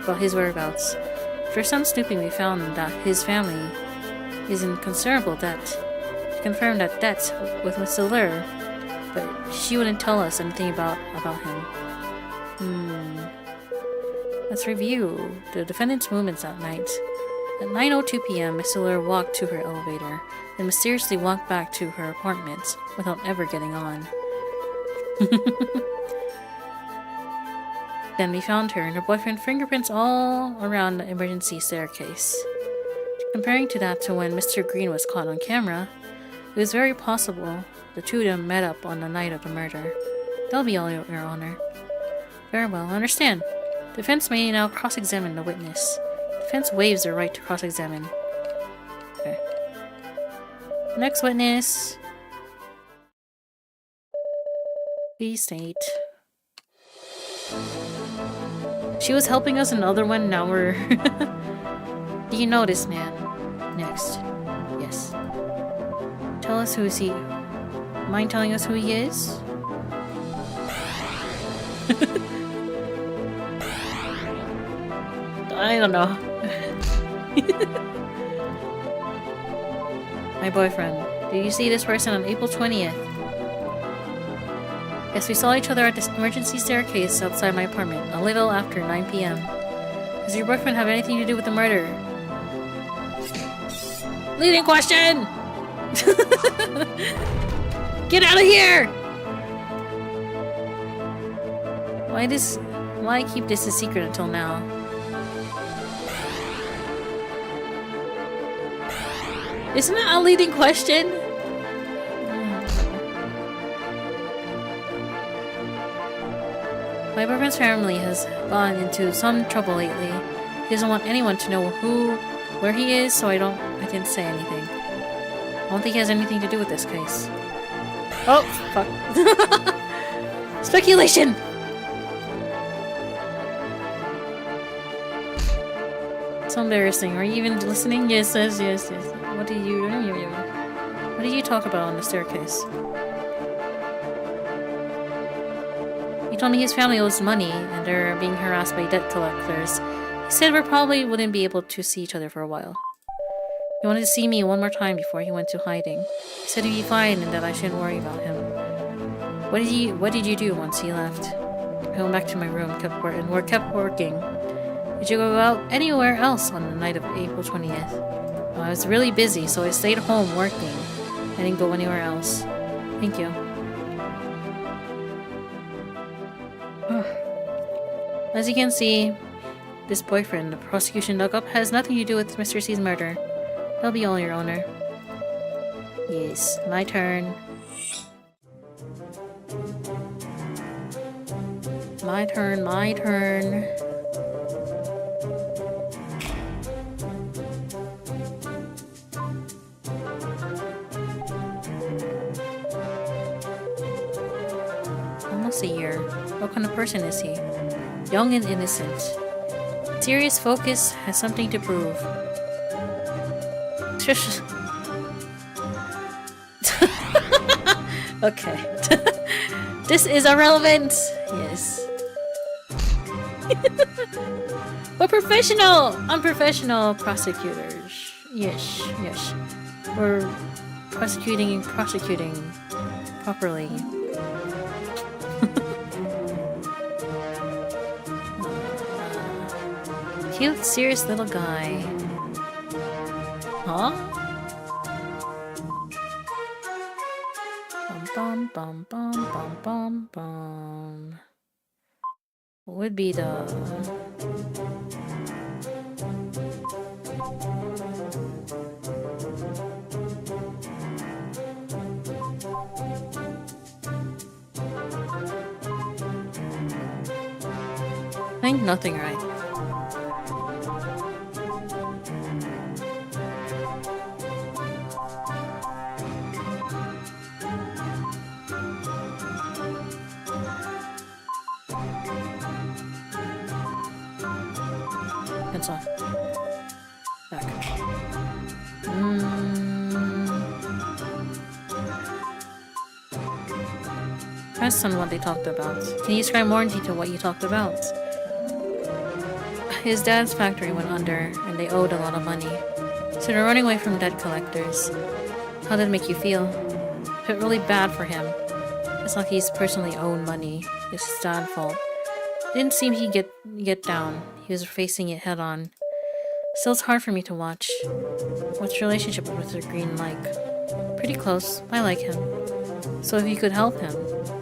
about his whereabouts. After some snooping, we found that his family is in considerable debt. She confirmed that debt with Mr. Lur, but she wouldn't tell us anything about him. Let's review the defendant's movements that night. At 9:02 p.m., Miss Lur walked to her elevator, and mysteriously walked back to her apartment without ever getting on. Then we found her and her boyfriend fingerprints all around the emergency staircase. Comparing that to when Mr. Green was caught on camera, it was very possible the two of them met up on the night of the murder. That'll be all, Your Honor. Very well, I understand. Defense may now cross-examine the witness. Defense waives their right to cross-examine. Okay. Next witness. Please state. She was helping us in another one, now we're... Do you know this man? Next. Yes. Tell us who is he. Mind telling us who he is? I don't know. My boyfriend. Did you see this person on April 20th? Yes, we saw each other at the emergency staircase outside my apartment, a little after 9 p.m. Does your boyfriend have anything to do with the murder? Leading question! Get out of here! Why keep this a secret until now? Isn't that a leading question? My boyfriend's family has gone into some trouble lately. He doesn't want anyone to know where he is, so I didn't say anything. I don't think he has anything to do with this case. Oh, fuck. Speculation! So embarrassing. Are you even listening? Yes. What do you talk about on the staircase? He told me his family owes money and they're being harassed by debt collectors. He said we probably wouldn't be able to see each other for a while. He wanted to see me one more time before he went to hiding. He said he'd be fine and that I shouldn't worry about him. What did you do once he left? I went back to my room and kept working. Did you go out anywhere else on the night of April 20th? Well, I was really busy, so I stayed home working. I didn't go anywhere else. Thank you. As you can see, this boyfriend the prosecution dug up has nothing to do with Mr. C's murder. That'll be all, Your Honor. Yes, my turn. My turn. Almost a year. What kind of person is he? Young and innocent. Serious focus has something to prove. Okay. This is irrelevant! Yes. We're professional! Unprofessional prosecutors. Yes. We're prosecuting properly. Cute, serious little guy. Huh? Bum. What would be the... I think nothing, right? Headphones on. Back. Press on what they talked about. Can you describe more in detail what you talked about? His dad's factory went under, and they owed a lot of money. So they're running away from debt collectors. How did it make you feel? I felt really bad for him. It's not like he's personally owed money. It's his dad's fault. Didn't seem he'd get down. He was facing it head on. Still, it's hard for me to watch. What's your relationship with Mr. Green like? Pretty close. I like him. So if you could help him,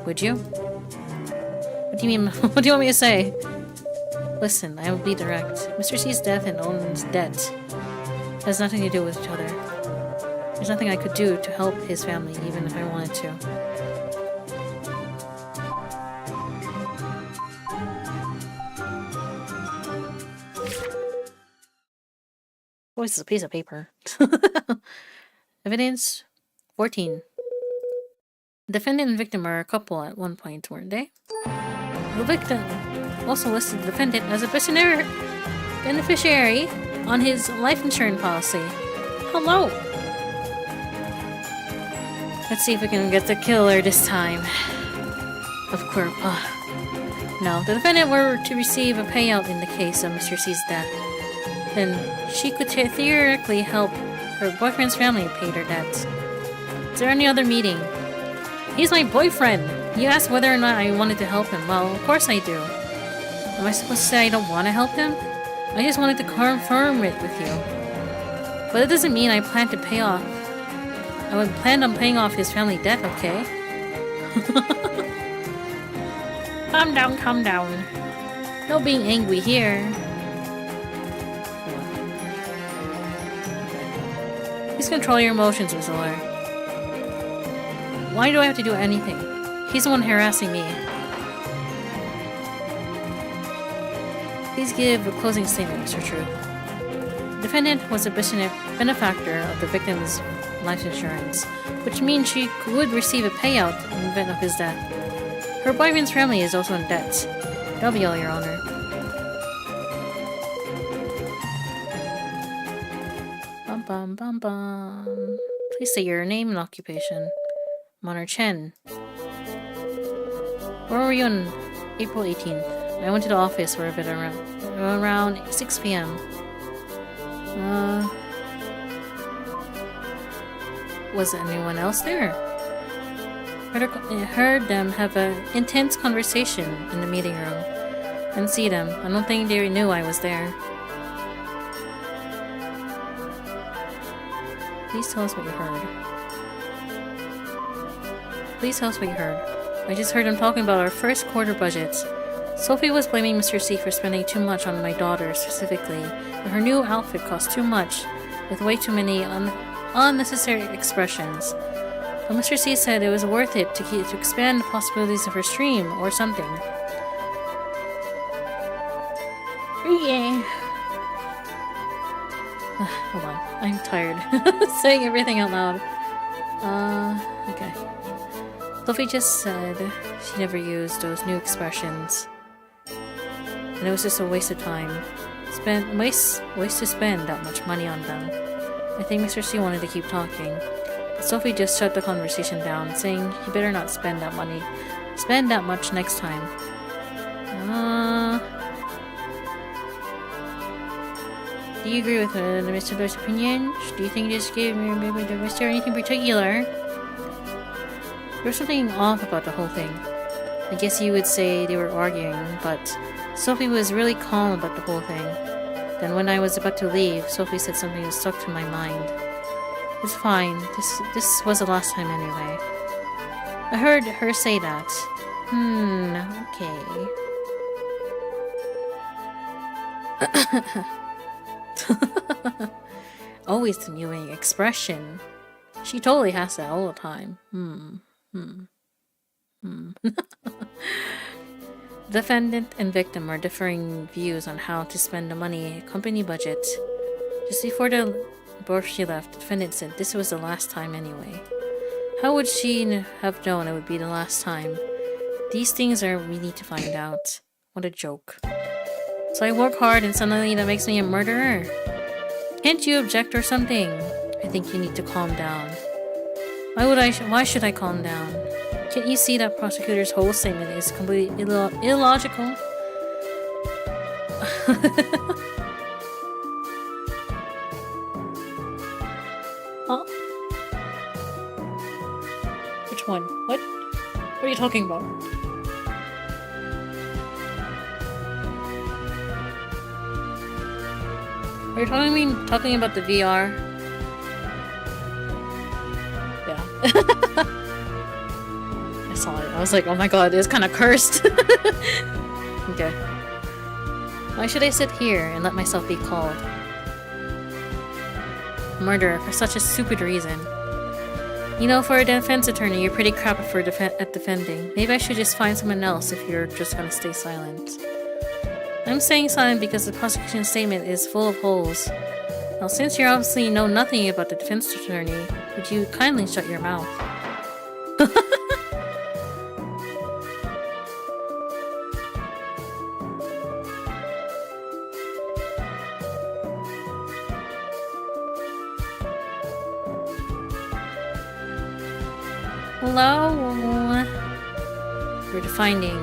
would you? What do you mean? What do you want me to say? Listen, I will be direct. Mr. C's death and Owen's debt has nothing to do with each other. There's nothing I could do to help his family, even if I wanted to. Oh, this is a piece of paper. Evidence 14. Defendant and victim are a couple at one point, weren't they? The victim also listed the defendant as a beneficiary on his life insurance policy. Hello! Let's see if we can get the killer this time. Of course. No, the defendant were to receive a payout in the case of Mr. C's death. Then she could theoretically help her boyfriend's family pay their debts. Is there any other meeting? He's my boyfriend! You asked whether or not I wanted to help him. Well, of course I do. Am I supposed to say I don't want to help him? I just wanted to confirm it with you. But it doesn't mean I plan to pay off. I would plan on paying off his family debt, okay? Calm down, calm down. No being angry here. Please control your emotions, Miss Miller. Why do I have to do anything? He's the one harassing me. Please give a closing statement, Mr. True. The defendant was a benefactor of the victim's life insurance, which means she would receive a payout in the event of his death. Her boyfriend's family is also in debt. That'll be all, Your Honor. Bum bum bum bum. Please say your name and occupation. Honor Chen. Where were you on April 18th? I went to the office for a bit around 6 p.m. Was anyone else there? I heard them have an intense conversation in the meeting room. I didn't see them. I don't think they knew I was there. Please tell us what you heard. Please tell us what you heard. I just heard them talking about our first quarter budgets. Sophie was blaming Mr. C for spending too much on my daughter specifically, and her new outfit cost too much, with way too many unnecessary expressions. But Mr. C said it was worth it to expand the possibilities of her stream or something. Yeah. Hold on, I'm tired. Saying everything out loud. Okay. Sophie just said she never used those new expressions. And it was just a waste of time. Waste to spend that much money on them. I think Mr. C wanted to keep talking. But Sophie just shut the conversation down, saying he better not spend that much next time. Do you agree with Mr. Miller's opinion? Do you think this gave me maybe was there anything particular? There was something off about the whole thing. I guess you would say they were arguing, but Sophie was really calm about the whole thing. Then when I was about to leave, Sophie said something that stuck to my mind. It's fine. This was the last time anyway. I heard her say that. Okay. Always the mewing expression. She totally has that all the time. Defendant and victim are differing views on how to spend the money company budget. Just before she left, the defendant said this was the last time anyway. How would she have known it would be the last time? These things we need to find out. What a joke. So I work hard and suddenly that makes me a murderer. Can't you object or something? I think you need to calm down. Why should I calm down? Can't you see that prosecutor's whole statement is completely illogical? Huh? Which one? What? What are you talking about? Are you talking about the VR? Yeah. I saw it. I was like, oh my god, it's kind of cursed. Okay. Why should I sit here and let myself be called murderer for such a stupid reason? You know, for a defense attorney, you're pretty crap at defending. Maybe I should just find someone else if you're just gonna stay silent. I'm staying silent because the prosecution statement is full of holes. Now, since you obviously know nothing about the defense attorney, would you kindly shut your mouth? Hello? We're finding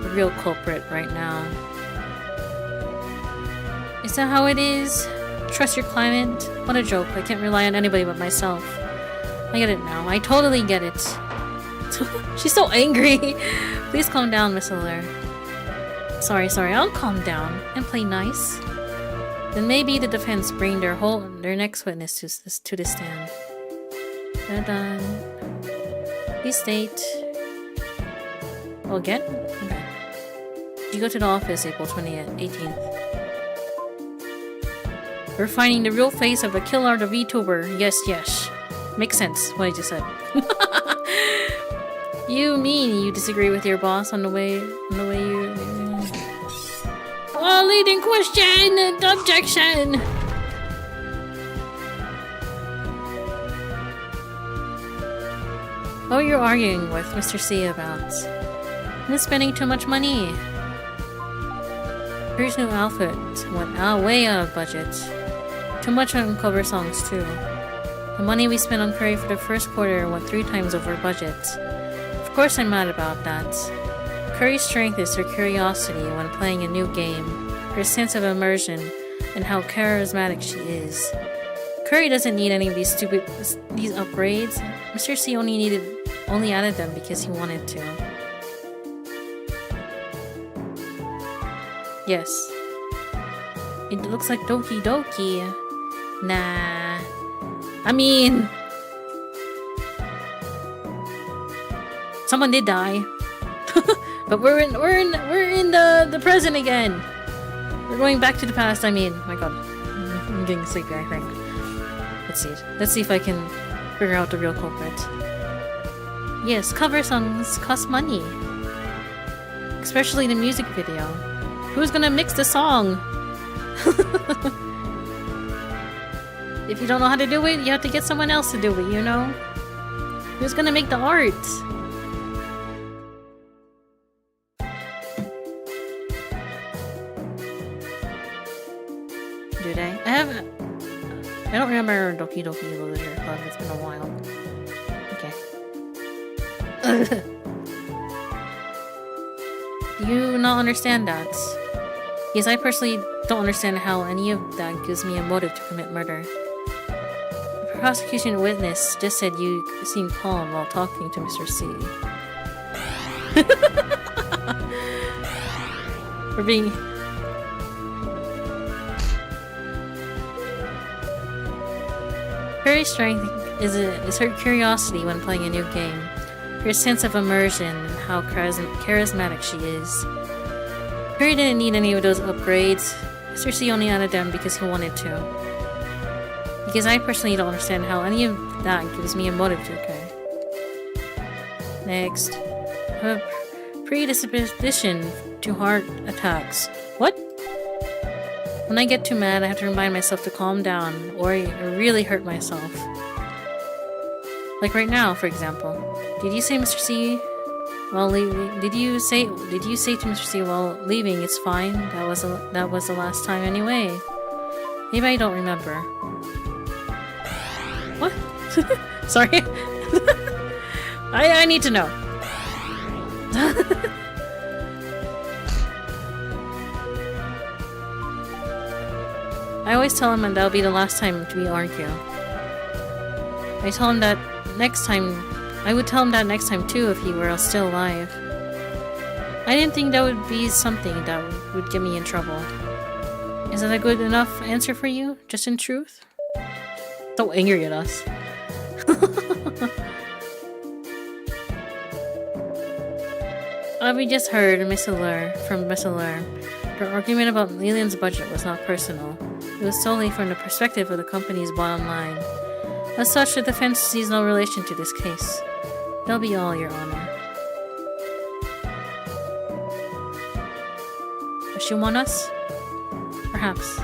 the real culprit right now. Is that how it is? Trust your client? What a joke. I can't rely on anybody but myself. I get it now. I totally get it. She's so angry. Please calm down, Miss Miller. Sorry. I'll calm down and play nice. Then maybe the defense bring their next witness to the stand. They're done. Please state. Oh, again? Okay. You go to the office April 18th. We're finding the real face of the killer, the VTuber. Yes. Makes sense, what I just said. You mean you disagree with your boss on the way you... Oh, leading question! Objection! What are you arguing with Mr. C about? I'm spending too much money. Curry's new outfit went way out of budget. Too much on cover songs too. The money we spent on Curry for the first quarter went 3 times over budget. Of course I'm mad about that. Curry's strength is her curiosity when playing a new game, her sense of immersion, and how charismatic she is. Curry doesn't need any of these upgrades. Mr. C only added them because he wanted to. Yes. It looks like Doki Doki. Nah. I mean... Someone did die. But we're in the present again. We're going back to the past, I mean. Oh my god. I'm getting sleepy, I think. Let's see if I can figure out the real culprit. Yes, cover songs cost money. Especially the music video. Who's gonna mix the song? If you don't know how to do it, you have to get someone else to do it, you know? Who's gonna make the art? Do they? I don't remember Doki Doki Literature Club, it's been a while. Okay. Do you not understand that? Yes, I personally don't understand how any of that gives me a motive to commit murder. The prosecution witness just said you seemed calm while talking to Mr. C. We're being... Her strength is her curiosity when playing a new game, her sense of immersion, and how charismatic she is. Curry didn't need any of those upgrades. Mr. C only added them because he wanted to. Because I personally don't understand how any of that gives me a motive to occur. Next. A predisposition to heart attacks. What? When I get too mad, I have to remind myself to calm down, or I really hurt myself. Like right now, for example. Did you say Mr. C while leaving? Did you say to Mr. C while leaving, it's fine? That was the last time anyway. Maybe I don't remember. What? Sorry. I need to know. I always tell him that'll be the last time we argue. I tell him that next time. I would tell him that next time too if he were still alive. I didn't think that would be something that would get me in trouble. Is that a good enough answer for you? Just in truth? So angry at us. We just heard from Miss Allure. Their argument about Lilian's budget was not personal. It was solely from the perspective of the company's bottom line. As such, the defense sees no relation to this case. That'll be all, Your Honor. Does she want us? Perhaps.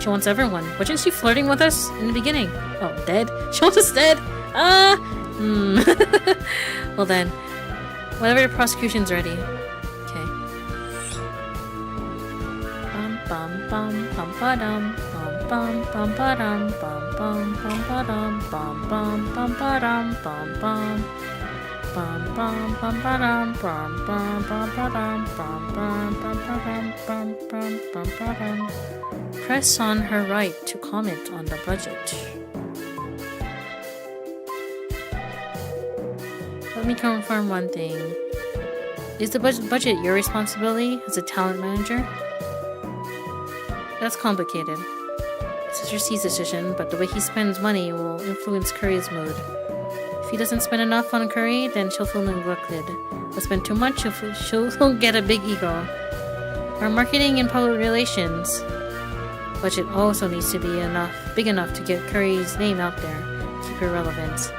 She wants everyone. Wasn't she flirting with us in the beginning? Oh, dead? She wants us dead? Well then, whenever the prosecution's ready. Okay. Bum bum bum bum ba-dum bum bum ba-dum bum bum bum ba-dum bum bum bum ba-dum bum bum bum bum bum ba-dum bum bum bum ba-dum bum bum bum ba-dum bum bum bum ba-dum. Press on her right to comment on the budget. Let me confirm one thing. Is the budget your responsibility as a talent manager? That's complicated. It's Mr. C's decision, but the way he spends money will influence Curry's mood. If he doesn't spend enough on Curry, then she'll feel neglected. But spend too much, she'll get a big ego. Our marketing and public relations budget also needs to be big enough to get Curry's name out there, keep her relevant.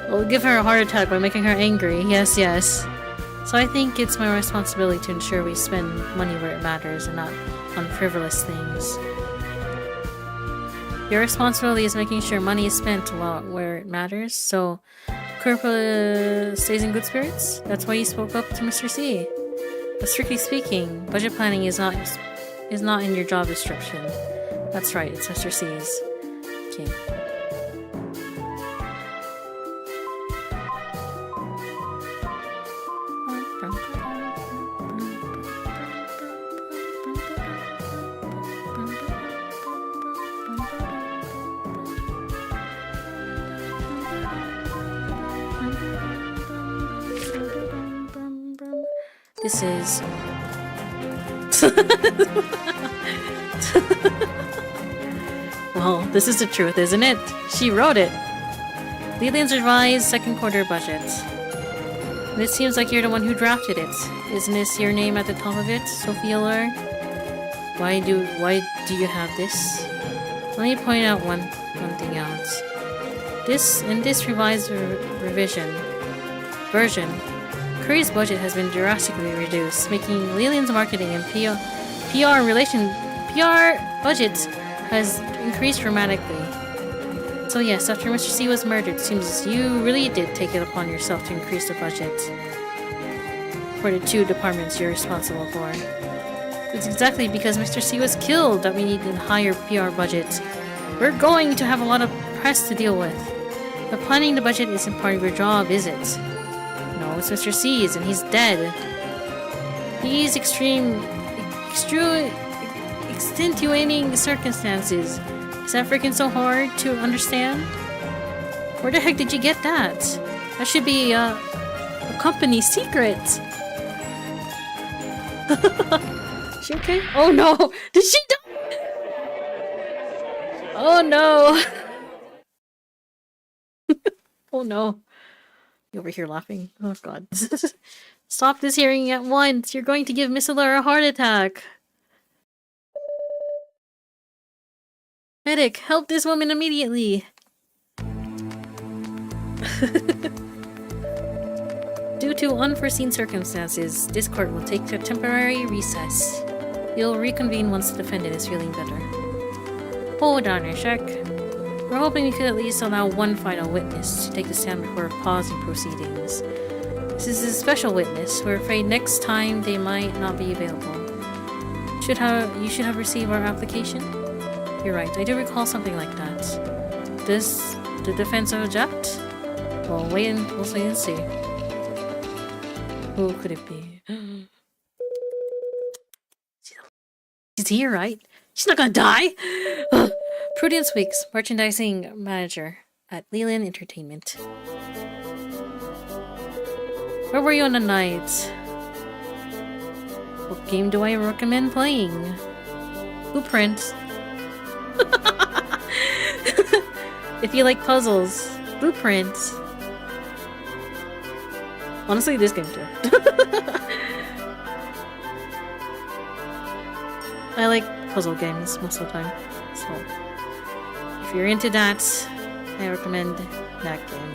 We'll give her a heart attack by making her angry. Yes, yes. So I think it's my responsibility to ensure we spend money where it matters and not on frivolous things. Your responsibility is making sure money is spent where it matters, so Kurpa stays in good spirits? That's why you spoke up to Mr. C. But strictly speaking, budget planning is not in your job description. That's right, it's Mr. C's. Okay. This is... Well, this is the truth, isn't it? She wrote it! Lilian's revised second quarter budget. And it seems like you're the one who drafted it. Isn't this your name at the top of it, Sophie Allure? Why do you have this? Let me point out one thing out. In this revised version, Curry's budget has been drastically reduced, making Lilian's marketing and PR budget has increased dramatically. So yes, after Mr. C was murdered, it seems as you really did take it upon yourself to increase the budget for the two departments you're responsible for. It's exactly because Mr. C was killed that we need a higher PR budget. We're going to have a lot of press to deal with. But planning the budget isn't part of your job, is it? No, it's Mr. C's, and he's dead. These extenuating circumstances. Is that freaking so hard to understand? Where the heck did you get that? That should be a company secret. She okay? Oh no! Did she die? Oh no! Oh no. You over here laughing? Oh god. Stop this hearing at once! You're going to give Miss Allure a heart attack! Medic, help this woman immediately! Due to unforeseen circumstances, this court will take a temporary recess. You'll reconvene once the defendant is feeling better. Hold on a sec. We're hoping we could at least allow one final witness to take the stand before pausing proceedings. This is a special witness. We're afraid next time they might not be available. You should have received our application? You're right, I do recall something like that. Does the defense object? Well, we'll wait and see. Who could it be? She's here, right? She's not gonna die! Prudence Weeks, merchandising manager at Leland Entertainment. Where were you on the night? What game do I recommend playing? Blueprints. If you like puzzles, Blueprints. Honestly, this game too. I like puzzle games most of the time, so if you're into that, I recommend that game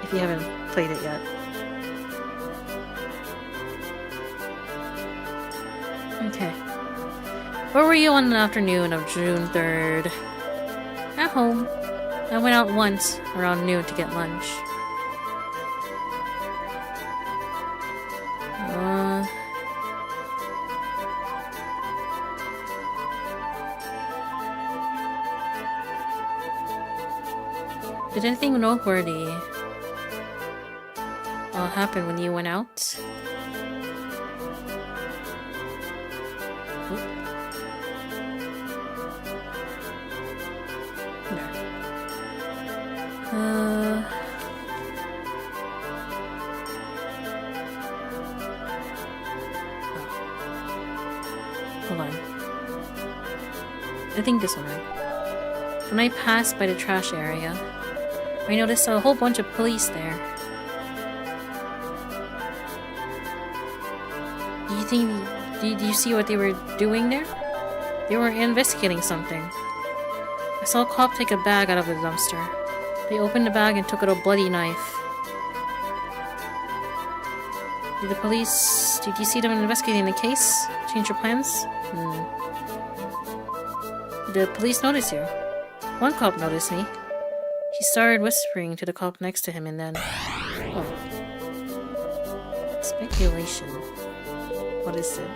if you haven't played it yet. Okay. Where were you on the afternoon of June 3rd? At home. I went out once around noon to get lunch. Did anything noteworthy happen when you went out? Hold on. I think this one, right? When I passed by the trash area, I noticed a whole bunch of police there. Do you see what they were doing there? They were investigating something. I saw a cop take a bag out of the dumpster. They opened the bag and took out a bloody knife. Did you see them investigating the case? Change your plans? Did the police notice you? One cop noticed me. He started whispering to the cop next to him and then... Oh. Speculation. What is it?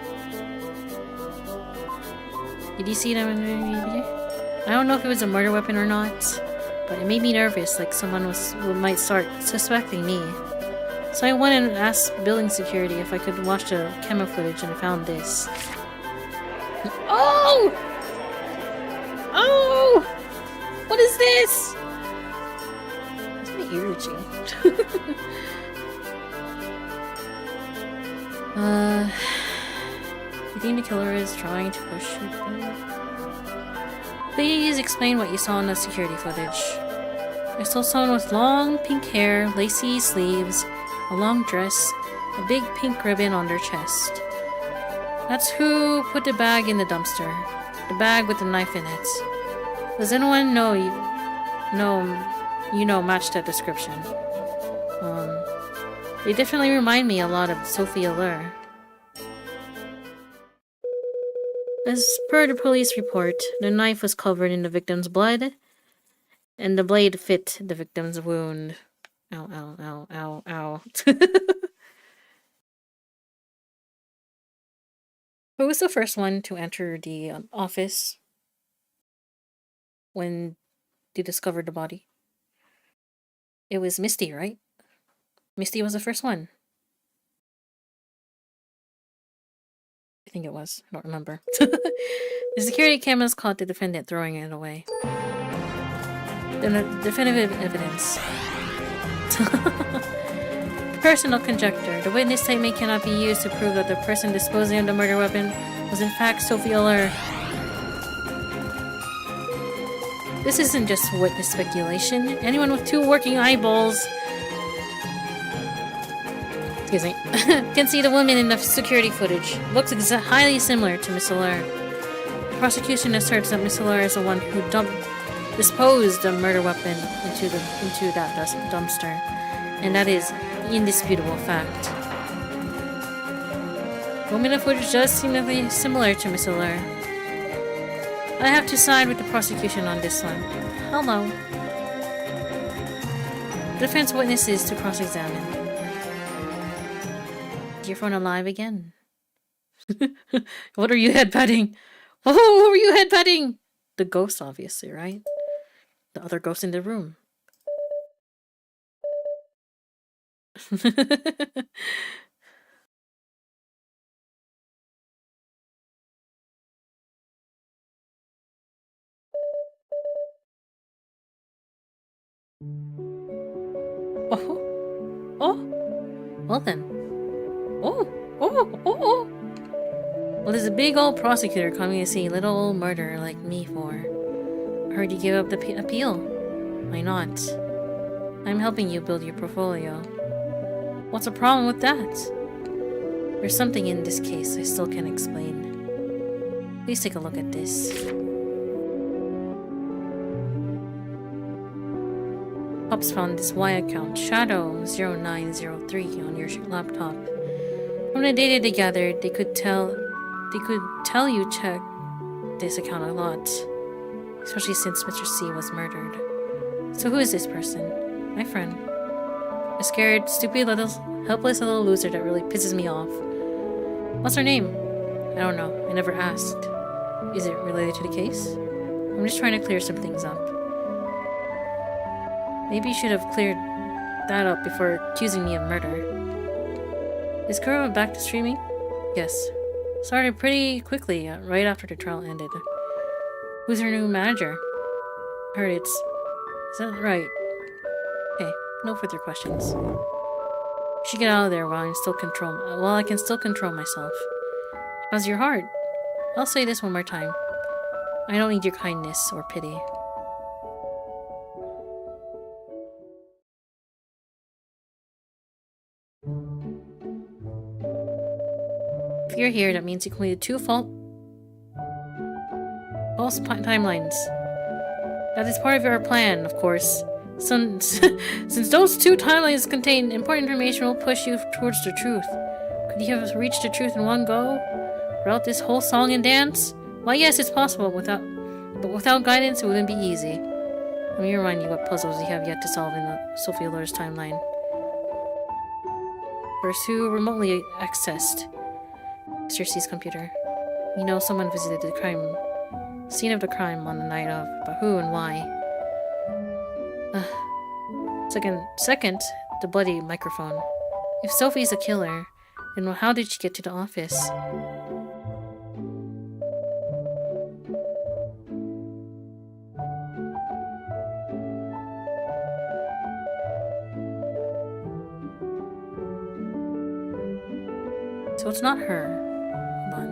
Did you see them in the video? I don't know if it was a murder weapon or not, but it made me nervous, like someone might start suspecting me. So I went and asked building security if I could watch the camera footage, and I found this. Oh! Oh! What is this? It's very irritating. You think the killer is trying to push you? Please explain what you saw in the security footage. I saw someone with long pink hair, lacy sleeves, a long dress, a big pink ribbon on their chest. That's who put the bag in the dumpster. The bag with the knife in it. Does anyone know match that description? They definitely remind me a lot of Sophie Allure. As per the police report, the knife was covered in the victim's blood, and the blade fit the victim's wound. Ow, ow, ow, ow, ow. Who was the first one to enter the office when they discovered the body? It was Misty, right? Misty was the first one. I think it was. I don't remember. The security cameras caught the defendant throwing it away. The definitive evidence. Personal conjecture. The witness statement cannot be used to prove that the person disposing of the murder weapon was in fact Sophie Allure. This isn't just witness speculation. Anyone with two working eyeballs can see the woman in the security footage. Looks highly similar to Miss Allure. The prosecution asserts that Miss Allure is the one who disposed the murder weapon into that dumpster, and that is indisputable fact. The woman in the footage does seem to be similar to Miss Allure. I have to side with the prosecution on this one. Hello. Defense witnesses to cross-examine. Is your phone alive again? What are you headbutting? Oh, who are you headbutting? The ghost, obviously, right? The other ghost in the room. Oh, oh, well then. Oh, oh, oh, oh. Well, there's a big old prosecutor coming to see little old murderer like me for. I heard you give up the appeal. Why not? I'm helping you build your portfolio. What's the problem with that? There's something in this case I still can't explain. Please take a look at this. Pops found this Y account, Shadow0903, on your laptop. From the data they gathered, they could tell you check this account a lot, especially since Mr. C was murdered. So who is this person? My friend. A scared, stupid little, helpless little loser that really pisses me off. What's her name? I don't know. I never asked. Is it related to the case? I'm just trying to clear some things up. Maybe you should have cleared that up before accusing me of murder. Is Kuro back to streaming? Yes. Started pretty quickly, right after the trial ended. Who's her new manager? Heard it's... Is that right? Okay, no further questions. You should get out of there while I can still control myself. How's your heart? I'll say this one more time. I don't need your kindness or pity. If you're here, that means you completed 2 false timelines. That is part of our plan, of course. Since those 2 timelines contain important information, will push you towards the truth. Could you have reached the truth in one go? Throughout this whole song and dance? Why, yes, it's possible. But without guidance, it wouldn't be easy. Let me remind you what puzzles you have yet to solve in the Sophia Lore's timeline. First, who remotely accessed Mr. C's computer? You know someone visited the scene of the crime on the night of, but who and why? Second, the bloody microphone. If Sophie's a killer, then how did she get to the office? So it's not her. Hold on.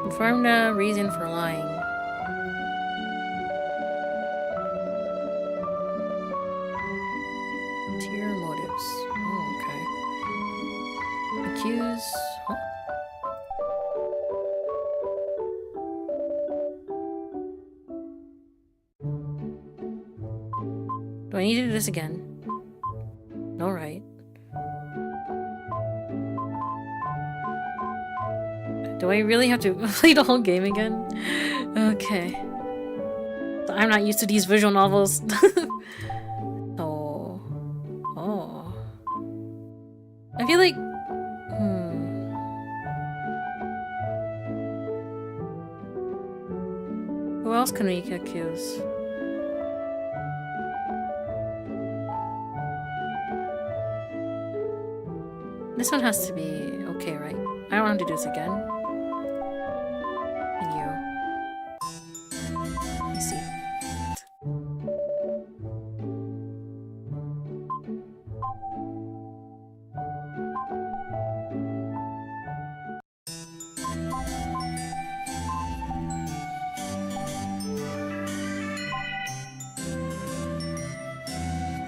Confirm the reason for lying. Ulterior motives. Oh, okay. Accuse. Huh? Do I need to do this again? No, right. Do I really have to play the whole game again? Okay. So I'm not used to these visual novels. Oh. Oh. I feel like... Who else can we accuse? This one has to be okay, right? I don't have to do this again. And you. Let me see.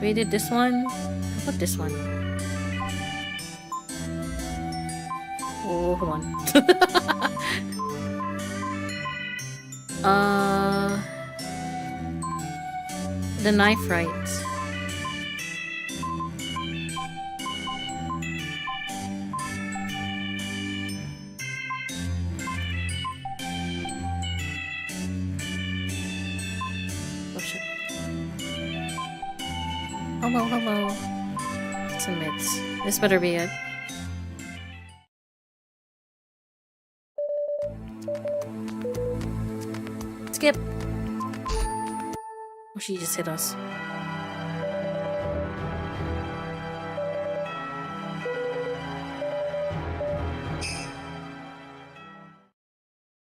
We did this one. How about this one? Oh, hold on. the knife right. Oh shit. Hello, hello. Submit. This better be it. Skip! Oh, she just hit us.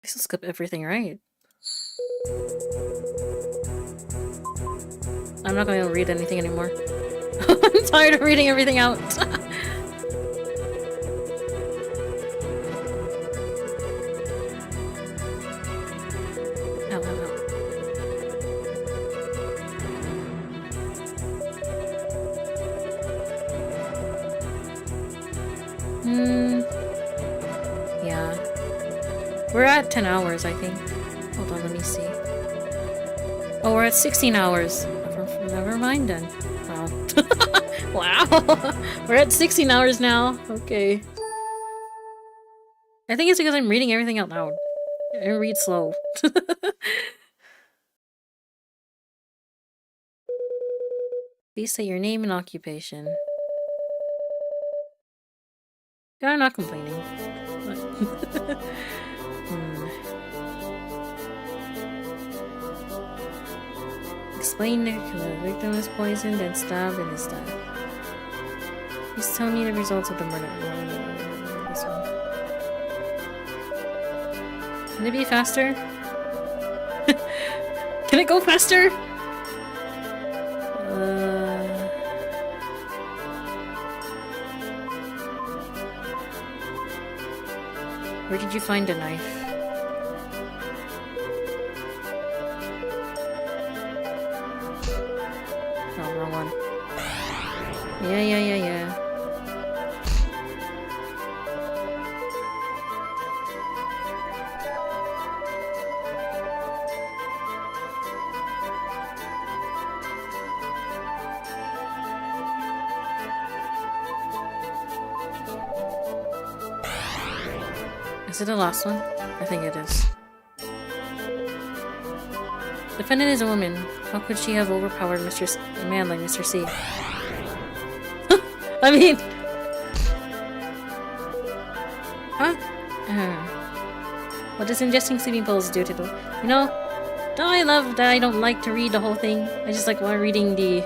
I still skip everything right. I'm not going to read anything anymore. I'm tired of reading everything out. Ow, ow, ow. Yeah. We're at 10 hours, I think. Hold on, let me see. Oh, we're at 16 hours. Never mind then. Wow. Wow. We're at 16 hours now. Okay. I think it's because I'm reading everything out loud. I read slow. Please say your name and occupation. Yeah, I'm not complaining. Explain the victim was poisoned and stabbed in his death. Please tell me the results of the murder. This one. Can it be faster? Can it go faster? Where did you find a knife? Oh, wrong one. Yeah. Is it the last one? I think it is. Defendant is a woman. How could she have overpowered a man like Mr. C? I mean... Huh? What does ingesting sleeping pills do to the... You know, don't I love that I don't like to read the whole thing? I just like while reading the...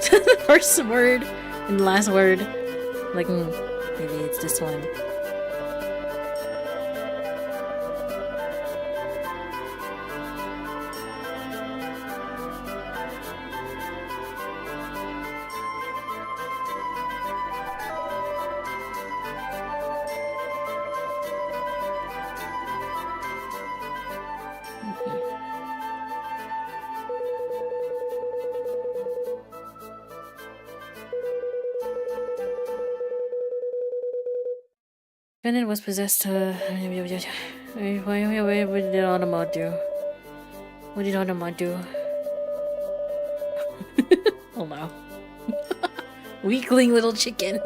the first word and the last word. Like, maybe it's this one. Defendant was possessed. What did Automat do? What did Automat do? Oh wow. Weakling little chicken.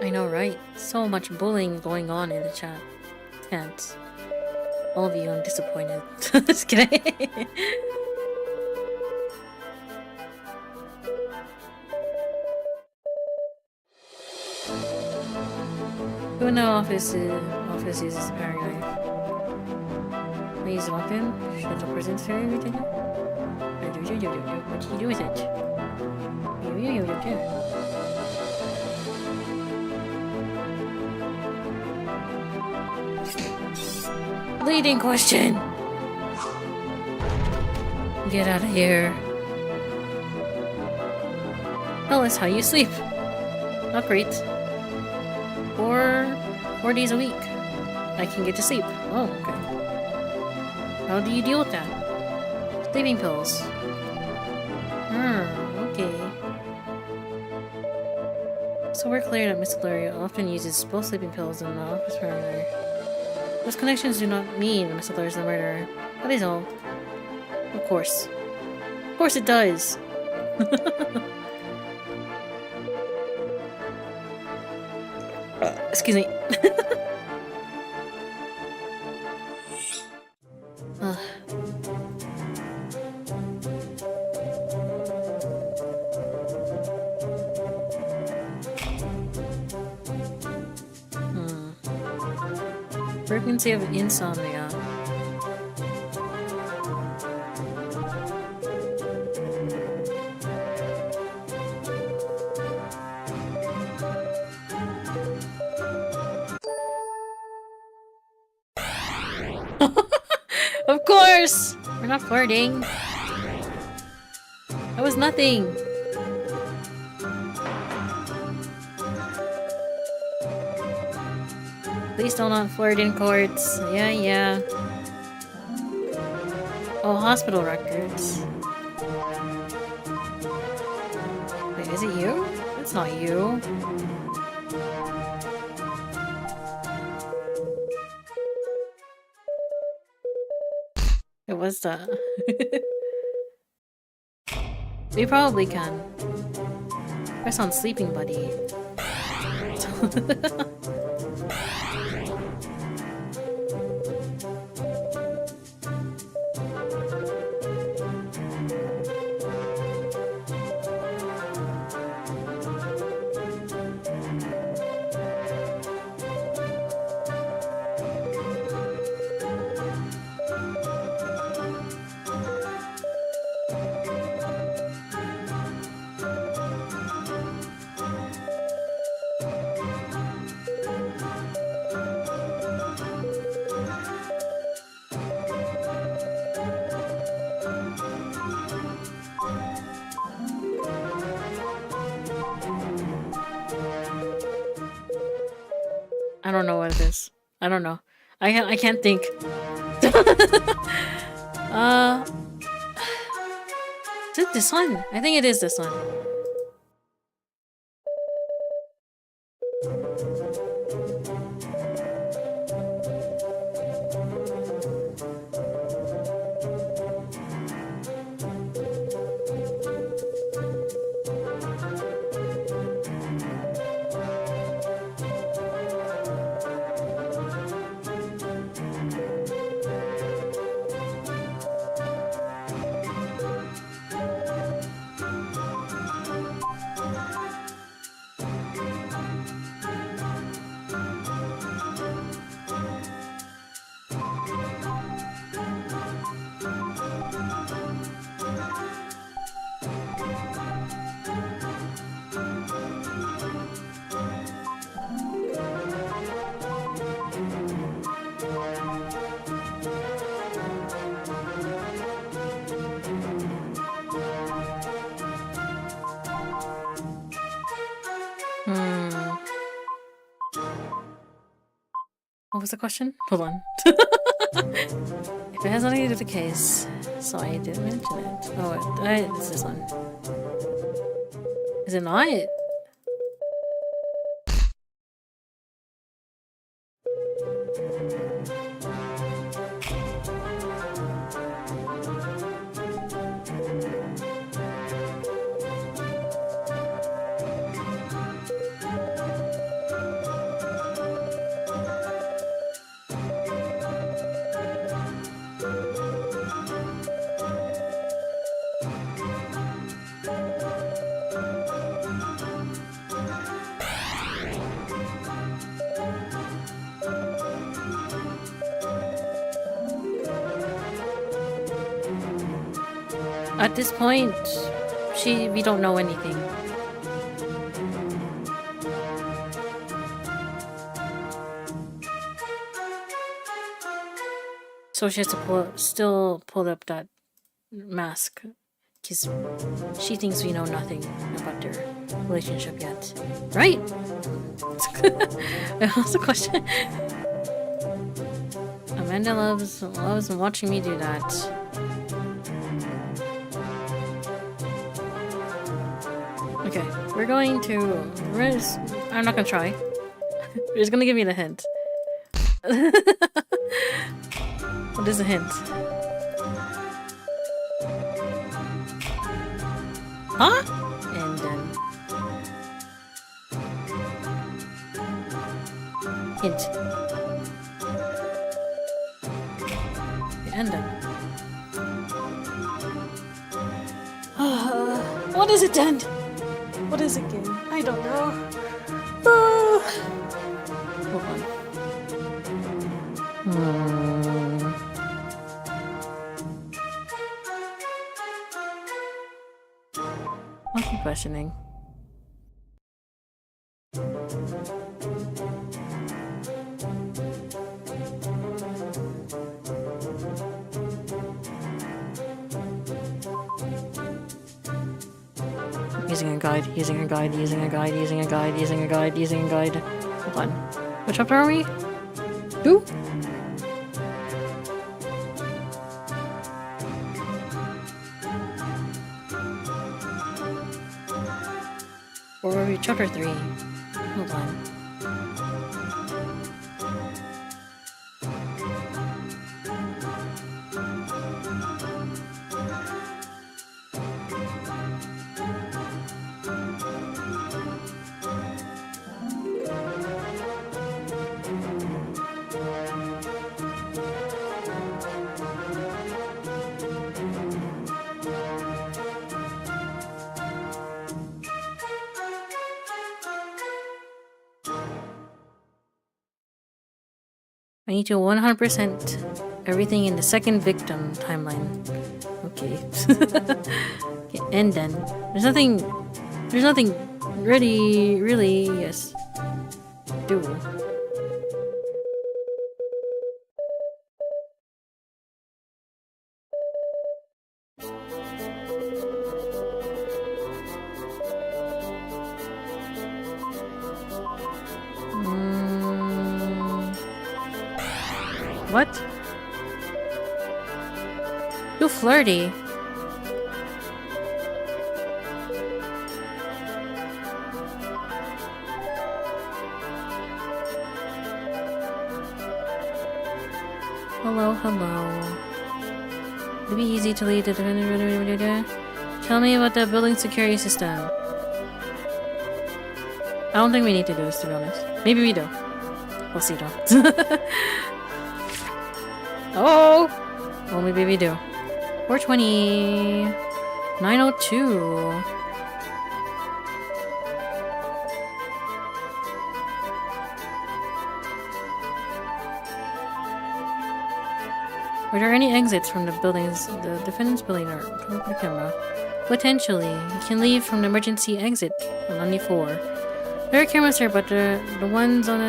I know, right? So much bullying going on in the chat. Can't. All of you, I'm disappointed. Just kidding. Who in the office uses a paragraph? I use a weapon? Should the person say everything? What do you do with it? Leading question! Get out of here. Tell us how you sleep. Not great. 4 days a week. I can get to sleep. Oh, okay. How do you deal with that? Sleeping pills. Okay. So we're clear that Miss Gloria often uses both sleeping pills in the office perimeter. Those connections do not mean Miss Gloria is the murderer. That is all. Of course. Of course it does! Excuse me. Frequency of insomnia. Of course! We're not flirting. That was nothing. Please don't not flirt in courts. Yeah. Oh, hospital records. Wait, is it you? It's not you. It was that. We probably can. Press on sleeping buddy. I don't know what it is. I don't know. I can't think. Is it this one? I think it is this one. What was the question? Hold on. If it has nothing to do with the case, so I didn't mention it. Oh, it's this one. Is it not? At this point, we don't know anything. So she has to still pull up that mask, because she thinks we know nothing about their relationship yet. Right? What's the question? Amanda loves watching me do that. Okay, we're going to... I'm not gonna try. We're just gonna give you the hint. What is the hint? Huh? And then... Hint. And then... what is it then? What is it again? I don't know. Hold on. I'll keep questioning. Using a guide, using a guide, using a guide, using a guide, using a guide, using a guide. Hold on. Which chapter are we? 2? Or are we chapter 3? Hold on. I need to 100% everything in the second victim timeline. Okay. Okay, and then there's nothing really, yes. Do. What? Too flirty. Hello, hello. It'd be easy to lead the... Tell me about the building security system. I don't think we need to do this, to be honest. Maybe we do. We'll see though. Oh! Well, maybe we do. 420... 902... Are there any exits from the buildings, the defendant's building, or from the camera? Potentially. You can leave from the emergency exit on 94. There are cameras here, but the ones on the...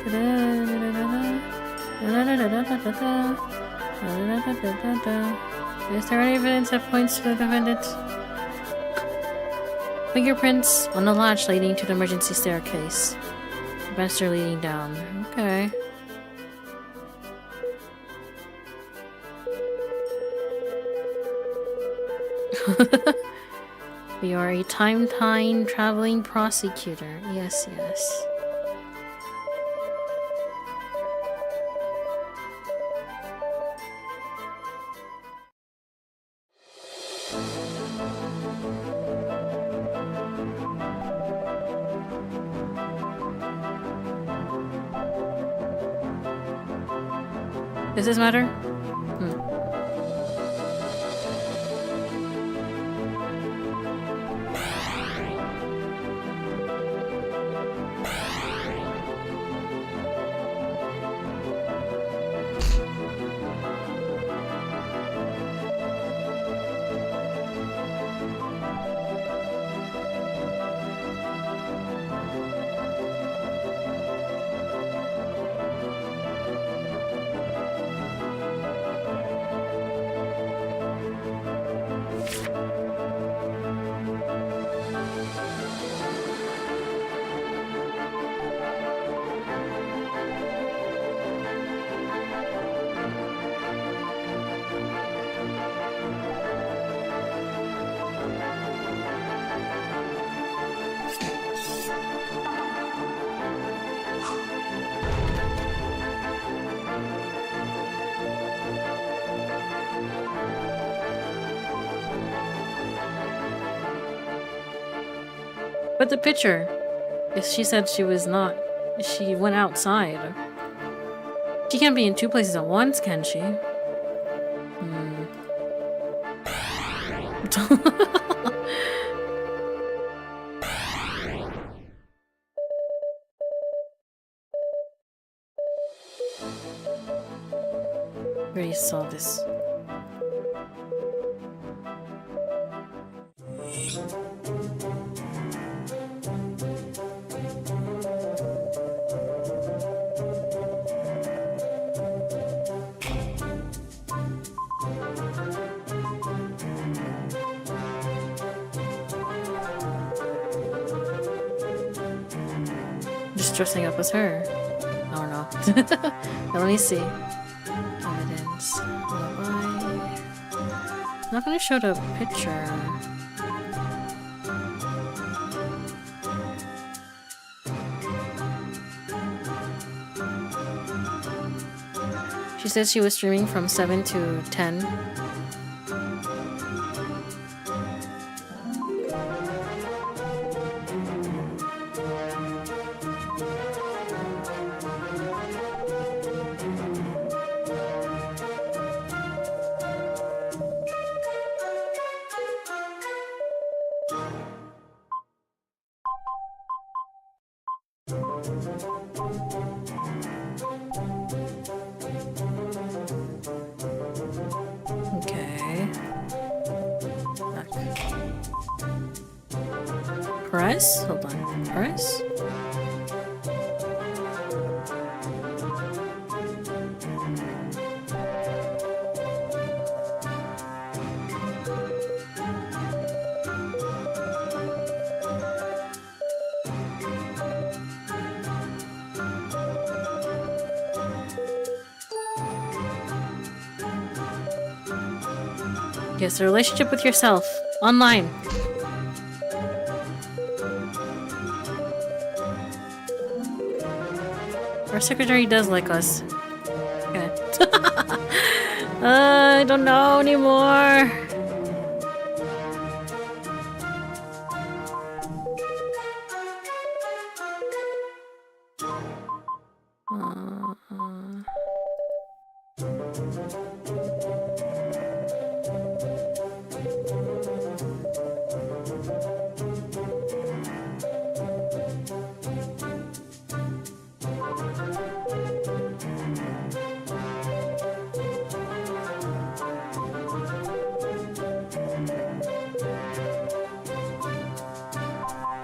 Is there any evidence that points to the defendant? Fingerprints on the latch leading to the emergency staircase. Banister leading down. Okay. We are a time traveling prosecutor. Yes, yes. Does this matter? But the picture, if she said she was not, she went outside. She can't be in two places at once, can she? Already saw this. Just dressing up as her. I don't know. Now, let me see. Evidence. Alibi. Not gonna show the picture. She says she was streaming from 7 to 10. Okay. Press? Hold on. Press? Yes, a relationship with yourself. Online. Our secretary does like us. Okay. I don't know anymore.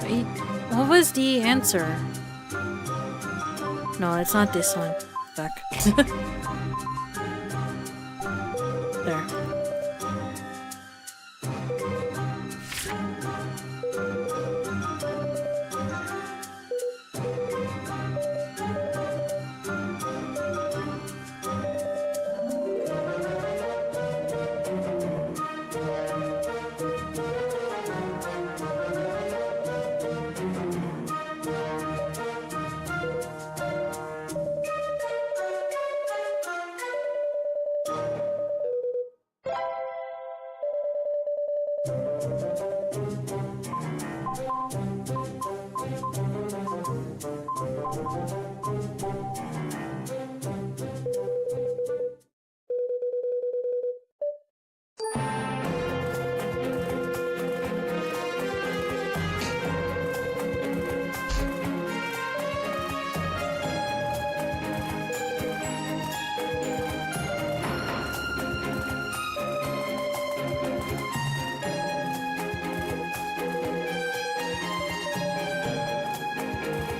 Wait, what was the answer? No, it's not this one. Back. There.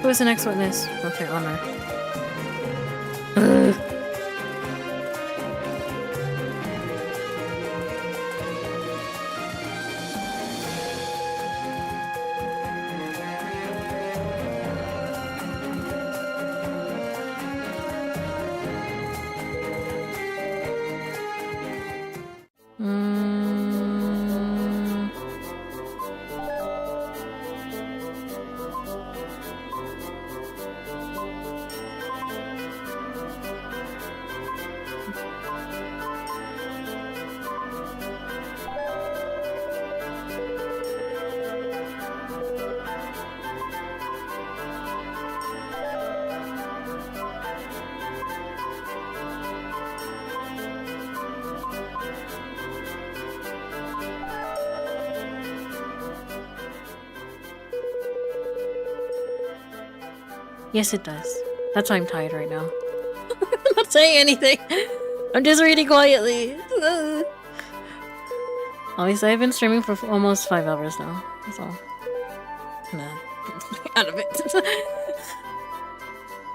Who is the next witness? Okay, Honor. Yes, it does. That's why I'm tired right now. I'm not saying anything. I'm just reading quietly. Obviously, I've been streaming for almost 5 hours now. That's all. Nah. Out of it.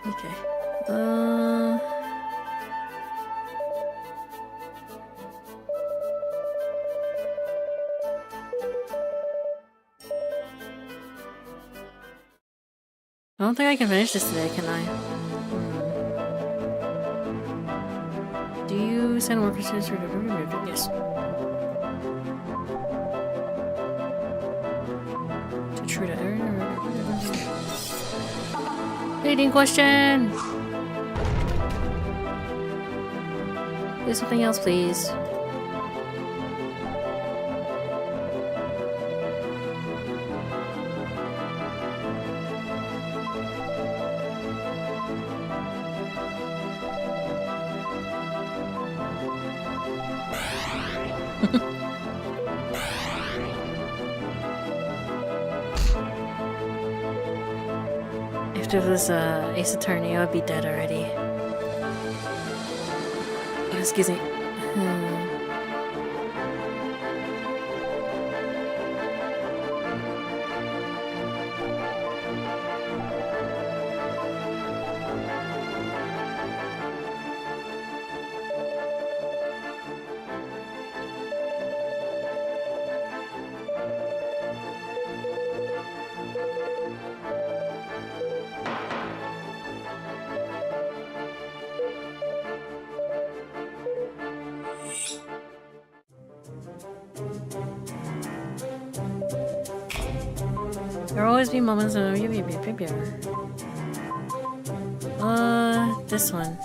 Okay. I don't think I can finish this today, can I? Do you send workers to this? Yes. To true to leading question! Do something else, please. If it was Ace Attorney, I would be dead already. Excuse me. There will always be moments of this one.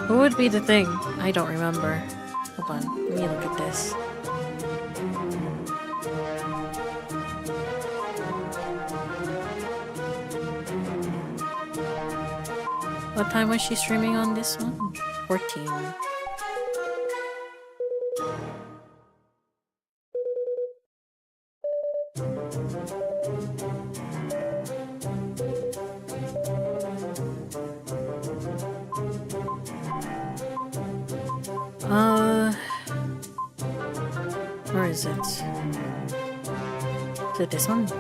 What would be the thing? I don't remember. Hold on, let me look at this. What time was she streaming on this one? 14. Where is it? Is it this one? No.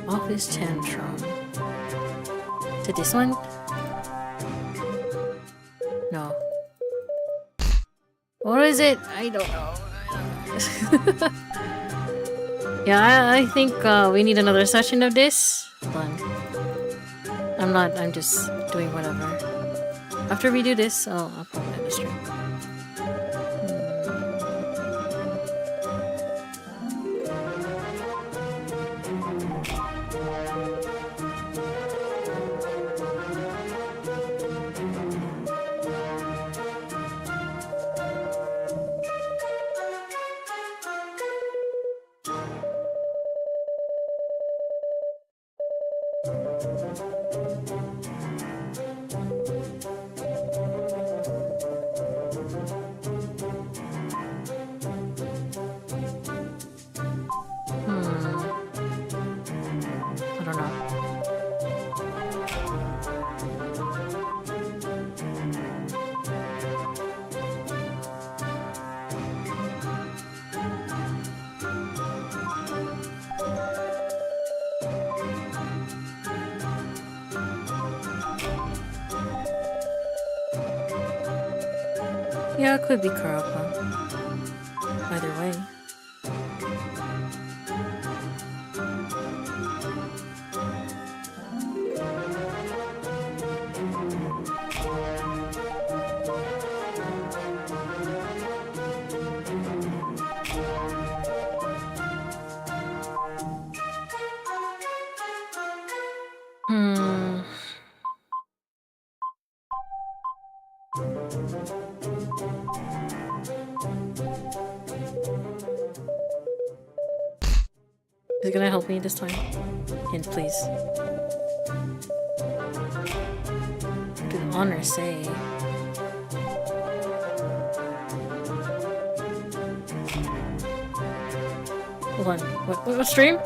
Office Tantrum. Is it this one? No. What is it? I don't know. Yeah, I think we need another session of this. Hold on. I'm just doing whatever. After we do this, I'll probably end the stream. Yeah, it could be Kurapa. Either way. Hmm. Is it gonna help me this time? Hint, please. What did honor say? Hold on. What stream?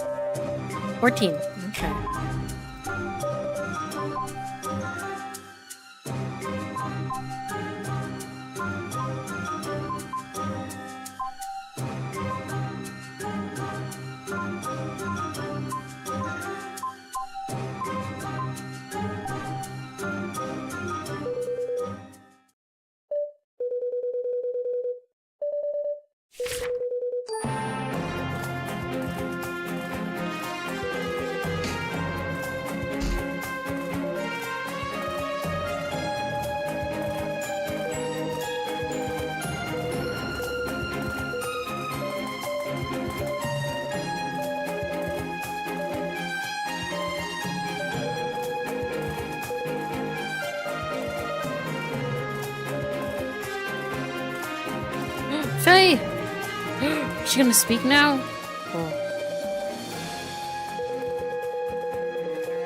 14. Okay. Faye! Is she gonna speak now? Oh.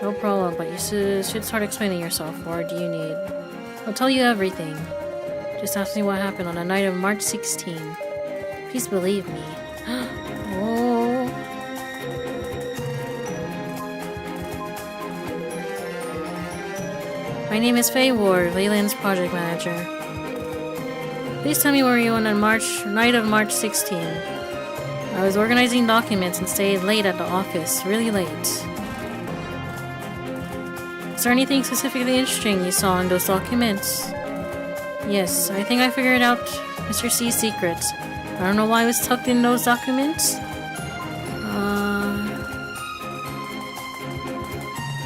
No problem, but you should start explaining yourself. What do you need? I'll tell you everything. Just ask me what happened on the night of March 16. Please believe me. Oh. My name is Faye Ward, Leyland's project manager. Please tell me where you were on the night of March 16. I was organizing documents and stayed late at the office, really late. Is there anything specifically interesting you saw in those documents? Yes, I think I figured out Mr. C's secret. I don't know why it was tucked in those documents.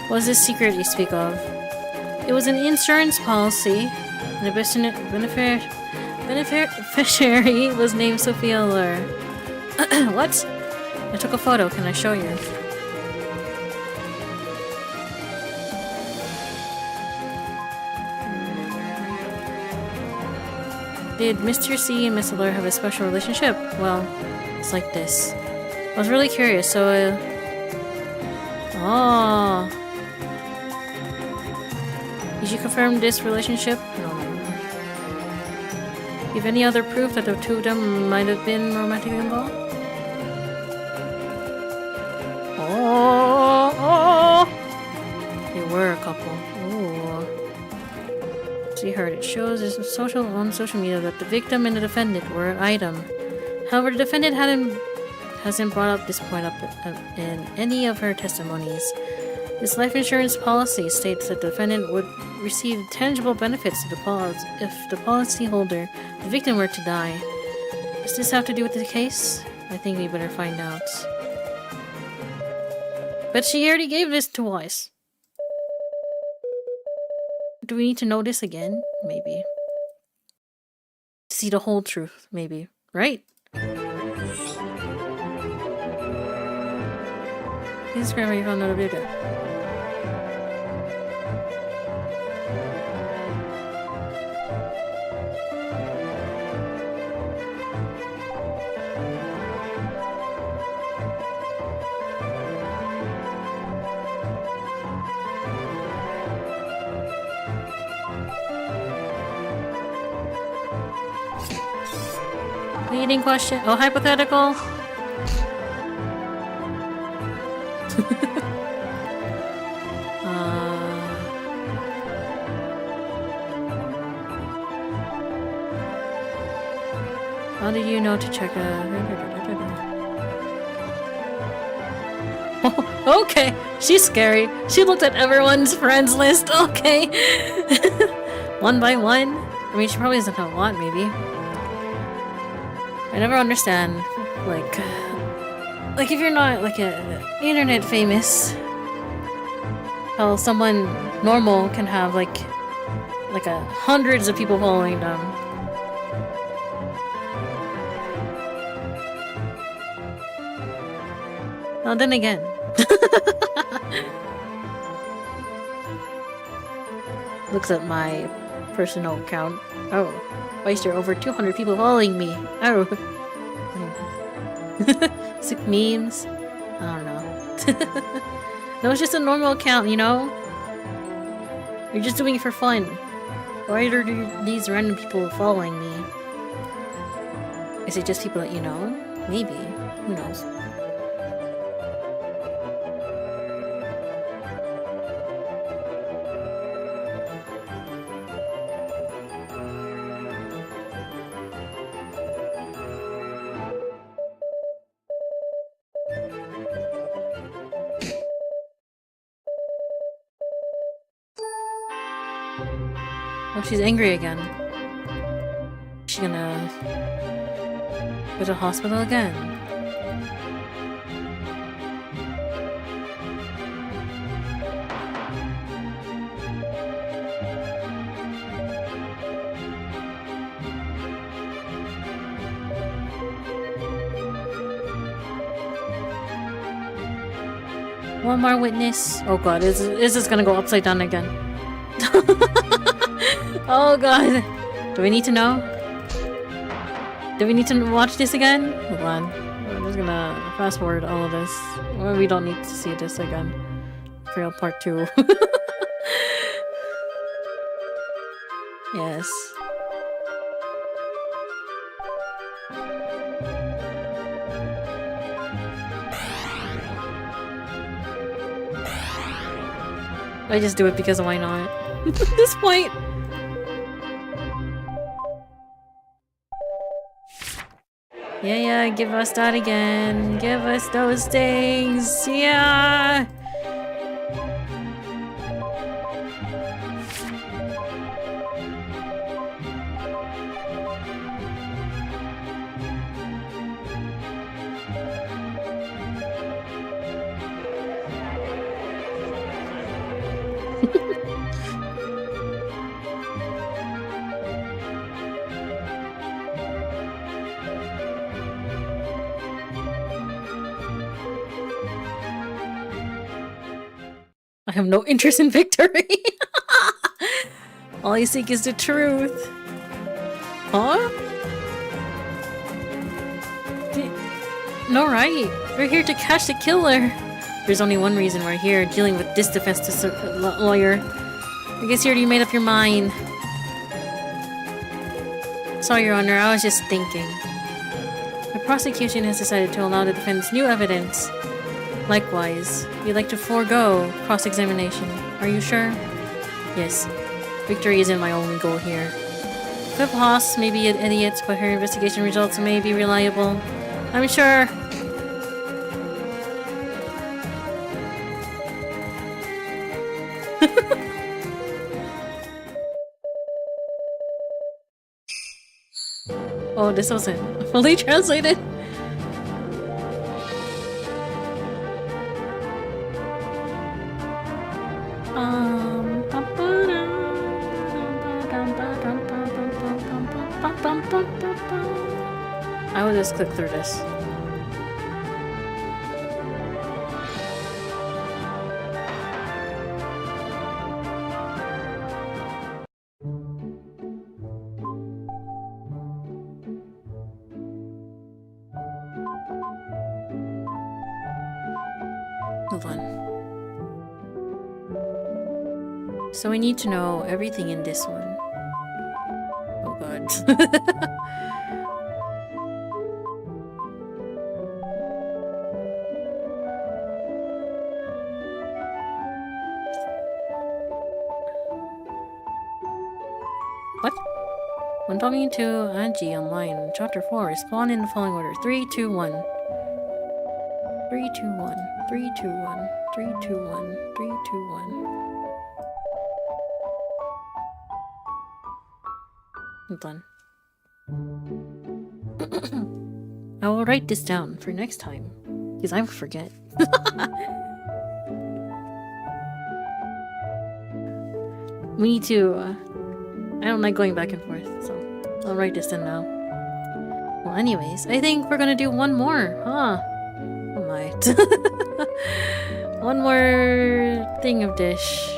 What's this secret you speak of? It was an insurance policy, and the beneficiary was named Sophia Lur. What? I took a photo. Can I show you? Did Mr. C and Miss Lur have a special relationship? Well, it's like this. I was really curious, so Oh. Did you confirm this relationship? No. Do you have any other proof that the two of them might have been romantically involved? Oh! They were a couple. Oh. So you heard it shows on social media that the victim and the defendant were an item. However, the defendant hasn't brought up this point in any of her testimonies. This life insurance policy states that the defendant would receive tangible benefits if the policyholder, the victim, were to die. Does this have to do with the case? I think we better find out. But she already gave this to us. Do we need to know this again? Maybe. To see the whole truth, maybe. Right? Please subscribe if you found another video. Leading question. Oh, hypothetical. How did you know to check Oh, okay, she's scary. She looked at everyone's friends list. Okay. One by one. I mean, she probably doesn't have a lot, maybe. I never understand, like if you're not like a internet famous, how someone normal can have like hundreds of people following them. Well, then again, looks at my personal account. Oh, why is there over 200 people following me? Oh. Sick memes? I don't know. No, it's just a normal account, you know? You're just doing it for fun. Why are these random people following me? Is it just people that you know? Maybe. Who knows? Oh, she's angry again. Is she gonna go to the hospital again? One more witness. Oh god, is this gonna go upside down again? Oh god. Do we need to know? Do we need to watch this again? Hold on. I'm just gonna fast forward all of this. Well, we don't need to see this again. For part 2. Yes. I just do it because why not? At this point. Yeah, give us that again. Give us those things. Yeah. I have no interest in victory. All I seek is the truth. Huh? No, right. We're here to catch the killer. There's only one reason we're here, dealing with this defense lawyer. I guess you already made up your mind. Sorry, Your Honor, I was just thinking. The prosecution has decided to allow the defense new evidence. Likewise, we'd like to forego cross-examination. Are you sure? Yes. Victory isn't my only goal here. Cliff Haas may be idiots, but her investigation results may be reliable. I'm sure. Oh, this wasn't fully translated. I will just click through this. Hold on. So we need to know everything in this one. Oh god. What? When talking to Angie online, Chapter 4, respond in the following order. 3, 2, 1. 3, 2, 1. 3, 2, 1. 3, 2, 1. 3, 2, 1. Hold on. I will write this down for next time, because I will forget. We need to, I don't like going back and forth, so I'll write this in now. Well, anyways, I think we're gonna do one more, huh? Oh my. One more thing of dish.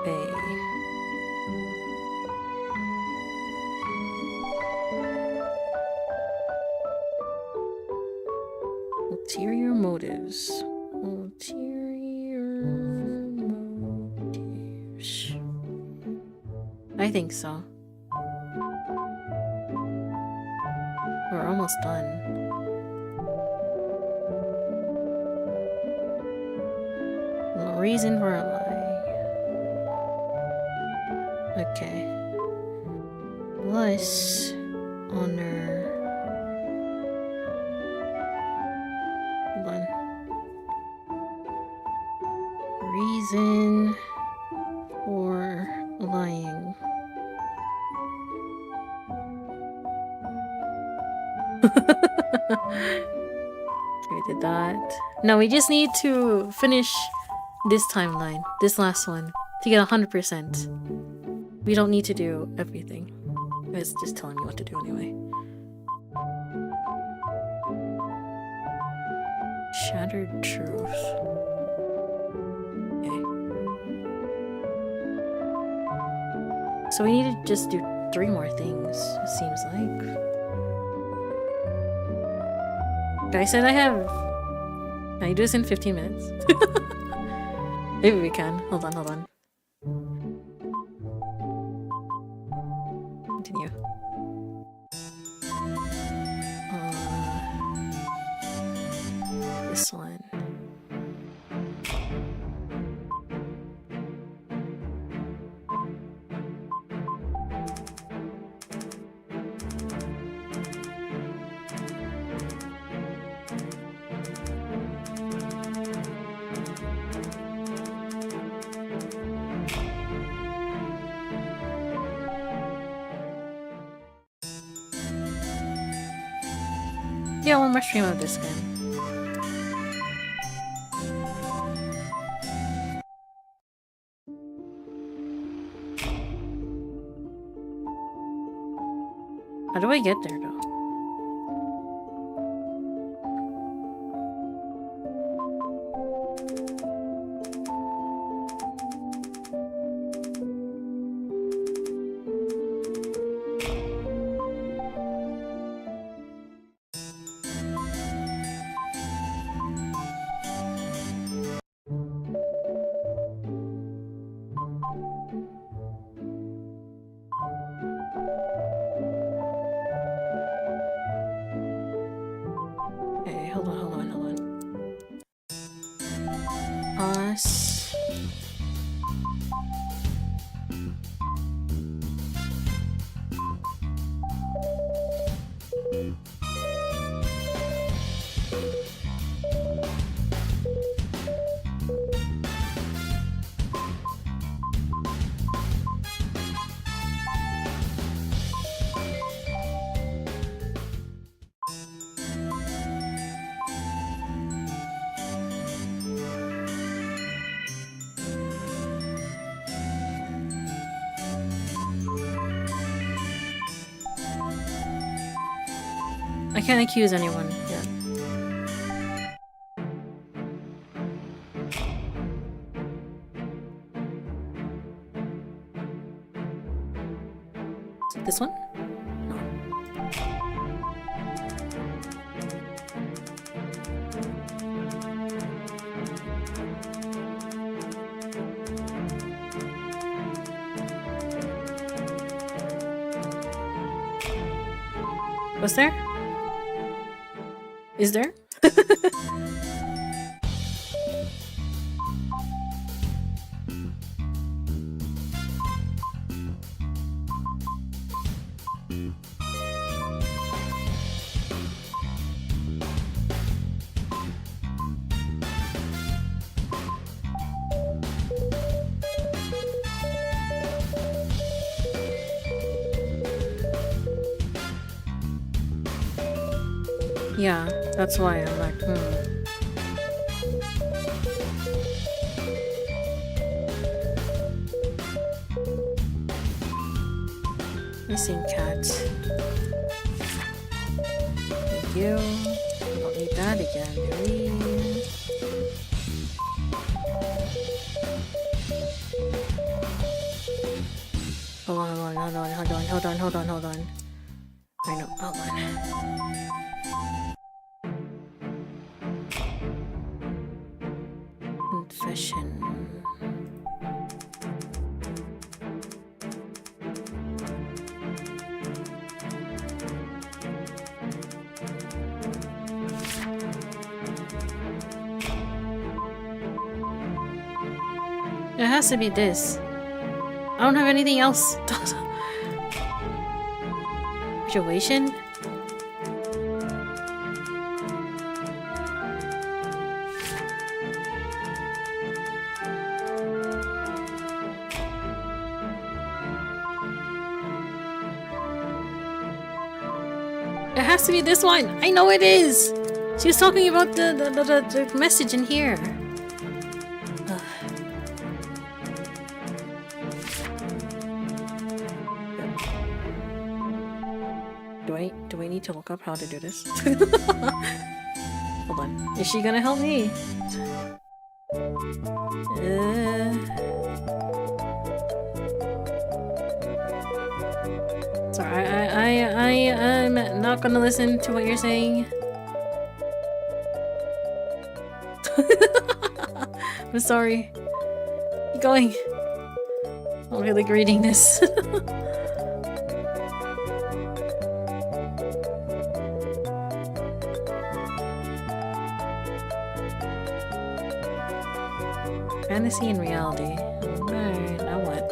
A. Ulterior motives. Ulterior motives. I think so. We're almost done. No reason for a lie. Okay. Plus, honor. Hold on. Reason for lying. Okay, we did that. No, we just need to finish this timeline, this last one, to get 100%. We don't need to do everything. It's just telling me what to do anyway. Shattered truth. Okay. So we need to just do 3 more things, it seems like. I said I have... Can I do this in 15 minutes? Maybe we can. Hold on, hold on. Continue. This one. Yeah, one more stream of this again. How do I get there though? I can't accuse anyone yet. This one? No. Was there? Is there? Yeah, that's why I'm like, Missing cat. Thank you. Don't need that again, do we? Hold on, hold on, hold on, hold on, hold on, hold on, hold on. I know, hold on. Confession. It has to be this. I don't have anything else. Graduation? It has to be this one. I know it is. She was talking about the message in here. Do I need to look up how to do this? Hold on. Is she gonna help me? Sorry, I'm not gonna listen to what you're saying. I'm sorry. Keep going. I don't feel like reading this. Fantasy and reality. Alright, now what?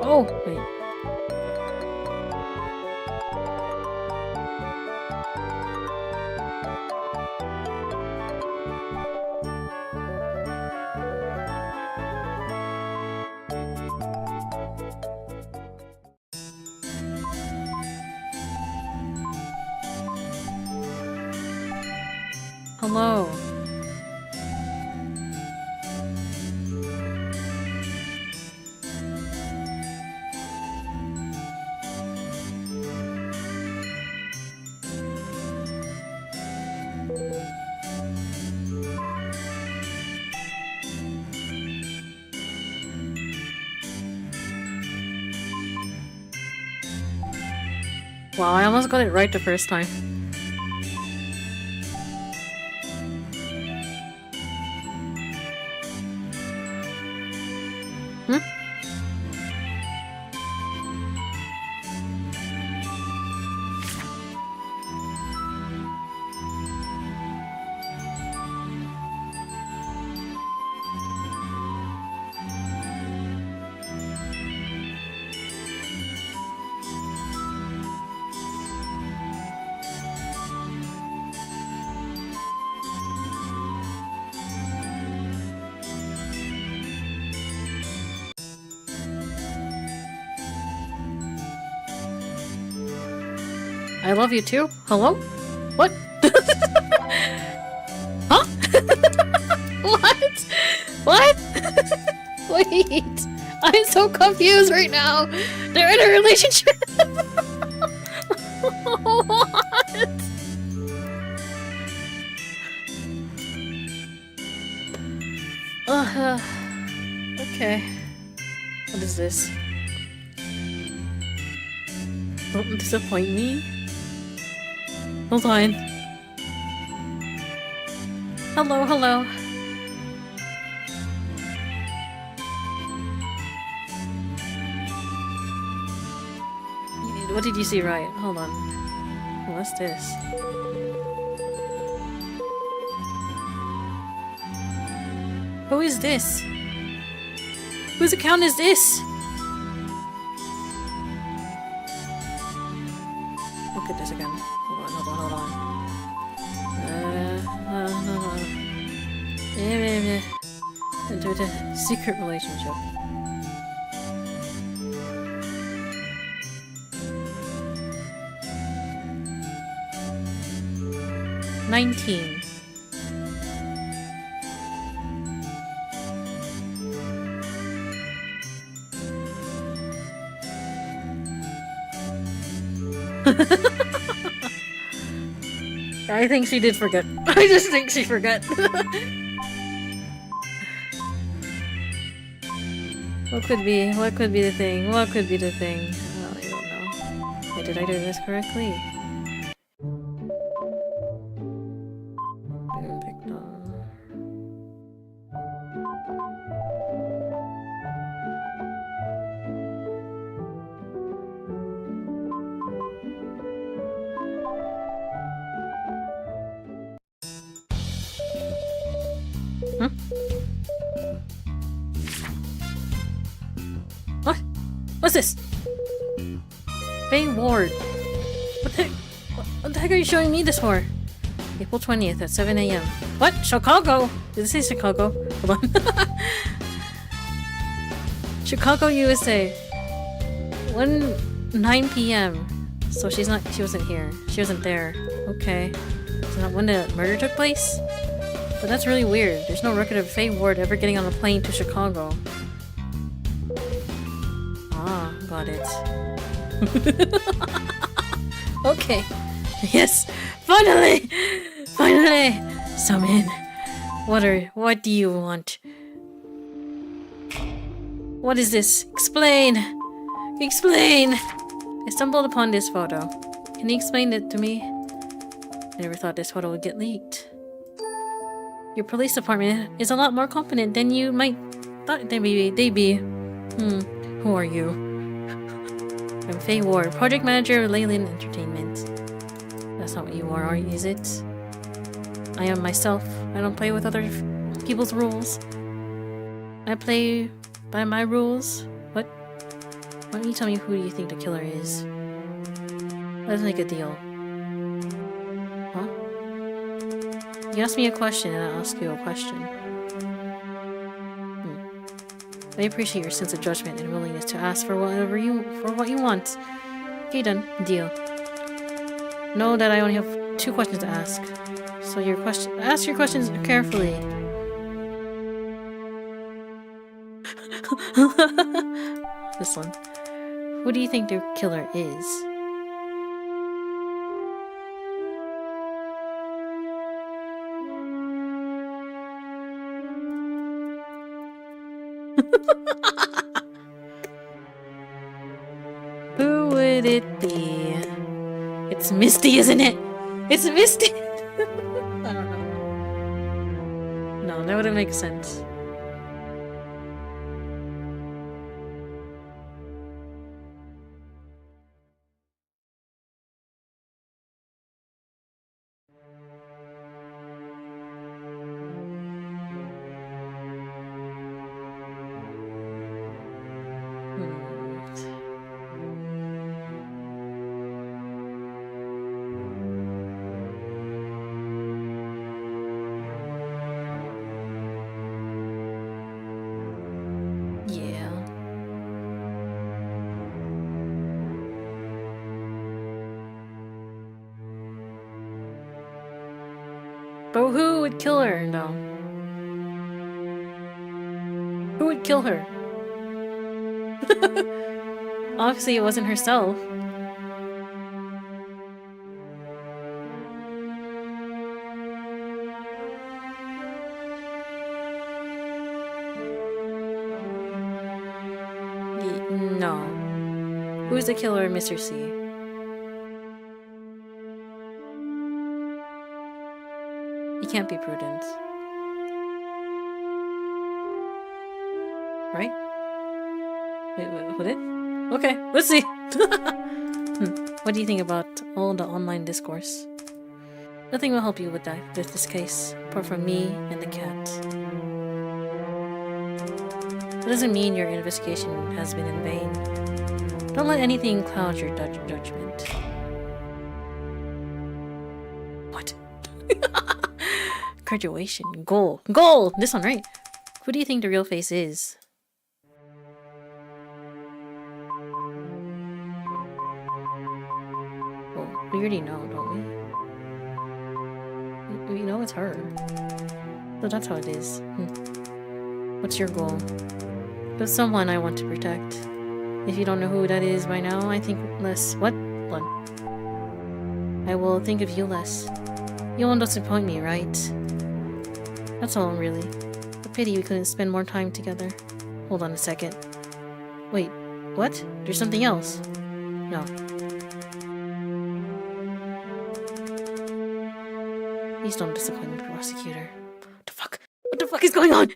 Oh, wait. Hello. Wow, I almost got it right the first time. I love you too. Hello? What? Huh? What? What? Wait. I'm so confused right now. They're in a relationship. What? Okay. What is this? Don't disappoint me. Hold on. Hello, hello. What did you see right? Hold on. What's this? Who is this? Whose account is this? Look at this again. Hold on, hold on, hold on. Into a secret relationship. $19. I think she did forget. I just think she forgot. What could be? What could be the thing? What could be the thing? Oh, I don't know. Wait, did I do this correctly? Huh? What? What's this? Faye Ward. What the heck? What the heck are you showing me this for? April 20th at 7 a.m. What? Chicago? Did it say Chicago? Hold on. Chicago, USA. 9 p.m. So she wasn't here. She wasn't there. Okay. So not when the murder took place? But that's really weird. There's no record of Faye Ward ever getting on a plane to Chicago. Ah, got it. Okay. Yes. Finally! Finally! Summon. What do you want? What is this? Explain! Explain! I stumbled upon this photo. Can you explain it to me? I never thought this photo would get leaked. Your police department is a lot more competent than you might thought they'd be. Who are you? I'm Faye Ward, project manager of Leyland Entertainment. That's not what you are, is it? I am myself. I don't play with other people's rules. I play by my rules. What? Why don't you tell me who you think the killer is? Let's make a deal. Huh? You ask me a question and I'll ask you a question. I appreciate your sense of judgment and willingness to ask for what you want. Okay, done. Deal. Know that I only have 2 questions to ask. So ask your questions carefully. This one. Who do you think the killer is? Who would it be? It's Misty, isn't it? It's Misty! I don't know. No, that wouldn't make sense. But who would kill her, though? Who would kill her? Obviously, it wasn't herself. No. Who's the killer, Mr. C? You can't be Prudence. Right? Wait, would it? Okay, let's see! What do you think about all the online discourse? Nothing will help you with this case, apart from me and the cat. That doesn't mean your investigation has been in vain. Don't let anything cloud your judgment. What? Graduation. Goal. Goal! This one, right? Who do you think the real face is? Well, we already know, don't we? We know it's her. So that's how it is. What's your goal? There's someone I want to protect. If you don't know who that is by now, I think less. What? One. I will think of you less. You won't disappoint me, right? That's all, really. A pity we couldn't spend more time together. Hold on a second. Wait, what? There's something else. No. Please don't disappoint me, prosecutor. What the fuck? What the fuck is going on?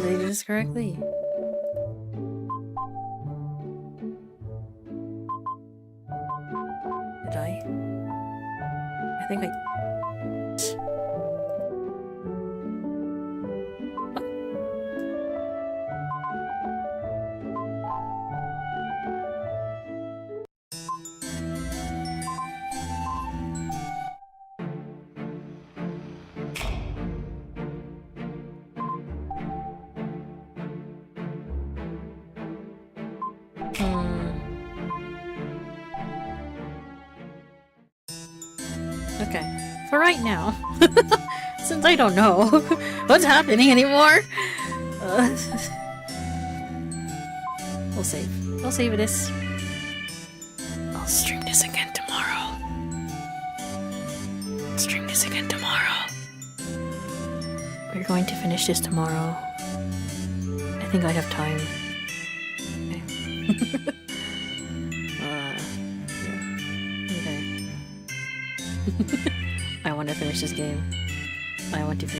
Did I do this correctly? Did I? I think I... Okay. For right now, since I don't know what's happening anymore, we'll save. I'll save this. I'll stream this again tomorrow. Stream this again tomorrow. We're going to finish this tomorrow. I think I have time. Okay. Yeah. Okay. I want to finish this game. I want to finish